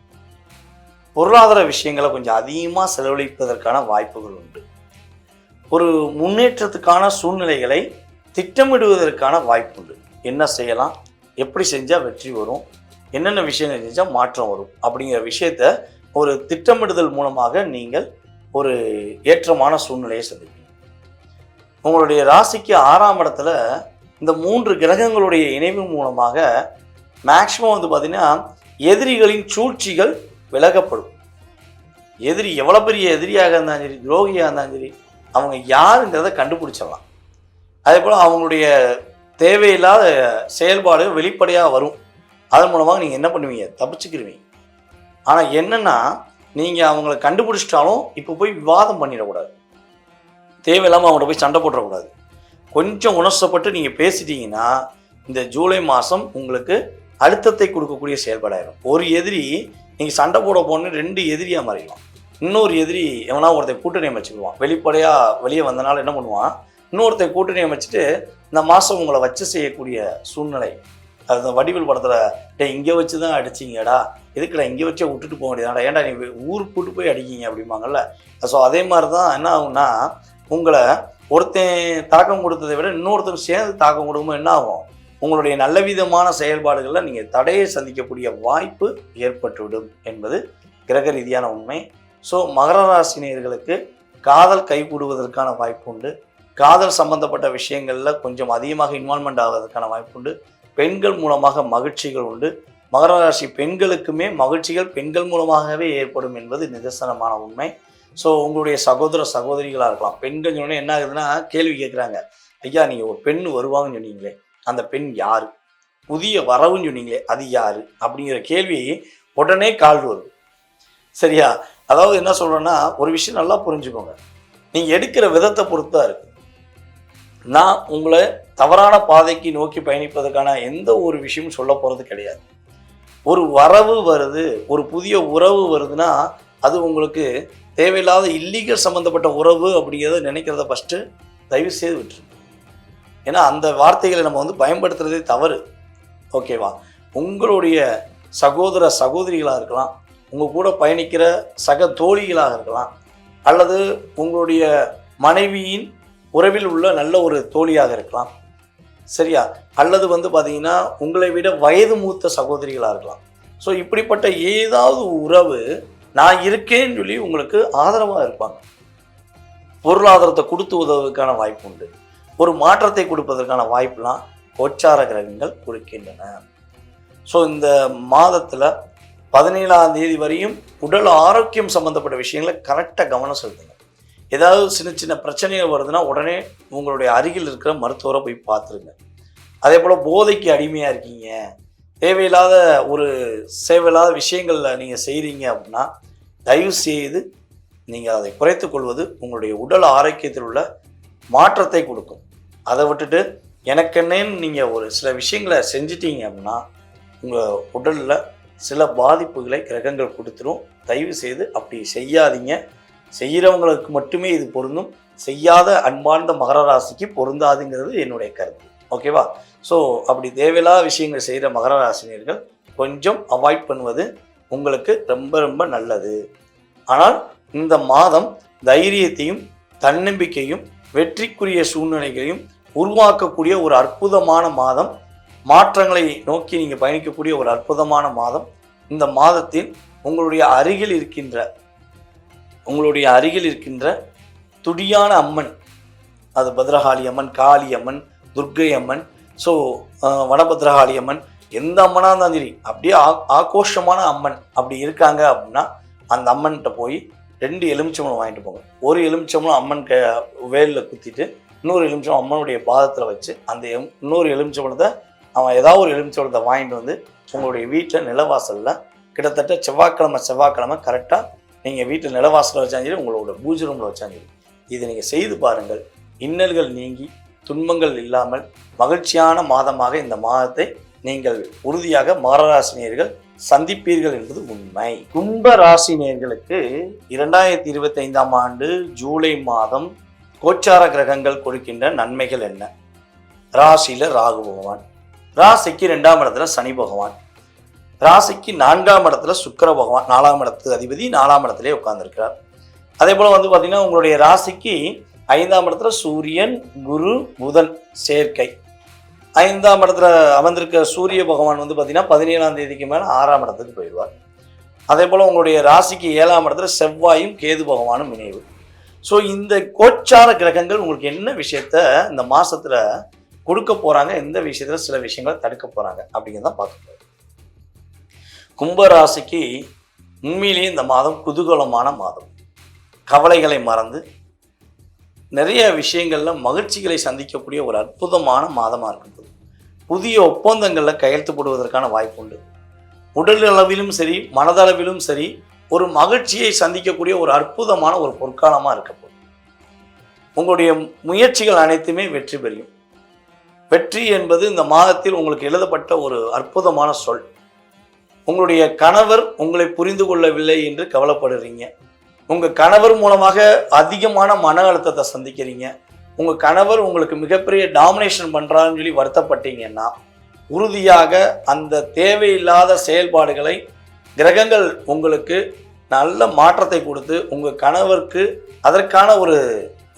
A: பொருளாதார விஷயங்களை கொஞ்சம் அதிகமாக செலவழிப்பதற்கான வாய்ப்புகள் உண்டு. ஒரு முன்னேற்றத்துக்கான சூழ்நிலைகளை திட்டமிடுவதற்கான வாய்ப்பு உண்டு. என்ன செய்யலாம், எப்படி செஞ்சால் வெற்றி வரும், என்னென்ன விஷயங்கள் செஞ்சால் மாற்றம் வரும் அப்படிங்கிற விஷயத்த ஒரு திட்டமிடுதல் மூலமாக நீங்கள் ஒரு ஏற்றமான சூழ்நிலையை சந்திப்பீங்க. உங்களுடைய ராசிக்கு 6ஆம் இடத்துல இந்த 3 கிரகங்களுடைய இணைவு மூலமாக மேக்சிமம் வந்து பார்த்திங்கன்னா எதிரிகளின் சூழ்ச்சிகள் விலகப்படும். எதிரி எவ்வளோ பெரிய எதிரியாக இருந்தாலும் சரி, துரோகியாக இருந்தாலும் சரி, அவங்க யாருங்கிறத கண்டுபிடிச்சிடலாம். அதே போல் அவங்களுடைய தேவையில்லாத செயல்பாடு வெளிப்படையாக வரும். அதன் மூலமாக நீங்கள் என்ன பண்ணுவீங்க, தப்பிச்சுக்கிருவீங்க. ஆனால் என்னென்னா, நீங்கள் அவங்கள கண்டுபிடிச்சிட்டாலும் இப்போ போய் விவாதம் பண்ணிடக்கூடாது, தேவையில்லாமல் அவங்கள்ட்ட போய் சண்டை போட்டுறக்கூடாது. கொஞ்சம் உணர்ச்சப்பட்டு நீங்கள் பேசிட்டீங்கன்னா இந்த ஜூலை மாதம் உங்களுக்கு அழுத்தத்தை கொடுக்கக்கூடிய செயல்பாடாயிரும். ஒரு எதிரி நீங்கள் சண்டை போட போகணுன்னு 2 எதிரியாக மாறிடலாம். இன்னொரு எதிரி எவனா ஒருத்தர் கூட்டணி அமைச்சுக்குவான். வெளிப்படையாக வெளியே வந்தனால என்ன பண்ணுவான், இன்னொருத்தர் கூட்டணி அமைச்சிட்டு இந்த மாதம் உங்களை வச்சு செய்யக்கூடிய சூழ்நிலை. அது வடிவேல் படத்தில் இங்கே வச்சு தான் அடிச்சிங்கடா, எதுக்குடா இங்கே வச்சே விட்டுட்டு போக வேண்டியதாடா, ஏன்டா நீ ஊருக்கு கூட்டு போய் அடிக்கிங்க அப்படிம்பாங்கல்ல. ஸோ அதே மாதிரி தான் என்ன ஆகும்னா, உங்களை ஒருத்தன் தாக்கம் கொடுத்ததை விட இன்னொருத்தர் சேர்ந்து தாக்கம் கொடுக்கும்போது என்ன ஆகும், உங்களுடைய நல்ல விதமான செயல்பாடுகளில் நீங்கள் தடையை சந்திக்கக்கூடிய வாய்ப்பு ஏற்பட்டுவிடும் என்பது கிரக ரீதியான உண்மை. ஸோ மகர ராசினியர்களுக்கு காதல் கைகூடுவதற்கான வாய்ப்பு உண்டு. காதல் சம்பந்தப்பட்ட விஷயங்களில் கொஞ்சம் அதிகமாக இன்வால்மெண்ட் ஆவதற்கான வாய்ப்பு உண்டு. பெண்கள் மூலமாக மகிழ்ச்சிகள் உண்டு. மகர ராசி பெண்களுக்குமே மகிழ்ச்சிகள் பெண்கள் மூலமாகவே ஏற்படும் என்பது நிதர்சனமான உண்மை. ஸோ உங்களுடைய சகோதர சகோதரிகளாக இருக்கலாம். பெண்கள் சொன்னோன்னே என்ன ஆகுதுன்னா கேள்வி கேட்குறாங்க, ஐயா நீங்கள் ஒரு பெண் வருவாங்கன்னு சொன்னீங்களே, அந்த பெண் யார், புதிய வரவுன்னு சொன்னீங்களே அது யார் அப்படிங்கிற கேள்வி உடனே கால் வருது. சரியா? அதாவது என்ன சொல்கிறேன்னா, ஒரு விஷயம் நல்லா புரிஞ்சுக்கோங்க, நீங்கள் எடுக்கிற விதத்தை பொறுத்து தான் இருக்குது. நான் உங்களை தவறான பாதைக்கு நோக்கி பயணிப்பதற்கான எந்த ஒரு விஷயமும் சொல்ல போகிறது கிடையாது. ஒரு வரவு வருது, ஒரு புதிய உறவு வருதுன்னா அது உங்களுக்கு தேவையில்லாத இல்லீகல் சம்மந்தப்பட்ட உறவு அப்படிங்கிறத நினைக்கிறத ஃபஸ்ட்டு தயவு செய்து விட்டுருங்க. ஏன்னா அந்த வார்த்தைகளை நம்ம பயன்படுத்துகிறதே தவறு. ஓகேவா? உங்களுடைய சகோதர சகோதரிகளாக இருக்கலாம், உங்கள் கூட பயணிக்கிற சக தோழிகளாக இருக்கலாம், அல்லது உங்களுடைய மனைவியின் உறவில் உள்ள நல்ல ஒரு தோழியாக இருக்கலாம். சரியா? அல்லது பார்த்தீங்கன்னா உங்களை விட வயது மூத்த சகோதரிகளாக இருக்கலாம். ஸோ இப்படிப்பட்ட ஏதாவது உறவு நான் இருக்கேன்னு சொல்லி உங்களுக்கு ஆதரவாக இருப்பாங்க. பொருளாதாரத்தை கொடுத்து உதவுவதற்கான வாய்ப்பு உண்டு. ஒரு மாற்றத்தை கொடுப்பதற்கான வாய்ப்புலாம் கோச்சார கிரகங்கள் கொடுக்கின்றன. ஸோ இந்த மாதத்தில் 17ஆம் தேதி வரையும் உடல் ஆரோக்கியம் சம்மந்தப்பட்ட விஷயங்களை கரெக்டாக கவனம் செலுத்துங்க. ஏதாவது சின்ன சின்ன பிரச்சனைகள் வருதுன்னா உடனே உங்களுடைய அருகில் இருக்கிற மருத்துவரை போய் பார்த்துருங்க. அதே போல் போதைக்கு அடிமையாக இருக்கீங்க, தேவையில்லாத சேவையில்லாத விஷயங்களில் நீங்கள் செய்கிறீங்க அப்படின்னா தயவு செய்து நீங்கள் அதை குறைத்து கொள்வது உங்களுடைய உடல் ஆரோக்கியத்தில் உள்ள மாற்றத்தை கொடுக்கும். அதை விட்டுட்டு எனக்கென்னேன்னு நீங்கள் ஒரு சில விஷயங்களை செஞ்சிட்டீங்க அப்படின்னா உங்கள் உடலில் சில பாதிப்புகளை கிரகங்கள் கொடுத்துரும். தயவு செய்து அப்படி செய்யாதீங்க. செய்கிறவங்களுக்கு மட்டுமே இது பொருந்தும், செய்யாத அன்பார்ந்த மகர ராசிக்கு பொருந்தாதுங்கிறது என்னுடைய கருத்து. ஓகேவா? ஸோ அப்படி தேவையில்லாத விஷயங்கள் செய்கிற மகர ராசினியர்கள் கொஞ்சம் அவாய்ட் பண்ணுவது உங்களுக்கு ரொம்ப ரொம்ப நல்லது. ஆனால் இந்த மாதம் தைரியத்தையும் தன்னம்பிக்கையும் வெற்றிக்குரிய சூழ்நிலைகளையும் உருவாக்கக்கூடிய ஒரு அற்புதமான மாதம், மாற்றங்களை நோக்கி நீங்கள் பயணிக்கக்கூடிய ஒரு அற்புதமான மாதம். இந்த மாதத்தில் உங்களுடைய அருகில் இருக்கின்ற துடியான அம்மன், அது பத்ரகாளி அம்மன், காளி அம்மன், துர்க்கை அம்மன், ஸோ வனபத்ரகாளி அம்மன், எந்த அம்மனாக இருந்தாலும் சரி அப்படியே ஆக்ரோஷமான அம்மன் அப்படி இருக்காங்க அப்படின்னா அந்த அம்மன்கிட்ட போய் 2 எலுமிச்சம்பழம் வாங்கிட்டு போங்க. ஒரு எலுமிச்சம்பழம் அம்மன் வேலில் குத்திட்டு இன்னொரு எலுமிச்சம்பழம் அம்மனுடைய பாதத்தில் வச்சு அந்த இன்னொரு எலுமிச்சம்பழத்தை அவன் ஏதாவது ஒரு எலுமிச்சம்பழத்தை வாங்கிட்டு வந்து உங்களுடைய வீட்டில் நிலவாசலில் கிட்டத்தட்ட செவ்வாய்க்கிழமை கரெக்டாக நீங்கள் வீட்டில் நிலவாசலில் வச்சாலும் சரி, உங்களோட பூஜை ரூமில் வச்சாலும் சரி, இதை நீங்கள் செய்து பாருங்கள். இன்னல்கள் நீங்கி துன்பங்கள் இல்லாமல் மகிழ்ச்சியான மாதமாக இந்த மாதத்தை நீங்கள் உறுதியாக மகர ராசினியர்கள் சந்திப்பீர்கள் என்பது உண்மை. கும்ப ராசினியர்களுக்கு 2025ஆம் ஆண்டு ஜூலை மாதம் கோச்சார கிரகங்கள் கொடுக்கின்ற நன்மைகள் என்ன? ராசியில் ராகு பகவான், ராசிக்கு 2ஆம் இடத்துல சனி பகவான், ராசிக்கு 4ஆம் இடத்துல சுக்கிர பகவான், 4ஆம் இடத்து அதிபதி 4ஆம் இடத்திலே உட்கார்ந்துருக்கிறார். அதே போல் பார்த்தீங்கன்னா உங்களுடைய ராசிக்கு 5ஆம் இடத்துல சூரியன் குரு புதன் சேர்க்கை. 5ஆம் இடத்துல அமர்ந்திருக்க சூரிய பகவான் பார்த்தீங்கன்னா 17ஆம் தேதிக்கு மேலே 6ஆம் இடத்துக்கு போயிடுவார். அதே போல் உங்களுடைய ராசிக்கு 7ஆம் இடத்துல செவ்வாயும் கேது பகவானும் இணைவு. ஸோ இந்த கோச்சார கிரகங்கள் உங்களுக்கு என்ன விஷயத்த இந்த மாதத்தில் கொடுக்க போகிறாங்க, எந்த விஷயத்தில் சில விஷயங்களை தடுக்க போகிறாங்க அப்படிங்கிறத பார்க்க போகிறோம். கும்பராசிக்கு உண்மையிலேயே இந்த மாதம் குதூகலமான மாதம். கவலைகளை மறந்து நிறைய விஷயங்களில் மகிழ்ச்சிகளை சந்திக்கக்கூடிய ஒரு அற்புதமான மாதமாக இருக்குது. புதிய ஒப்பந்தங்களில் கையெழுத்து போடுவதற்கான வாய்ப்பு உண்டு. உடல் அளவிலும் சரி மனதளவிலும் சரி ஒரு மகிழ்ச்சியை சந்திக்கக்கூடிய ஒரு அற்புதமான ஒரு பொற்காலமாக இருக்க போகுது. உங்களுடைய முயற்சிகள் அனைத்துமே வெற்றி பெறும். வெற்றி என்பது இந்த மாதத்தில் உங்களுக்கு எழுதப்பட்ட ஒரு அற்புதமான சொல். உங்களுடைய கணவர் உங்களை புரிந்து கொள்ளவில்லை என்று கவலைப்படுறீங்க. உங்கள் கணவர் மூலமாக அதிகமான மன அழுத்தத்தை சந்திக்கிறீங்க. உங்கள் கணவர் உங்களுக்கு மிகப்பெரிய டாமினேஷன் பண்ணுறான்னு சொல்லி வருத்தப்பட்டீங்கன்னா, உறுதியாக அந்த தேவையில்லாத செயல்பாடுகளை கிரகங்கள் உங்களுக்கு நல்ல மாற்றத்தை கொடுத்து உங்கள் கணவருக்கு அதற்கான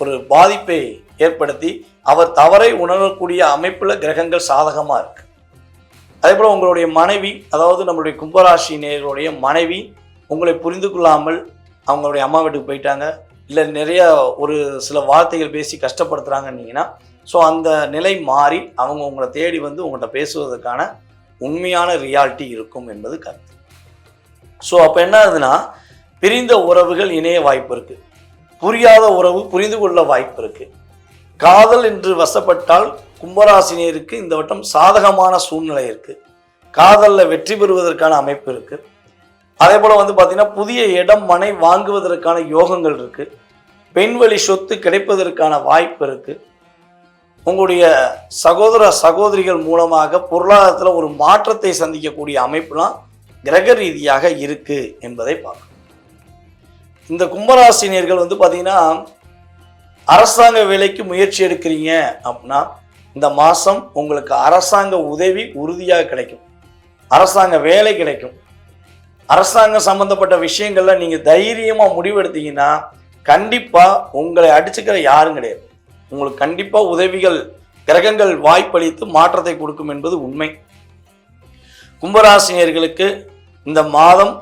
A: ஒரு பாதிப்பை ஏற்படுத்தி அவர் தவறை உணரக்கூடிய அமைப்பில் கிரகங்கள் சாதகமாக இருக்குது. அதே போல் உங்களுடைய மனைவி, அதாவது நம்மளுடைய கும்பராசி நேயர்களுடைய மனைவி உங்களை புரிந்து கொள்ளாமல் அவங்களுடைய அம்மா வீட்டுக்கு போயிட்டாங்க, இல்லை நிறைய ஒரு சில வார்த்தைகள் பேசி கஷ்டப்படுத்துகிறாங்கன்னீங்கன்னா, ஸோ அந்த நிலை மாறி அவங்க உங்களை தேடி வந்து உங்கள்கிட்ட பேசுவதற்கான உண்மையான ரியாலிட்டி இருக்கும் என்பது கருத்து. ஸோ அப்போ என்ன ஆகுதுன்னா, பிரிந்த உறவுகள் இணைய வாய்ப்பு இருக்குது, புரியாத உறவு புரிந்து கொள்ள வாய்ப்பு இருக்குது. காதல் என்று வசப்பட்டால் கும்பராசினியருக்கு இந்த வட்டம் சாதகமான சூழ்நிலை இருக்குது. காதலில் வெற்றி பெறுவதற்கான அமைப்பு இருக்குது. அதே போல் வந்து பார்த்திங்கன்னா, புதிய இடம் மனை வாங்குவதற்கான யோகங்கள் இருக்குது. பெண்வழி சொத்து கிடைப்பதற்கான வாய்ப்பு இருக்குது. உங்களுடைய சகோதர சகோதரிகள் மூலமாக பொருளாதாரத்தில் ஒரு மாற்றத்தை சந்திக்கக்கூடிய அமைப்புலாம் கிரக ரீதியாக இருக்குது என்பதை பார்க்கணும். இந்த கும்பராசினியர்கள் வந்து பார்த்திங்கன்னா, அரசாங்க வேலைக்கு முயற்சி எடுக்கிறீங்க அப்படின்னா இந்த மாதம் உங்களுக்கு அரசாங்க உதவி உறுதியாக கிடைக்கும். அரசாங்க வேலை கிடைக்கும். அரசாங்கம் சம்பந்தப்பட்ட விஷயங்கள்ல நீங்கள் தைரியமாக முடிவெடுத்தீங்கன்னா கண்டிப்பாக உங்களை அடிச்சுக்கிற யாரும் கிடையாது. உங்களுக்கு கண்டிப்பாக உதவிகள் கிரகங்கள் வாய்ப்பளித்து மாற்றத்தை கொடுக்கும் என்பது உண்மை. கும்பராசினியர்களுக்கு இந்த மாதம்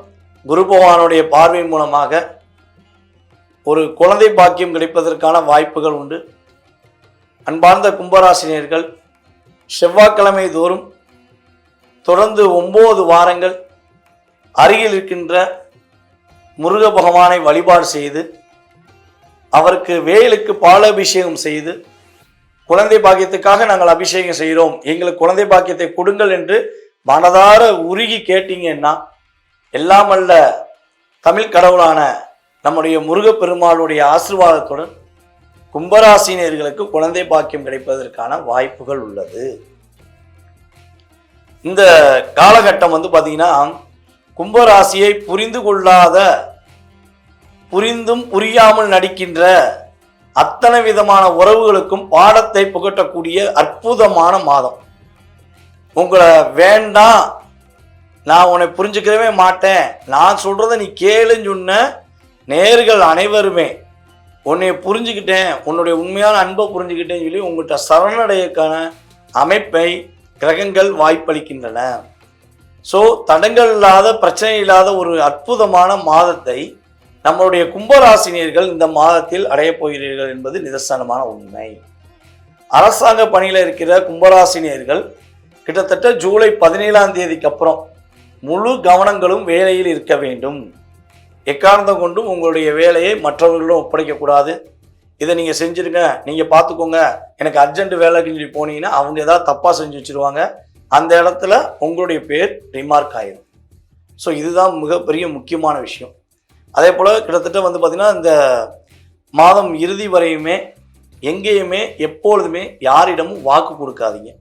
A: குரு பகவானுடைய பார்வை மூலமாக ஒரு குழந்தை பாக்கியம் கிடைப்பதற்கான வாய்ப்புகள் உண்டு. அன்பார்ந்த கும்பராசினியர்கள், செவ்வாய்க்கிழமை தோறும் தொடர்ந்து 9 வாரங்கள் அருகில் இருக்கின்ற முருக பகவானை வழிபாடு செய்து அவருக்கு வேலுக்கு பாலாபிஷேகம் செய்து, குழந்தை பாக்கியத்துக்காக நாங்கள் அபிஷேகம் செய்கிறோம், எங்களுக்கு குழந்தை பாக்கியத்தை கொடுங்கள் என்று மனதார உருகி கேட்டீங்கன்னா, எல்லாமல்ல தமிழ் கடவுளான நம்முடைய முருகப்பெருமாளுடைய ஆசீர்வாதத்துடன் கும்பராசினியர்களுக்கு குழந்தை பாக்கியம் கிடைப்பதற்கான வாய்ப்புகள் உள்ளது. இந்த காலகட்டம் வந்து பார்த்தீங்கன்னா, கும்பராசியை புரிந்து கொள்ளாத, புரிந்தும் புரியாமல் நடிக்கின்ற அத்தனை விதமான உறவுகளுக்கும் பாடத்தை புகட்டக்கூடிய அற்புதமான மாதம். உங்களை வேண்டாம், நான் உன்னை புரிஞ்சுக்கிறவே மாட்டேன், நான் சொல்றதை நீ கேளுன்னு சொன்ன நேர்கள் அனைவருமே உன்னை புரிஞ்சுக்கிட்டேன், உன்னுடைய உண்மையான அன்பை புரிஞ்சுக்கிட்டேன்னு சொல்லி உங்கள்கிட்ட சரணடையக்கான அமைப்பை கிரகங்கள் வாய்ப்பளிக்கின்றன. ஸோ தடங்கள் இல்லாத, பிரச்சனை இல்லாத ஒரு அற்புதமான மாதத்தை நம்மளுடைய கும்பராசினியர்கள் இந்த மாதத்தில் அடையப் போகிறீர்கள் என்பது நிதர்சனமான உண்மை. அரசாங்க பணியில் இருக்கிற கும்பராசினியர்கள் கிட்டத்தட்ட ஜூலை 17ஆம் தேதிக்கு அப்புறம் முழு கவனங்களும் வேலையில் இருக்க வேண்டும். எக்காரணம் கொண்டும் உங்களுடைய வேலையை மற்றவர்களிடம் ஒப்படைக்கக்கூடாது. இதை நீங்கள் செஞ்சுருங்க, நீங்கள் பார்த்துக்கோங்க, எனக்கு அர்ஜென்ட் வேலைக்கு சொல்லி போனீங்கன்னா அவங்க ஏதாவது தப்பாக செஞ்சு வச்சுருவாங்க. அந்த இடத்துல உங்களுடைய பேர் ரிமார்க் ஆயிடும். ஸோ இதுதான் மிகப்பெரிய முக்கியமான விஷயம். அதே போல் கிட்டத்தட்ட வந்து பார்த்திங்கன்னா, இந்த மாதம் இறுதி வரையுமே எங்கேயுமே எப்பொழுதுமே யாரிடமும் வாக்கு கொடுக்காதீங்க.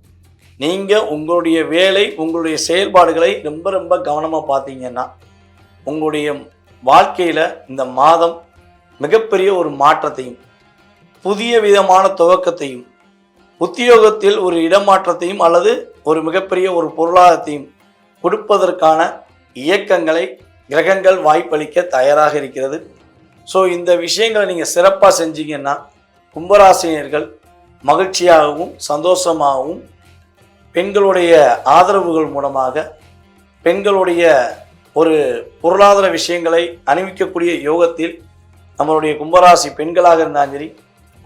A: நீங்கள் உங்களுடைய வேலை, உங்களுடைய செயல்பாடுகளை ரொம்ப ரொம்ப கவனமாக பார்த்தீங்கன்னா உங்களுடைய வாழ்க்கையில் இந்த மாதம் மிகப்பெரிய ஒரு மாற்றத்தையும், புதிய விதமான துவக்கத்தையும், உத்தியோகத்தில் ஒரு இடமாற்றத்தையும் அல்லது ஒரு மிகப்பெரிய ஒரு பொருளாதாரத்தையும் கொடுப்பதற்கான இயக்கங்களை கிரகங்கள் வாய்ப்பளிக்க தயாராக இருக்கிறது. ஸோ இந்த விஷயங்களை நீங்கள் சிறப்பாக செஞ்சீங்கன்னா கும்பராசினியர்கள் மகிழ்ச்சியாகவும் சந்தோஷமாகவும், பெண்களுடைய ஆதரவுகள் மூலமாக, பெண்களுடைய ஒரு பொருளாதார விஷயங்களை அணிவிக்கக்கூடிய யோகத்தில் நம்மளுடைய கும்பராசி பெண்களாக இருந்தாலும் சரி,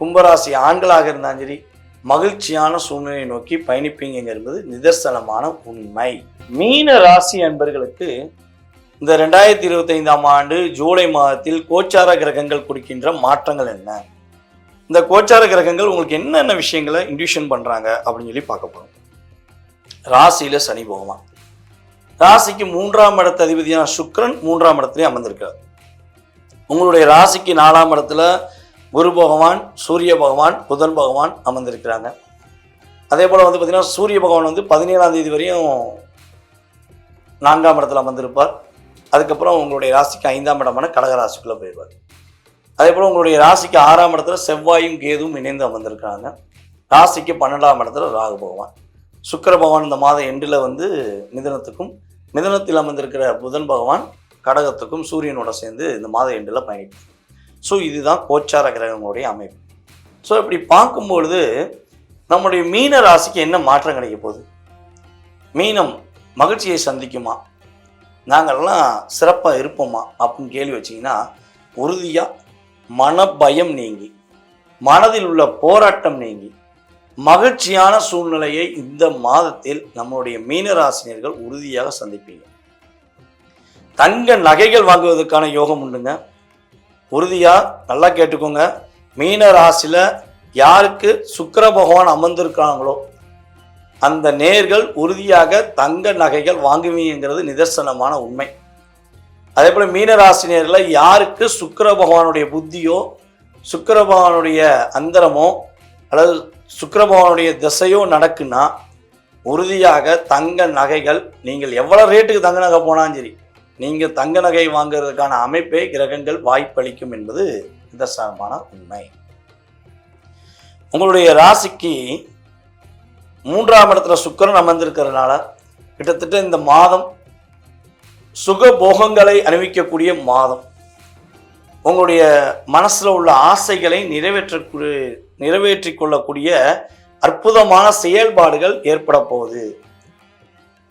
A: கும்பராசி ஆண்களாக இருந்தாலும் சரி, மகிழ்ச்சியான சூழ்நிலையை நோக்கி பயணிப்பீங்க என்பது நிதர்சனமான உண்மை. மீன ராசி அன்பர்களுக்கு இந்த 2025ஆம் ஆண்டு ஜூலை மாதத்தில் கோச்சார கிரகங்கள் கொடுக்கின்ற மாற்றங்கள் என்ன, இந்த கோச்சார கிரகங்கள் உங்களுக்கு என்னென்ன விஷயங்களை இன்டியூஷன் பண்ணுறாங்க அப்படின்னு சொல்லி பார்க்க போகிறோம். ராசியில் சனி பகவான், ராசிக்கு 3ஆம் இடத்து அதிபதியான சுக்கிரன் 3ஆம் இடத்துலேயே அமர்ந்திருக்கிறார். உங்களுடைய ராசிக்கு 4ஆம் இடத்துல குரு பகவான், சூரிய பகவான், புதன் பகவான் அமர்ந்திருக்கிறாங்க. அதே போல் வந்து பார்த்திங்கன்னா சூரிய பகவான் வந்து 17ஆம் தேதி வரையும் 4ஆம் இடத்துல அமர்ந்திருப்பார். அதுக்கப்புறம் உங்களுடைய ராசிக்கு 5ஆம் இடமான கடக ராசிக்குள்ளே போயிடுவார். அதே போல் உங்களுடைய ராசிக்கு 6ஆம் இடத்துல செவ்வாயும் கேதுவும் இணைந்து அமர்ந்திருக்கிறாங்க. ராசிக்கு 12ஆம் இடத்துல ராகு பகவான். சுக்கிர பகவான் இந்த மாத எண்டில் வந்து மிதுனத்துக்கும், மிதுனத்தில் அமர்ந்திருக்கிற புதன் பகவான் கடகத்துக்கும் சூரியனோட சேர்ந்து இந்த மாத எண்டில் பயணிக்கும். ஸோ இதுதான் கோச்சார கிரகங்களுடைய அமைப்பு. ஸோ இப்படி பார்க்கும்பொழுது நம்முடைய மீன ராசிக்கு என்ன மாற்றம் கிடைக்க போகுது? மீனம் மகிழ்ச்சியை சந்திக்குமா? நாங்கள்லாம் சிறப்பாக இருப்போமா அப்படின்னு கேள்வி வச்சிங்கன்னா, உறுதியாக மனபயம் நீங்கி, மனதில் உள்ள போராட்டம் நீங்கி, மகிழ்ச்சியான சூழ்நிலையை இந்த மாதத்தில் நம்முடைய மீனராசினியர்கள் உறுதியாக சந்திப்பீங்க. தங்க நகைகள் வாங்குவதற்கான யோகம் உண்டுங்க. உறுதியாக நல்லா கேட்டுக்கோங்க. மீன ராசியில் யாருக்கு சுக்கிர பகவான் அமர்ந்திருக்காங்களோ அந்த நேர்கள் உறுதியாக தங்க நகைகள் வாங்குவீங்கிறது நிதர்சனமான உண்மை. அதே போல் மீன ராசினியர்களில் யாருக்கு சுக்கிர பகவானுடைய புத்தியோ, சுக்கிர பகவானுடைய அந்தரமோ அல்லது சுக்கிர பகவானுடைய திசையோ நடக்குன்னா உறுதியாக தங்க நகைகள், நீங்கள் எவ்வளோ ரேட்டுக்கு தங்க நகை போனாலும் சரி, நீங்கள் தங்க நகை வாங்குறதுக்கான அமைப்பை கிரகங்கள் வாய்ப்பளிக்கும் என்பது நிதர்சனமான உண்மை. உங்களுடைய ராசிக்கு 3ஆம் இடத்துல சுக்கிரன் அமர்ந்திருக்கிறதுனால கிட்டத்தட்ட இந்த மாதம் சுகபோகங்களை அனுபவிக்கக்கூடிய மாதம். உங்களுடைய மனசில் உள்ள ஆசைகளை நிறைவேற்றிக் கொள்ளக்கூடிய அற்புதமான செயல்பாடுகள் ஏற்பட போகுது.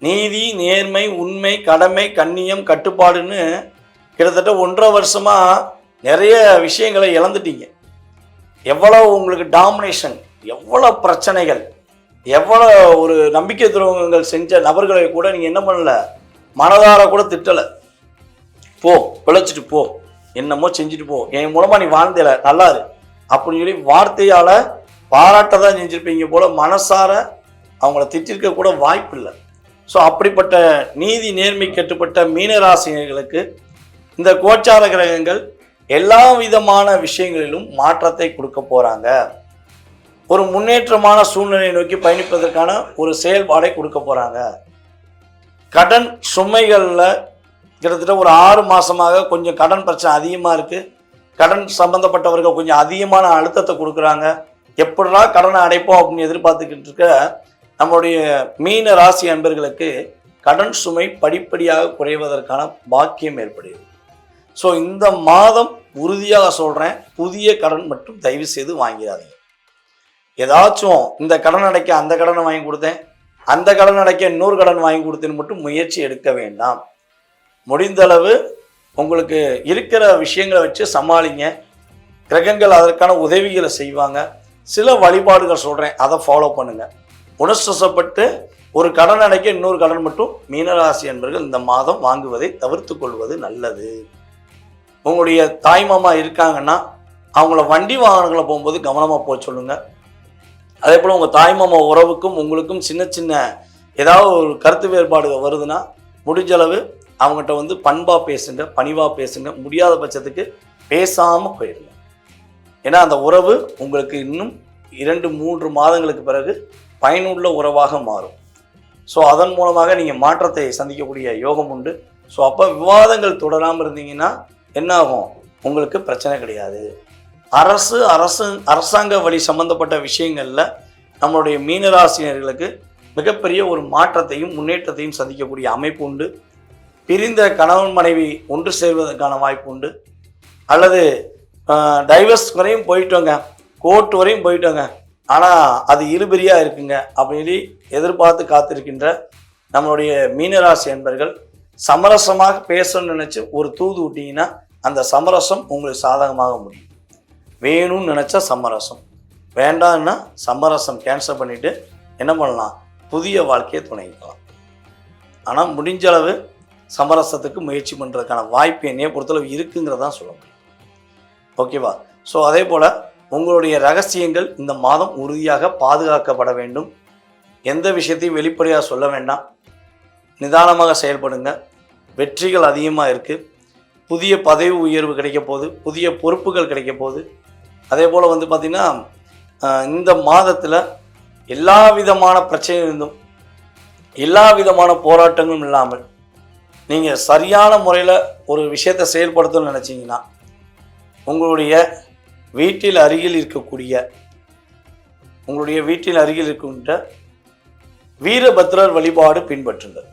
A: நீதி, நேர்மை, உண்மை, கடமை, கண்ணியம், கட்டுப்பாடுன்னு கிட்டத்தட்ட 1.5 வருஷமாக நிறைய விஷயங்களை இழந்துட்டீங்க. எவ்வளோ உங்களுக்கு டாமினேஷன், எவ்வளோ பிரச்சனைகள், எவ்வளோ ஒரு நம்பிக்கை துரோகங்கள் செஞ்ச நபர்களை கூட நீங்கள் என்ன பண்ணல, மனதார கூட திட்டலை. போ, பிழைச்சிட்டு போ, என்னமோ செஞ்சுட்டு போ, என் மூலமாக நீ வாழ்ந்தல நல்லாரு அப்படின்னு சொல்லி வார்த்தையால் பாராட்ட தான் செஞ்சுருப்பீங்க போல, மனசார அவங்கள திட்டிருக்க கூட வாய்ப்பு இல்லை. ஸோ அப்படிப்பட்ட நீதி நேர்மை கட்டுப்பட்ட மீனராசினியர்களுக்கு இந்த கோச்சார கிரகங்கள் எல்லா விதமான விஷயங்களிலும் மாற்றத்தை கொடுக்க போகிறாங்க. ஒரு முன்னேற்றமான சூழ்நிலையை நோக்கி பயணிப்பதற்கான ஒரு செயல்பாடை கொடுக்க போகிறாங்க. கடன் சுமைகளில் கிட்டத்தட்ட ஒரு 6 மாதமாக கொஞ்சம் கடன் பிரச்சனை அதிகமாக இருக்குது. கடன் சம்பந்தப்பட்டவர்கள் கொஞ்சம் அதிகமான அழுத்தத்தை கொடுக்குறாங்க. எப்படினா கடனை அடைப்போம் அப்படின்னு எதிர்பார்த்துக்கிட்டு இருக்க நம்மளுடைய மீன ராசி அன்பர்களுக்கு கடன் சுமை படிப்படியாக குறைவதற்கான பாக்கியம் ஏற்படுகிறது. ஸோ இந்த மாதம் உறுதியாக சொல்கிறேன், புதிய கடன் மட்டும் தயவு செய்து வாங்கிறாதீங்க. ஏதாச்சும் இந்த கடன் அடைக்க அந்த கடனை வாங்கி கொடுத்தேன், அந்த கடன் அடைக்க இன்னொரு கடன் வாங்கி கொடுத்தேன்னு மட்டும் முயற்சி எடுக்க வேண்டாம். முடிந்தளவு உங்களுக்கு இருக்கிற விஷயங்களை வச்சு சமாளிங்க. கிரகங்கள் அதற்கான உதவிகளை செய்வாங்க. சில வழிபாடுகள் சொல்கிறேன், அதை ஃபாலோ பண்ணுங்கள். உணர்ச்சிப்பட்டு ஒரு கடன் அடைக்க இன்னொரு கடன் மட்டும் மீனராசி என்பவர்கள் இந்த மாதம் வாங்குவதை தவிர்த்து கொள்வது நல்லது. உங்களுடைய தாய்மாமா இருக்காங்கன்னா அவங்கள வண்டி வாகனங்களை போகும்போது கவனமாக போக சொல்லுங்கள். அதே போல் உங்கள் தாய்மாமா உறவுக்கும் உங்களுக்கும் சின்ன சின்ன ஏதாவது ஒரு கருத்து வேறுபாடுகள் வருதுன்னா முடிஞ்சளவு அவங்ககிட்ட வந்து பண்பாக பேசுங்க, பணிவாக பேசுங்க. முடியாத பட்சத்துக்கு பேசாமல் போயிடுங்க. ஏன்னா அந்த உறவு உங்களுக்கு இன்னும் 2-3 மாதங்களுக்கு பிறகு பயனுள்ள உறவாக மாறும். ஸோ அதன் மூலமாக நீங்கள் மாற்றத்தை சந்திக்கக்கூடிய யோகம் உண்டு. ஸோ அப்போ விவாதங்கள் தொடராமல் இருந்தீங்கன்னா என்ன ஆகும்? உங்களுக்கு பிரச்சனை கிடையாது. அரசாங்க வழி சம்பந்தப்பட்ட விஷயங்களில் நம்மளுடைய மீனராசினியர்களுக்கு மிகப்பெரிய ஒரு மாற்றத்தையும் முன்னேற்றத்தையும் சந்திக்கக்கூடிய அமைப்பு உண்டு. பிரிந்த கணவன் மனைவி ஒன்று சேர்வதற்கான வாய்ப்பு உண்டு. அல்லது டைவர்ஸ் வரையும் போயிட்டோங்க, கோர்ட் வரையும் போயிட்டோங்க, ஆனால் அது இழுபறியாக இருக்குங்க அப்படின்னு எதிர்பார்த்து காத்திருக்கின்ற நம்மளுடைய மீனராசி என்பர்கள் சமரசமாக பேசணும்னு நினச்சி ஒரு தூது விட்டிங்கன்னா அந்த சமரசம் உங்களுக்கு சாதகமாக முடியும். வேணும்னு நினச்சா சமரசம், வேண்டாம்னா சமரசம் கேன்சல் பண்ணிவிட்டு என்ன பண்ணலாம்? புதிய வாழ்க்கையை துணைக்கலாம். ஆனால் முடிஞ்ச அளவு சமரசத்துக்கு முயற்சி பண்ணுறதுக்கான வாய்ப்பு என்னைய பொறுத்தளவு இருக்குங்கிறதான் சொல்ல முடியும். ஓகேவா? ஸோ அதே போல் உங்களுடைய ரகசியங்கள் இந்த மாதம் உறுதியாக பாதுகாக்கப்பட வேண்டும். எந்த விஷயத்தையும் வெளிப்படையாக சொல்ல வேண்டாம். நிதானமாக செயல்படுங்க. வெற்றிகள் அதிகமாக இருக்குது. புதிய பதவி உயர்வு கிடைக்க போகுது, புதிய பொறுப்புகள் கிடைக்க போகுது, அதே போல் வந்து பார்த்திங்கன்னா இந்த மாதத்தில் எல்லா விதமான பிரச்சனையிருந்தும் எல்லா விதமான போராட்டங்களும் இல்லாமல் நீங்கள் சரியான முறையில் ஒரு விஷயத்தை செயல்படுத்தணும்னு நினச்சிங்கன்னா உங்களுடைய வீட்டில் அருகில் இருக்கின்ற வீரபத்ரர் வழிபாடு பின்பற்றுங்கள்.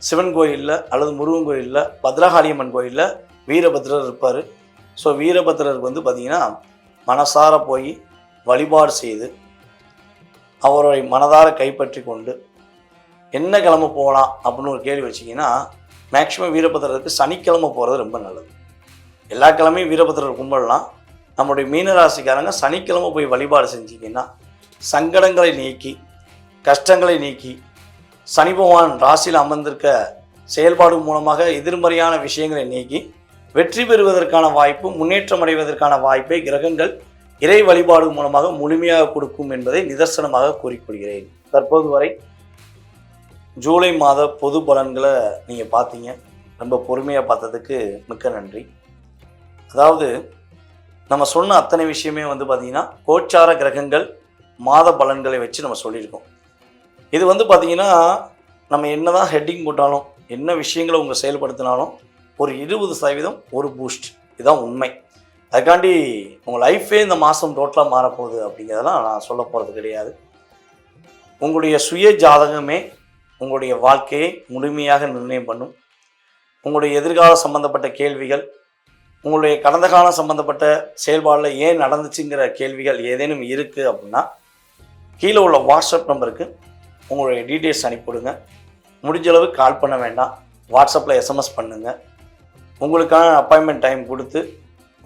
A: சிவன் கோயிலில் அல்லது முருகன் கோயிலில், பத்ரகாளியம்மன் கோயிலில் வீரபத்ரர் இருப்பார். ஸோ வீரபத்ரருக்கு வந்து பார்த்திங்கன்னா மனசார போய் வழிபாடு செய்து அவரை மனதார கைப்பற்றி கொண்டு என்ன கிழமை போகலாம் அப்படின்னு ஒரு கேள்வி வச்சிங்கன்னா மேக்சிமம் வீரபத்ரருக்கு சனிக்கிழமை போகிறது ரொம்ப நல்லது. எல்லா கிழமையும் வீரபத்ரர் கும்பிடலாம். நம்முடைய மீனராசிக்காரங்க சனிக்கிழமை போய் வழிபாடு செஞ்சிங்கன்னா சங்கடங்களை நீக்கி கஷ்டங்களை நீக்கி சனி பகவான் ராசியில் அமர்ந்திருக்க செயல்பாடு மூலமாக எதிர்மறையான விஷயங்களை நீக்கி வெற்றி பெறுவதற்கான வாய்ப்பு, முன்னேற்றம் அடைவதற்கான வாய்ப்பை கிரகங்கள் இறை வழிபாடு மூலமாக முழுமையாக கொடுக்கும் என்பதை நிதர்சனமாக கூறிக்கொள்கிறேன். தற்போது வரை ஜூலை மாத பொது பலன்களை நீங்கள் பார்த்தீங்க. ரொம்ப பொறுமையாக பார்த்ததுக்கு மிக்க நன்றி. அதாவது நம்ம சொன்ன அத்தனை விஷயமே வந்து பார்த்திங்கன்னா கோச்சார கிரகங்கள் மாத பலன்களை வச்சு நம்ம சொல்லியிருக்கோம். இது வந்து பார்த்திங்கன்னா நம்ம என்ன தான் ஹெட்டிங் போட்டாலும் என்ன விஷயங்களை உங்கள் செயல்படுத்தினாலும் ஒரு 20% ஒரு பூஸ்ட், இதுதான் உண்மை. அதுக்காண்டி உங்கள் லைஃபே இந்த மாதம் டோட்டலாக மாறப்போகுது அப்படிங்கிறதெல்லாம் நான் சொல்ல போகிறது கிடையாது. உங்களுடைய சுய ஜாதகமே உங்களுடைய வாழ்க்கையை முழுமையாக நிர்ணயம் பண்ணும். உங்களுடைய எதிர்கால சம்பந்தப்பட்ட கேள்விகள், உங்களுடைய கடந்த காலம் சம்பந்தப்பட்ட செயல்பாடில் ஏன் நடந்துச்சுங்கிற கேள்விகள் ஏதேனும் இருக்குது அப்படின்னா கீழே உள்ள வாட்ஸ்அப் நம்பருக்கு உங்களுடைய டீட்டெயில்ஸ் அனுப்பிவிடுங்க. முடிஞ்சளவு கால் பண்ண வேண்டாம், வாட்ஸ்அப்பில் எஸ்எம்எஸ் பண்ணுங்கள். உங்களுக்கான அப்பாயின்மெண்ட் டைம் கொடுத்து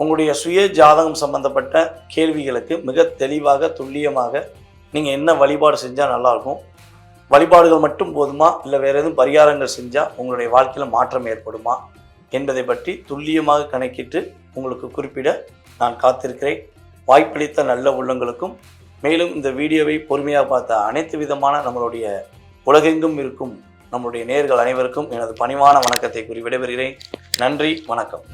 A: உங்களுடைய சுய ஜாதகம் சம்பந்தப்பட்ட கேள்விகளுக்கு மிக தெளிவாக துல்லியமாக நீங்கள் என்ன வழிபாடு செஞ்சால் நல்லாயிருக்கும், வழிபாடுகள் மட்டும் போதுமா இல்லை வேறு எதுவும் பரிகாரங்கள் செஞ்சால் உங்களுடைய வாழ்க்கையில் மாற்றம் ஏற்படுமா என்பதை பற்றி துல்லியமாக கணக்கிட்டு உங்களுக்கு குறிப்பிட நான் காத்திருக்கிறேன். வாய்ப்பளித்த நல்ல உள்ளங்களுக்கும் மேலும் இந்த வீடியோவை பொறுமையாக பார்த்த அனைத்து விதமான நம்மளுடைய உலகெங்கும் இருக்கும் நம்முடைய நேயர்கள் அனைவருக்கும் எனது பணிவான வணக்கத்தை கூறி விடைபெறுகிறேன். நன்றி, வணக்கம்.